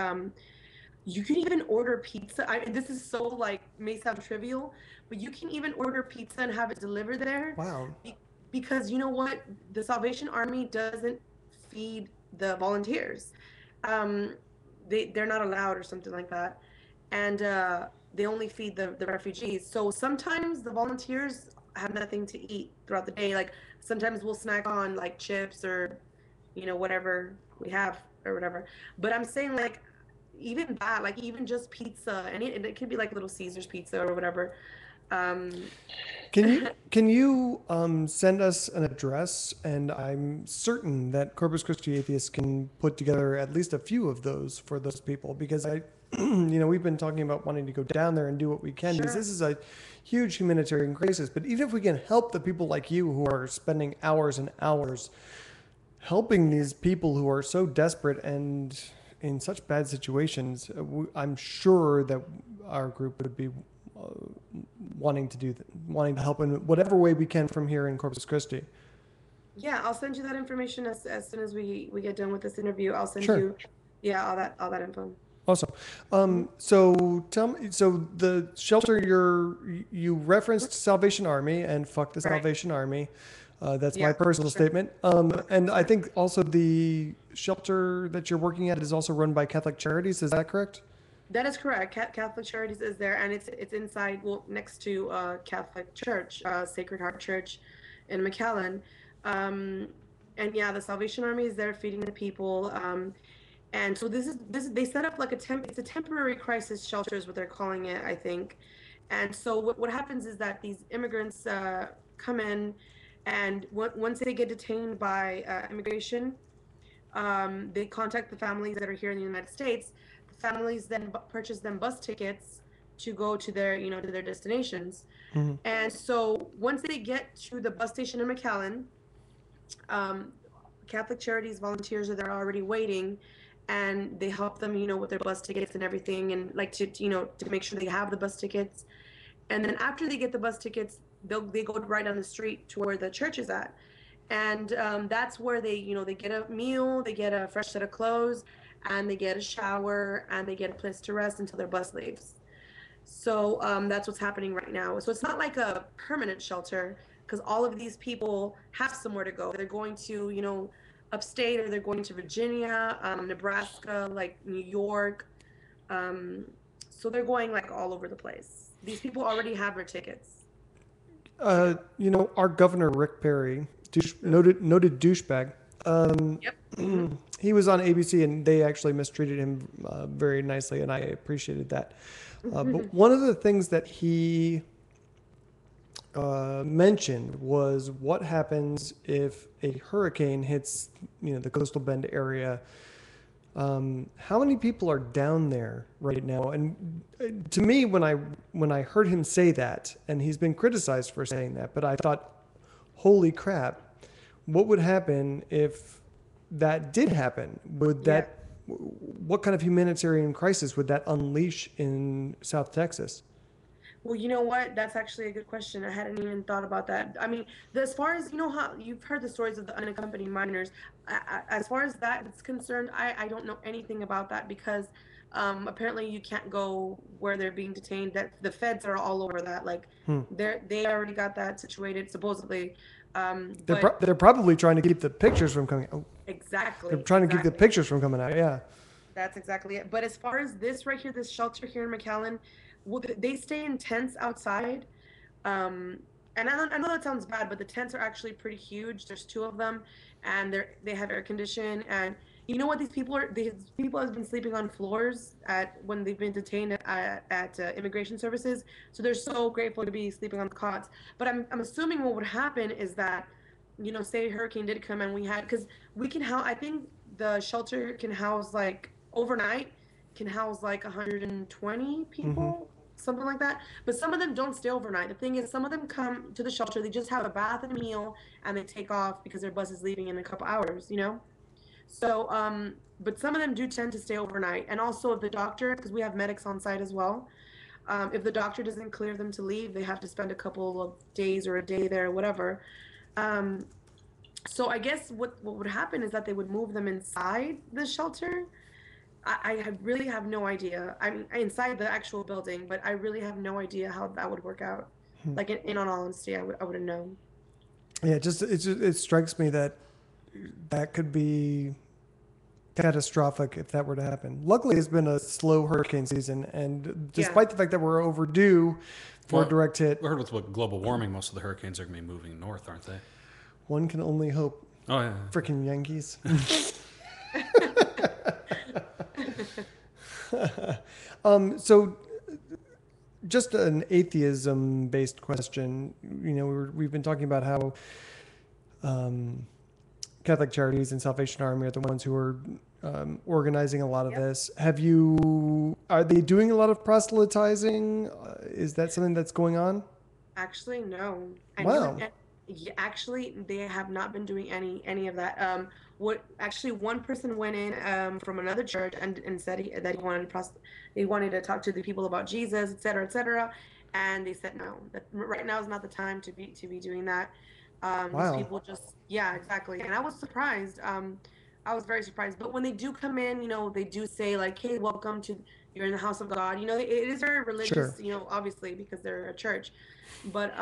You can even order pizza. This is so may sound trivial, but you can even order pizza and have it delivered there. Wow. Because you know what, the Salvation Army doesn't feed the volunteers. They're not allowed or something like that, and they only feed the refugees. So sometimes the volunteers have nothing to eat throughout the day. Like sometimes we'll snack on like chips or whatever we have or whatever. But I'm saying even that, even just pizza, and it could be like Little Caesars pizza or whatever. Can you send us an address? And I'm certain that Corpus Christi Atheists can put together at least a few of those for those people, because we've been talking about wanting to go down there and do what we can, because this is a huge humanitarian crisis. But even if we can help the people like you who are spending hours and hours helping these people who are so desperate and in such bad situations, I'm sure that our group would be wanting to help in whatever way we can from here in Corpus Christi. Yeah, I'll send you that information as soon as we get done with this interview. I'll send Sure. you, all that info. Awesome. So tell me, so the shelter you referenced Salvation Army, and fuck the Right. Salvation Army. That's my Yeah, personal sure. statement. And I think also the shelter that you're working at is also run by Catholic Charities. Is that correct? That is correct. Catholic Charities is there, and it's inside, next to Catholic Church, Sacred Heart Church in McAllen. And yeah, the Salvation Army is there feeding the people. And so this they set up like it's a temporary crisis shelter is what they're calling it, I think. And so what happens is that these immigrants come in, and once they get detained by immigration, they contact the families that are here in the United States. The families then purchase them bus tickets to go to their to their destinations. Mm-hmm. And so once they get to the bus station in McAllen, Catholic Charities volunteers are there already waiting, and they help them, with their bus tickets and everything, and to make sure they have the bus tickets. And then after they get the bus tickets, they go right down the street to where the church is at, and that's where they get a meal, they get a fresh set of clothes, and they get a shower, and they get a place to rest until their bus leaves. So that's what's happening right now. So it's not like a permanent shelter, because all of these people have somewhere to go. They're going to, upstate, or they're going to Virginia, Nebraska, like New York. So they're going all over the place. These people already have their tickets. Our governor, Rick Perry, noted douchebag. Yep. He was on ABC, and they actually mistreated him very nicely, and I appreciated that. But one of the things that he mentioned was what happens if a hurricane hits, the coastal bend area. How many people are down there right now? And to me, when I heard him say that, and he's been criticized for saying that, but I thought, holy crap, what would happen if that did happen? What kind of humanitarian crisis would that unleash in South Texas? Well, you know what? That's actually a good question. I hadn't even thought about that. I mean, as far as how you've heard the stories of the unaccompanied minors, as far as that is concerned, I don't know anything about that, because Apparently you can't go where they're being detained. That the feds are all over that. Like they already got that situated supposedly. They're probably trying to keep the pictures from coming out. Exactly. They're trying to keep the pictures from coming out. Yeah. That's exactly it. But as far as this right here, this shelter here in McAllen, they stay in tents outside. And I know that sounds bad, but the tents are actually pretty huge. There's 2 of them, and they have air condition. And you know what? These people have been sleeping on floors when they've been detained at immigration services. So they're so grateful to be sleeping on the cots. But I'm assuming what would happen is that, say a hurricane did come and because we can house. I think the shelter can house overnight can house 120 people. Something like that. But some of them don't stay overnight. The thing is, some of them come to the shelter, they just have a bath and a meal, and they take off because their bus is leaving in a couple hours, So, but some of them do tend to stay overnight. And also if the doctor, because we have medics on site as well, if the doctor doesn't clear them to leave, they have to spend a couple of days or a day there or whatever. So I guess what would happen is that they would move them inside the shelter. I really have no idea. I'm inside the actual building, but I really have no idea how that would work out. Like in all honesty, I wouldn't know. Yeah, it strikes me that could be catastrophic if that were to happen. Luckily, it's been a slow hurricane season, and despite the fact that we're overdue for a direct hit. We heard with global warming, most of the hurricanes are going to be moving north, aren't they? One can only hope. Oh yeah. Frickin' Yankees. So just an atheism-based question. We've been talking about how Catholic Charities and Salvation Army are the ones who are organizing a lot of this. Are they doing a lot of proselytizing? Is that something that's going on? Actually, no. Wow. Actually, they have not been doing any of that. One person went in from another church and said that he wanted to talk to the people about Jesus, et cetera, and they said no. That right now is not the time to be doing that. Wow. These people exactly. And I was surprised. I was very surprised. But when they do come in, they do say "Hey, welcome to you're in the house of God." It is very religious, Sure. Obviously because they're a church, but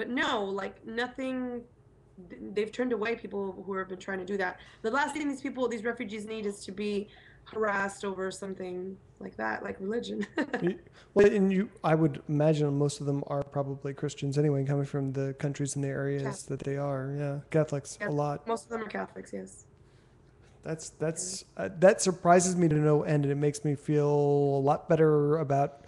no, nothing. They've turned away people who have been trying to do that. The last thing these refugees need is to be harassed over something like that, like religion. Well, and I would imagine most of them are probably Christians anyway, coming from the countries and the areas that they are. Yeah, Catholics a lot. Most of them are Catholics, yes. That surprises me to no end, and it makes me feel a lot better about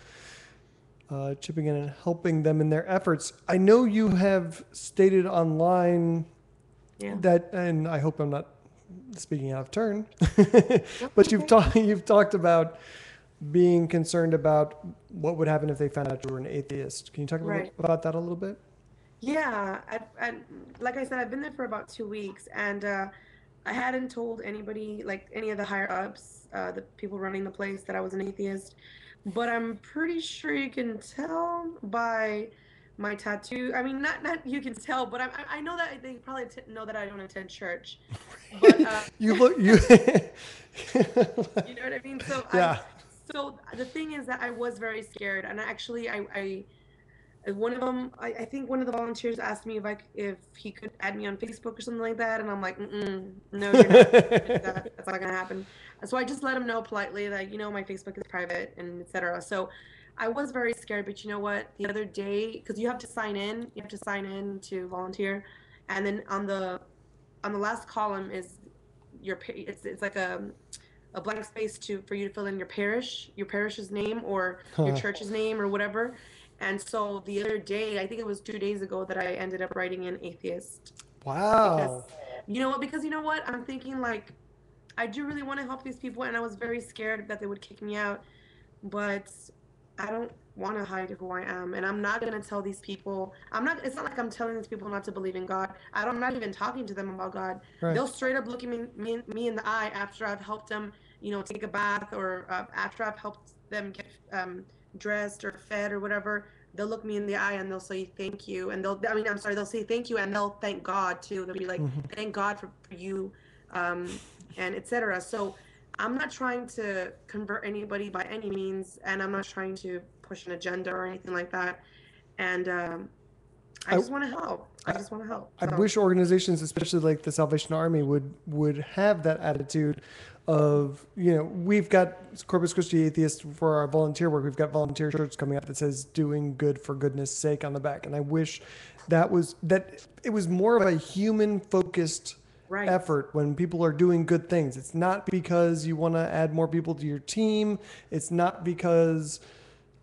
chipping in and helping them in their efforts. I know you have stated online that, and I hope I'm not speaking out of turn, but you've talked about being concerned about what would happen if they found out you were an atheist. Can you talk about that a little bit? Yeah, like I said, I've been there for about 2 weeks, and I hadn't told anybody, any of the higher ups, the people running the place, that I was an atheist. But I'm pretty sure you can tell by my tattoo. I mean, not you can tell, but I know that they probably know that I don't attend church. But you know what I mean? So yeah. So the thing is that I was very scared, and actually one of them, I think one of the volunteers asked me if he could add me on Facebook or something like that, and I'm like, no, you're not. That's not gonna happen. So I just let him know politely, my Facebook is private and etc. So I was very scared, but you know what? The other day, because you have to sign in to volunteer, and then on the last column is it's like a blank space for you to fill in your parish's name or your church's name or whatever. And so the other day, I think it was 2 days ago, that I ended up writing in atheist. Wow. Because you know what? I'm thinking I do really want to help these people, and I was very scared that they would kick me out, but I don't want to hide who I am, and I'm not going to tell these people. It's not like I'm telling these people not to believe in God. I'm not even talking to them about God. Right. They'll straight up look at me in the eye after I've helped them, take a bath, or after I've helped them get dressed or fed or whatever. They'll look me in the eye and they'll say thank you, and they'll say thank you, and they'll thank God too. They'll be like, thank God for you, and etc. So I'm not trying to convert anybody by any means, and I'm not trying to push an agenda or anything like that. And I just want to help. I just want to help. I So, wish organizations, especially like the Salvation Army, would have that attitude of, we've got Corpus Christi Atheists for our volunteer work. We've got volunteer shirts coming up that says "Doing Good for Goodness Sake" on the back, and I wish that it was more of a human focused Right. effort when people are doing good things. It's not because you want to add more people to your team. It's not because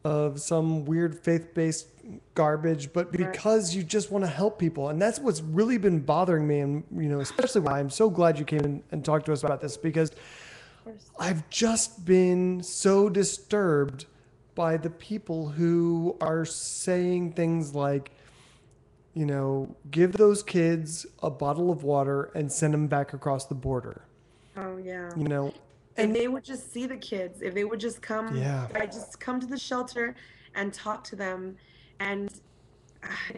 of some weird faith-based garbage, but because you just want to help people. And that's what's really been bothering me. And, especially why I'm so glad you came in and talked to us about this, because I've just been so disturbed by the people who are saying things like, give those kids a bottle of water and send them back across the border. Oh yeah. And they would just see the kids, if they would just come, I just come to the shelter and talk to them, and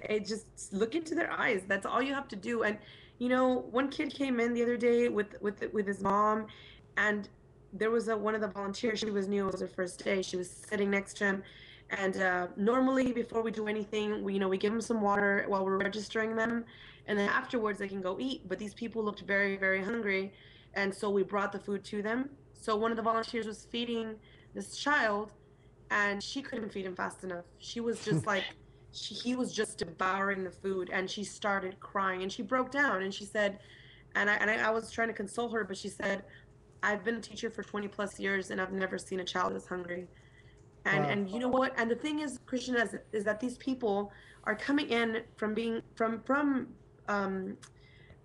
it just look into their eyes. That's all you have to do. And one kid came in the other day with his mom, and there was one of the volunteers. She was new. It was her first day. She was sitting next to him. And normally, before we do anything, we give them some water while we're registering them, and then afterwards they can go eat. But these people looked very, very hungry, and so we brought the food to them. So one of the volunteers was feeding this child, and she couldn't feed him fast enough. She was just like, he was just devouring the food, and she started crying, and she broke down, and she said, and I was trying to console her, but she said, "I've been a teacher for 20 plus years, and I've never seen a child this hungry." And you know what? And the thing is, Christian, is that these people are coming in from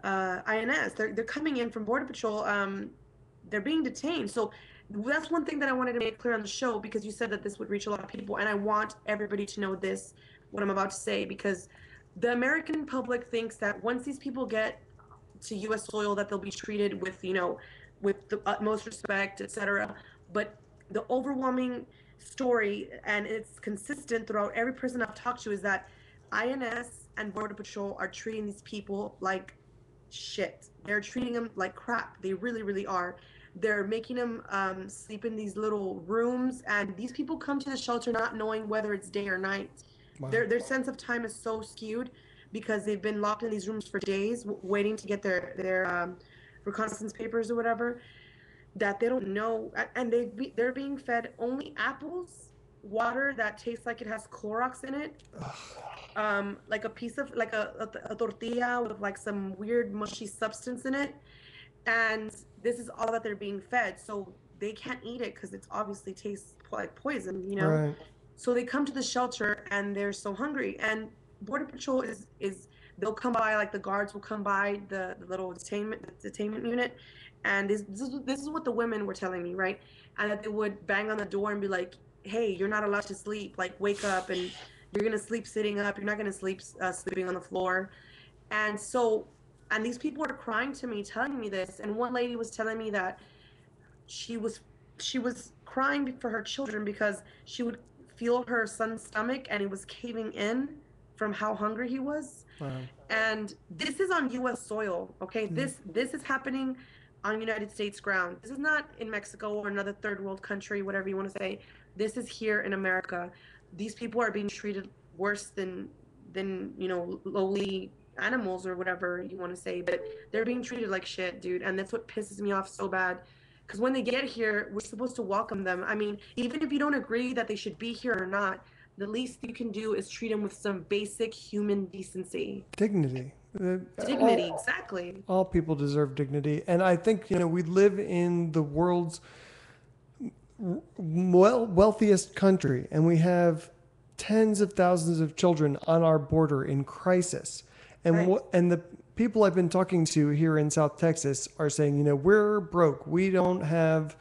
INS. They're coming in from Border Patrol. They're being detained. So that's one thing that I wanted to make clear on the show, because you said that this would reach a lot of people, and I want everybody to know this, what I'm about to say, because the American public thinks that once these people get to U.S. soil, that they'll be treated with with the utmost respect, etc. But the overwhelming story, and it's consistent throughout every person I've talked to, is that INS and Border Patrol are treating these people like shit. They're treating them like crap. They really, really are. They're making them sleep in these little rooms, and these people come to the shelter not knowing whether it's day or night. Wow. Their sense of time is so skewed because they've been locked in these rooms for days, waiting to get their reconnaissance papers or whatever, that they don't know. And they're being fed only apples, water that tastes like it has Clorox in it, like a piece of a tortilla with like some weird mushy substance in it, and this is all that they're being fed. So they can't eat it because it obviously tastes like poison, Right. So they come to the shelter and they're so hungry, and Border Patrol is they'll come by, like the guards will come by the little detainment unit, and this is what the women were telling me, right? And that they would bang on the door and be like, "Hey, you're not allowed to sleep. Like, wake up, and you're gonna sleep sitting up. You're not gonna sleep sleeping on the floor." And these people were crying to me, telling me this. And one lady was telling me that she was crying for her children because she would feel her son's stomach and it was caving in from how hungry he was. Wow. And this is on U.S. soil, okay? This is happening on United States ground. This is not in Mexico or another third world country, whatever you want to say. This is here in America. These people are being treated worse than lowly animals or whatever you want to say, but they're being treated like shit, dude. And that's what pisses me off so bad. Because when they get here, we're supposed to welcome them. I mean, even if you don't agree that they should be here or not, the least you can do is treat them with some basic human decency. Dignity. Dignity, exactly. All people deserve dignity. And I think, we live in the world's wealthiest country, and we have tens of thousands of children on our border in crisis. And Right. And the people I've been talking to here in South Texas are saying, we're broke. We don't have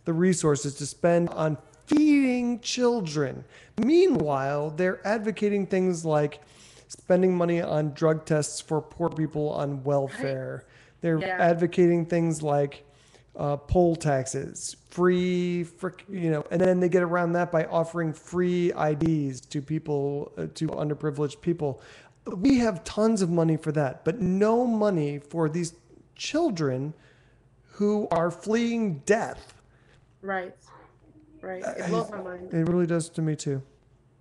the resources to spend on feeding children. Meanwhile, they're advocating things like spending money on drug tests for poor people on welfare. Right. They're advocating things like poll taxes, free, and then they get around that by offering free IDs to people, to underprivileged people. We have tons of money for that, but no money for these children who are fleeing death. Right. It blows my mind. It really does to me too.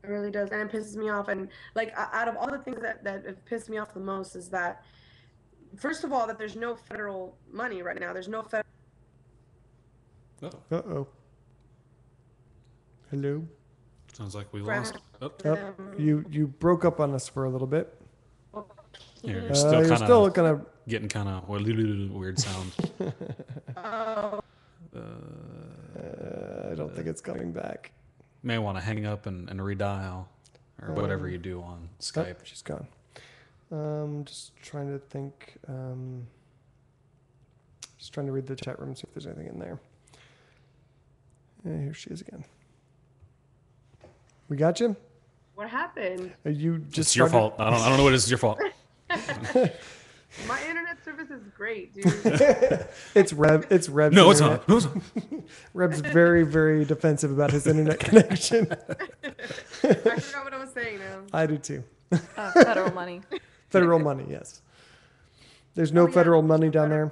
It really does, and it pisses me off. And like, out of all the things that have pissed me off the most is that, first of all, that there's no federal money right now. There's no federal. Uh-oh. Hello? Sounds like we lost. You broke up on us for a little bit. You're still kind of getting kind of weird sound. Oh. I don't think it's coming back. May want to hang up and redial or whatever you do on Skype. She's gone. Just trying to think. Just trying to read the chat room, see if there's anything in there. Here she is again. We got you? What happened? You just it's your fault. I don't know what it is. It's your fault. My internet service is great, dude. It's Reb's. No, it's not. Reb's very, very defensive about his internet connection. I forgot what I was saying now. I do too. Federal money. Federal money, yes. There's no federal money down there.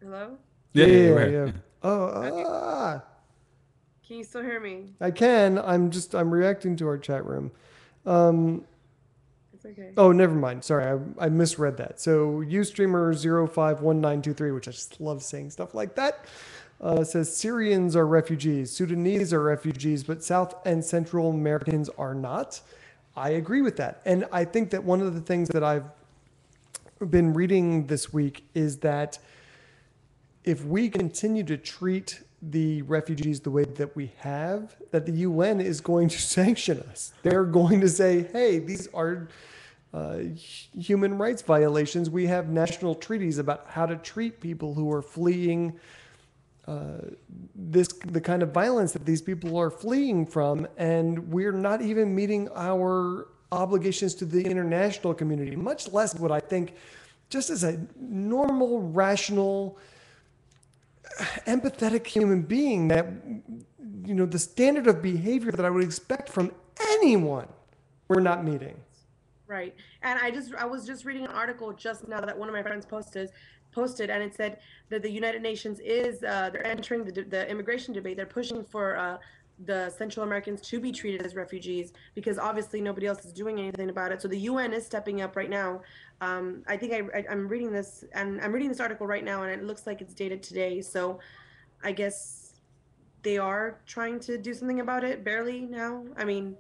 Hello? Yeah. Oh, Can you still hear me? I can. I'm reacting to our chat room. It's okay. Oh, never mind. Sorry, I misread that. So Ustreamer051923, which I just love saying stuff like that, says Syrians are refugees, Sudanese are refugees, but South and Central Americans are not. I agree with that. And I think that one of the things that I've been reading this week is that if we continue to treat the refugees the way that we have, that the UN is going to sanction us. They're going to say, hey, these are human rights violations. We have national treaties about how to treat people who are fleeing the kind of violence that these people are fleeing from, and we're not even meeting our obligations to the international community, much less what I think just as a normal, rational, empathetic human being, that, you know, the standard of behavior that I would expect from anyone, we're not meeting. Right. And I was just reading an article just now that one of my friends posted, and it said that the United Nations is they're entering the immigration debate. They're pushing for the Central Americans to be treated as refugees because obviously nobody else is doing anything about it. So the UN is stepping up right now. I think I'm reading this, and I'm reading this article right now, and it looks like it's dated today. So I guess they are trying to do something about it, barely now. I mean,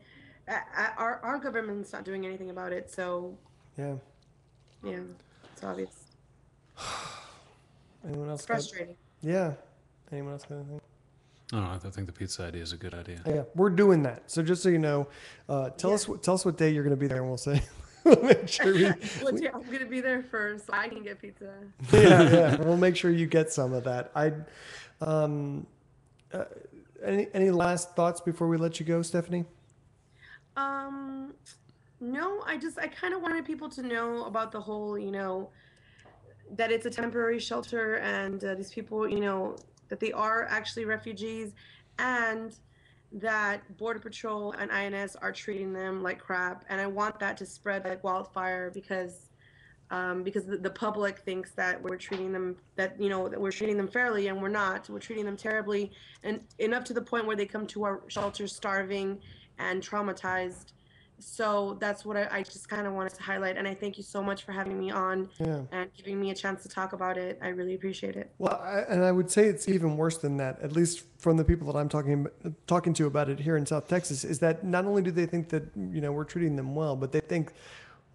our government's not doing anything about it. So yeah, it's obvious. Anyone else? It's frustrating. Yeah. Anyone else got anything? Oh, I think the pizza idea is a good idea. Yeah, we're doing that. So just so you know, tell us what day you're going to be there, and we'll say. Make sure I'm going to be there first, so I can get pizza. Yeah. We'll make sure you get some of that. Any last thoughts before we let you go, Stephanie? No, I kind of wanted people to know about the whole, that it's a temporary shelter, and these people, that they are actually refugees, and that Border Patrol and INS are treating them like crap. And I want that to spread like wildfire because the public thinks that we're treating them, that we're treating them fairly, and we're not. We're treating them terribly, and enough to the point where they come to our shelters starving and traumatized. So that's what I just kind of wanted to highlight. And I thank you so much for having me on and giving me a chance to talk about it. I really appreciate it. Well, I would say it's even worse than that, at least from the people that I'm talking to about it here in South Texas, is that not only do they think that, we're treating them well, but they think,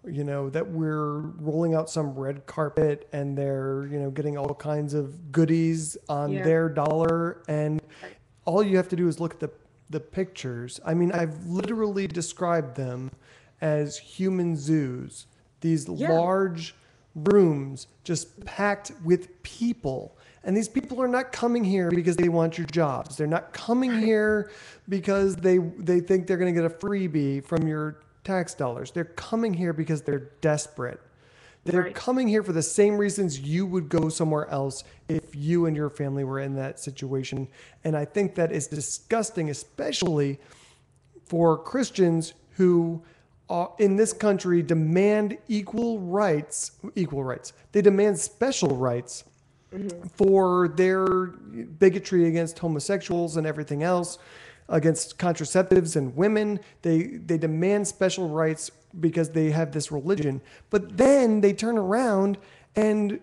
that we're rolling out some red carpet and they're, getting all kinds of goodies on their dollar. And all you have to do is look at the pictures. I mean, I've literally described them as human zoos. These large rooms just packed with people. And these people are not coming here because they want your jobs. They're not coming here because they think they're going to get a freebie from your tax dollars. They're coming here because they're desperate. They're coming here for the same reasons you would go somewhere else if you and your family were in that situation. And I think that is disgusting, especially for Christians who in this country demand equal rights. They demand special rights for their bigotry against homosexuals and everything else, against contraceptives and women. They demand special rights because they have this religion. But then they turn around and,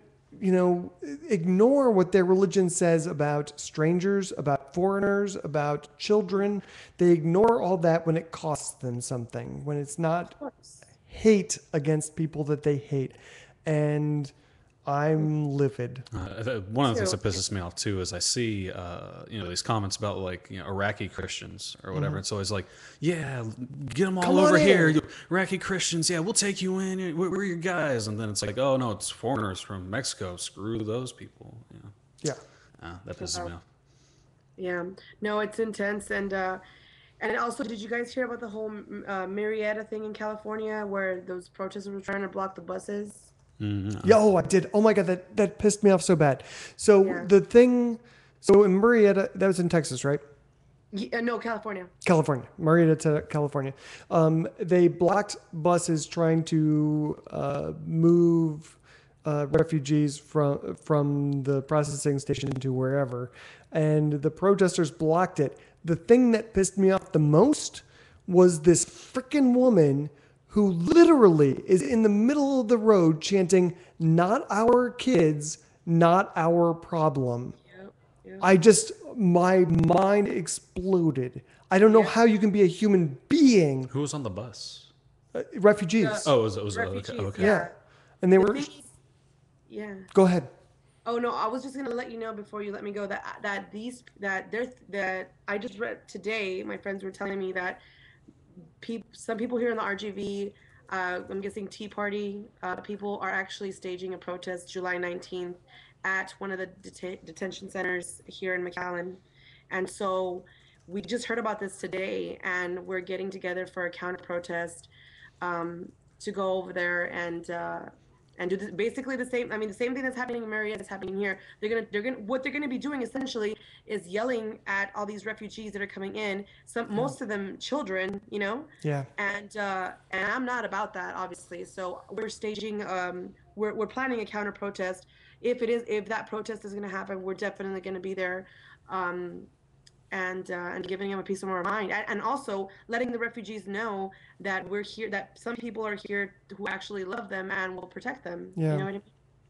ignore what their religion says about strangers, about foreigners, about children. They ignore all that when it costs them something, when it's not hate against people that they hate. And I'm livid. One of the things that pisses me off too is I see, these comments about Iraqi Christians or whatever. It's always like, yeah, get them all over here, you Iraqi Christians. Yeah, we'll take you in. We're your guys. And then it's like, oh no, it's foreigners from Mexico. Screw those people. Yeah. That pisses me off. Yeah, no, it's intense. And also, did you guys hear about the whole Marietta thing in California where those protesters were trying to block the buses? Yo, I did. Oh my God, that pissed me off so bad. So the thing, in Marietta, that was in Texas, right? No, California. Marietta, California. They blocked buses trying to move refugees from the processing station to wherever, and the protesters blocked it. The thing that pissed me off the most was this freaking woman who literally is in the middle of the road chanting, "Not our kids, not our problem." Yep. My mind exploded. I don't know how you can be a human being. Who was on the bus? Refugees. It was okay. Yeah. And they were... Yeah. Go ahead. Oh no, I was just gonna let you know before you let me go that I just read today. My friends were telling me that some people here in the RGV, I'm guessing Tea Party people, are actually staging a protest July 19th at one of the detention centers here in McAllen. And so we just heard about this today, and we're getting together for a counter protest to go over there and do basically the same. I mean, the same thing that's happening in Marietta is happening here. What they're gonna be doing essentially is yelling at all these refugees that are coming in. Most of them children, Yeah. And I'm not about that, obviously. So we're staging. We're planning a counter protest. If that protest is gonna happen, we're definitely gonna be there. And giving them a piece of our mind, and also letting the refugees know that we're here, that some people are here who actually love them and will protect them. Yeah. You know what I mean?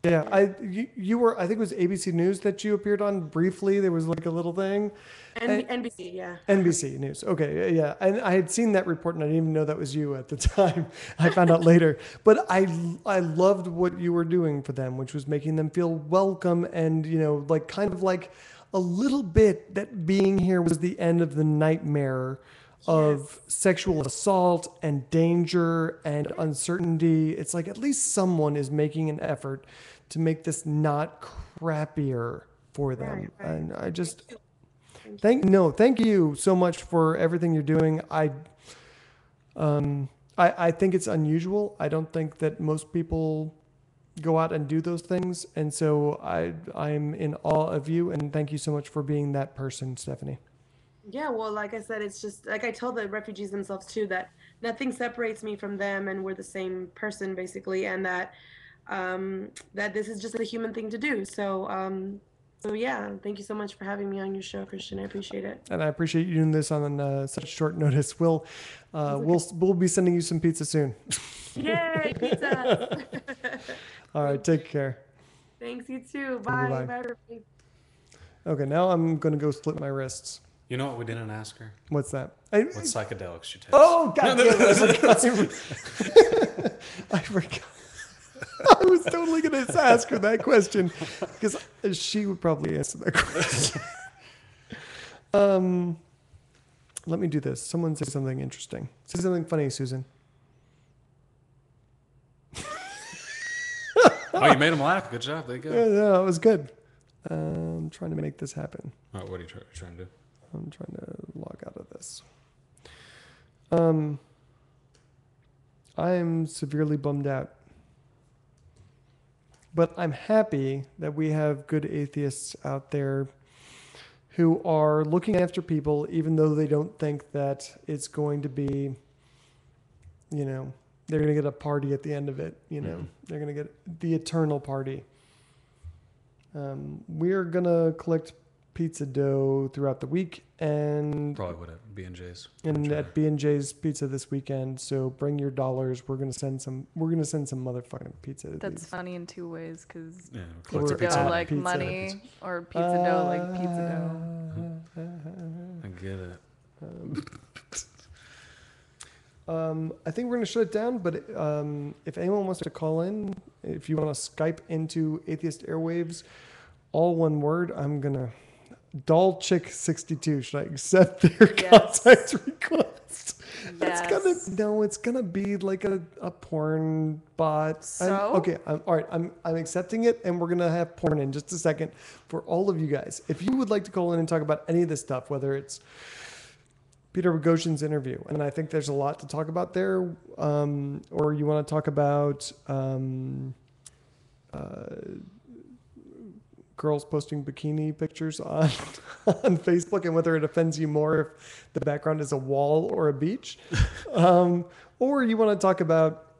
Yeah. You were, I think it was ABC News that you appeared on briefly. There was like a little thing. NBC, yeah. NBC News. Okay. Yeah. And I had seen that report and I didn't even know that was you at the time. I found out later. But I loved what you were doing for them, which was making them feel welcome and, kind of like a little bit that being here was the end of the nightmare of sexual assault and danger and uncertainty. It's like at least someone is making an effort to make this not crappier for them. Right. And I just thank you so much for everything you're doing. I think it's unusual. I don't think that most people go out and do those things. And so I'm in awe of you, and thank you so much for being that person, Stephanie. Yeah, well, like I said, it's just like I tell the refugees themselves too, that nothing separates me from them and we're the same person basically, and that this is just a human thing to do. So yeah, thank you so much for having me on your show, Christian. I appreciate it. And I appreciate you doing this on such short notice. We'll be sending you some pizza soon. Yay, pizza! All right, take care. Thanks, you too. Bye. Bye. Okay, now I'm going to go split my wrists. You know what we didn't ask her? What's that? What psychedelics she takes. Oh, God damn it. I forgot. I was totally going to ask her that question because she would probably answer that question. Let me do this. Someone say something interesting. Say something funny, Susan. Oh, you made him laugh. Good job. There you go. Yeah, it was good. I'm trying to make this happen. All right, what are you trying to do? I'm trying to log out of this. I am severely bummed out. But I'm happy that we have good atheists out there who are looking after people even though they don't think that it's going to be you know, they're going to get a party at the end of it. You know, they're going to get the eternal party. We're going to collect pizza dough throughout the week, and Probably would at B&J's. and at B&J's Pizza this weekend. So bring your dollars. We're going to send some motherfucking pizza. to That's these. funny in two ways, because Yeah, Or collect pizza your pizza dough money. like Pizza. money, or pizza dough like pizza dough. I get it. I think we're going to shut it down, but if anyone wants to call in, if you want to Skype into Atheist Airwaves, all one word, I'm going to... Doll Chick 62. Should I accept their Yes. contact request? Yes. It's gonna be like a porn bot. So? All right. I'm accepting it, and we're gonna have porn in just a second for all of you guys. If you would like to call in and talk about any of this stuff, whether it's Peter Boghossian's interview, and I think there's a lot to talk about there, or you want to talk about girls posting bikini pictures on Facebook, and whether it offends you more if the background is a wall or a beach, or you want to talk about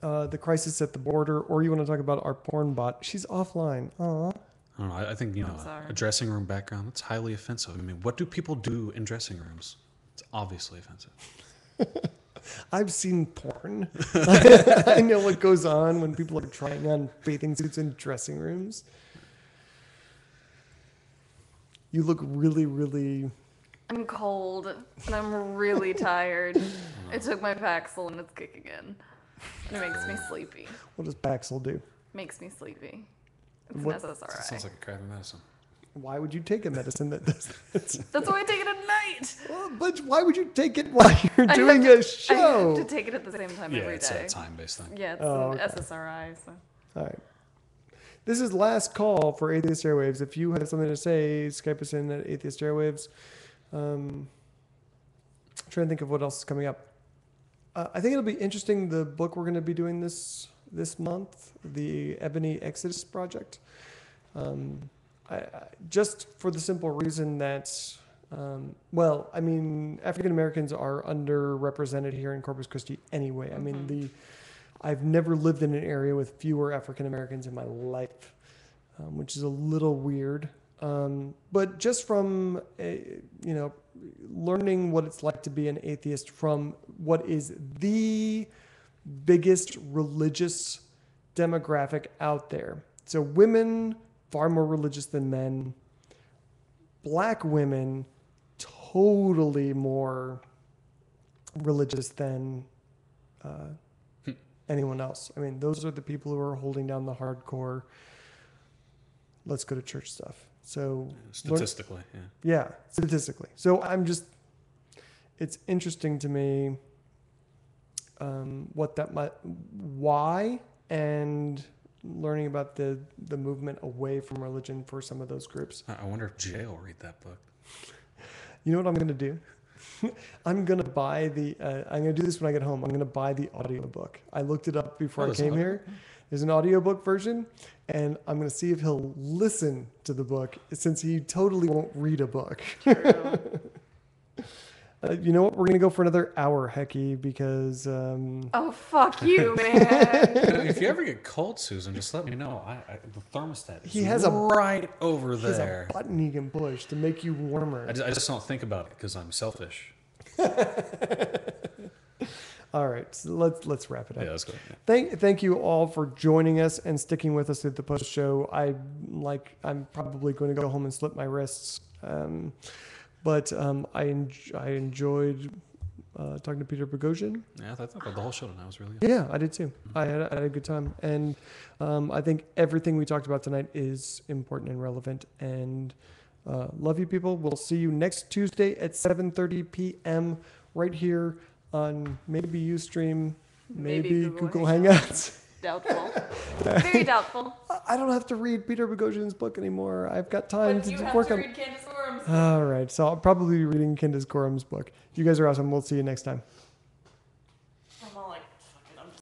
the crisis at the border, or you want to talk about our porn bot. She's offline. Aw. I don't know. I think, a dressing room background, that's highly offensive. I mean, what do people do in dressing rooms? It's obviously offensive. I've seen porn. I know what goes on when people are trying on bathing suits in dressing rooms. You look really, really... I'm cold, and I'm really tired. I took my Paxil, and it's kicking in. And it makes me sleepy. What does Paxil do? Makes me sleepy. It's What- an SSRI. Sounds like a crappy medicine. Why would you take a medicine that does that? That's why I take it at night. Well, but why would you take it while you're I doing have a to show? take it at the same time Yeah, every it's day. a time-based thing. Yeah, it's Oh, an okay. SSRI. So. All right. This is last call for Atheist Airwaves. If you have something to say, Skype us in at Atheist Airwaves. I'm trying to think of what else is coming up. I think it'll be interesting, the book we're going to be doing this month, the Ebony Exodus Project. Just for the simple reason that, African Americans are underrepresented here in Corpus Christi anyway. I mean, I've never lived in an area with fewer African Americans in my life, which is a little weird. But just from, learning what it's like to be an atheist from what is the biggest religious demographic out there. So women, far more religious than men. Black women, totally more religious than anyone else. I mean, those are the people who are holding down the hardcore, let's go to church stuff. So Statistically, yeah. yeah, statistically. So it's interesting to me why, and learning about the movement away from religion for some of those groups. I wonder if Jay will read that book. You know what I'm going to do? I'm going to buy I'm going to do this when I get home. I'm going to buy the audiobook. I looked it up before I came here. There's an audiobook version, and I'm going to see if he'll listen to the book, since he totally won't read a book. You know what? We're going to go for another hour, Hecky, because... Oh, fuck you, man. If you ever get cold, Susan, just let me know. The thermostat is a right over There's there. a button he can push to make you warmer. I just don't think about it because I'm selfish. All right, so let's wrap it up. Yeah, that's good. Yeah. Thank you all for joining us and sticking with us at the post show. I'm probably going to go home and slit my wrists, but I enjoyed talking to Peter Boghossian. Yeah, I thought the whole show tonight was really good. Yeah, I did too. I had a good time, and I think everything we talked about tonight is important and relevant. And love you, people. We'll see you next Tuesday at 7:30 p.m. right here on maybe Ustream, maybe Google Hangouts. Doubtful. Very doubtful. I don't have to read Peter Boghossian's book anymore. I've got time But you to have work to on. read Candace Gorham's. All right, so I'll probably be reading Candace Gorham's book. You guys are awesome. We'll see you next time.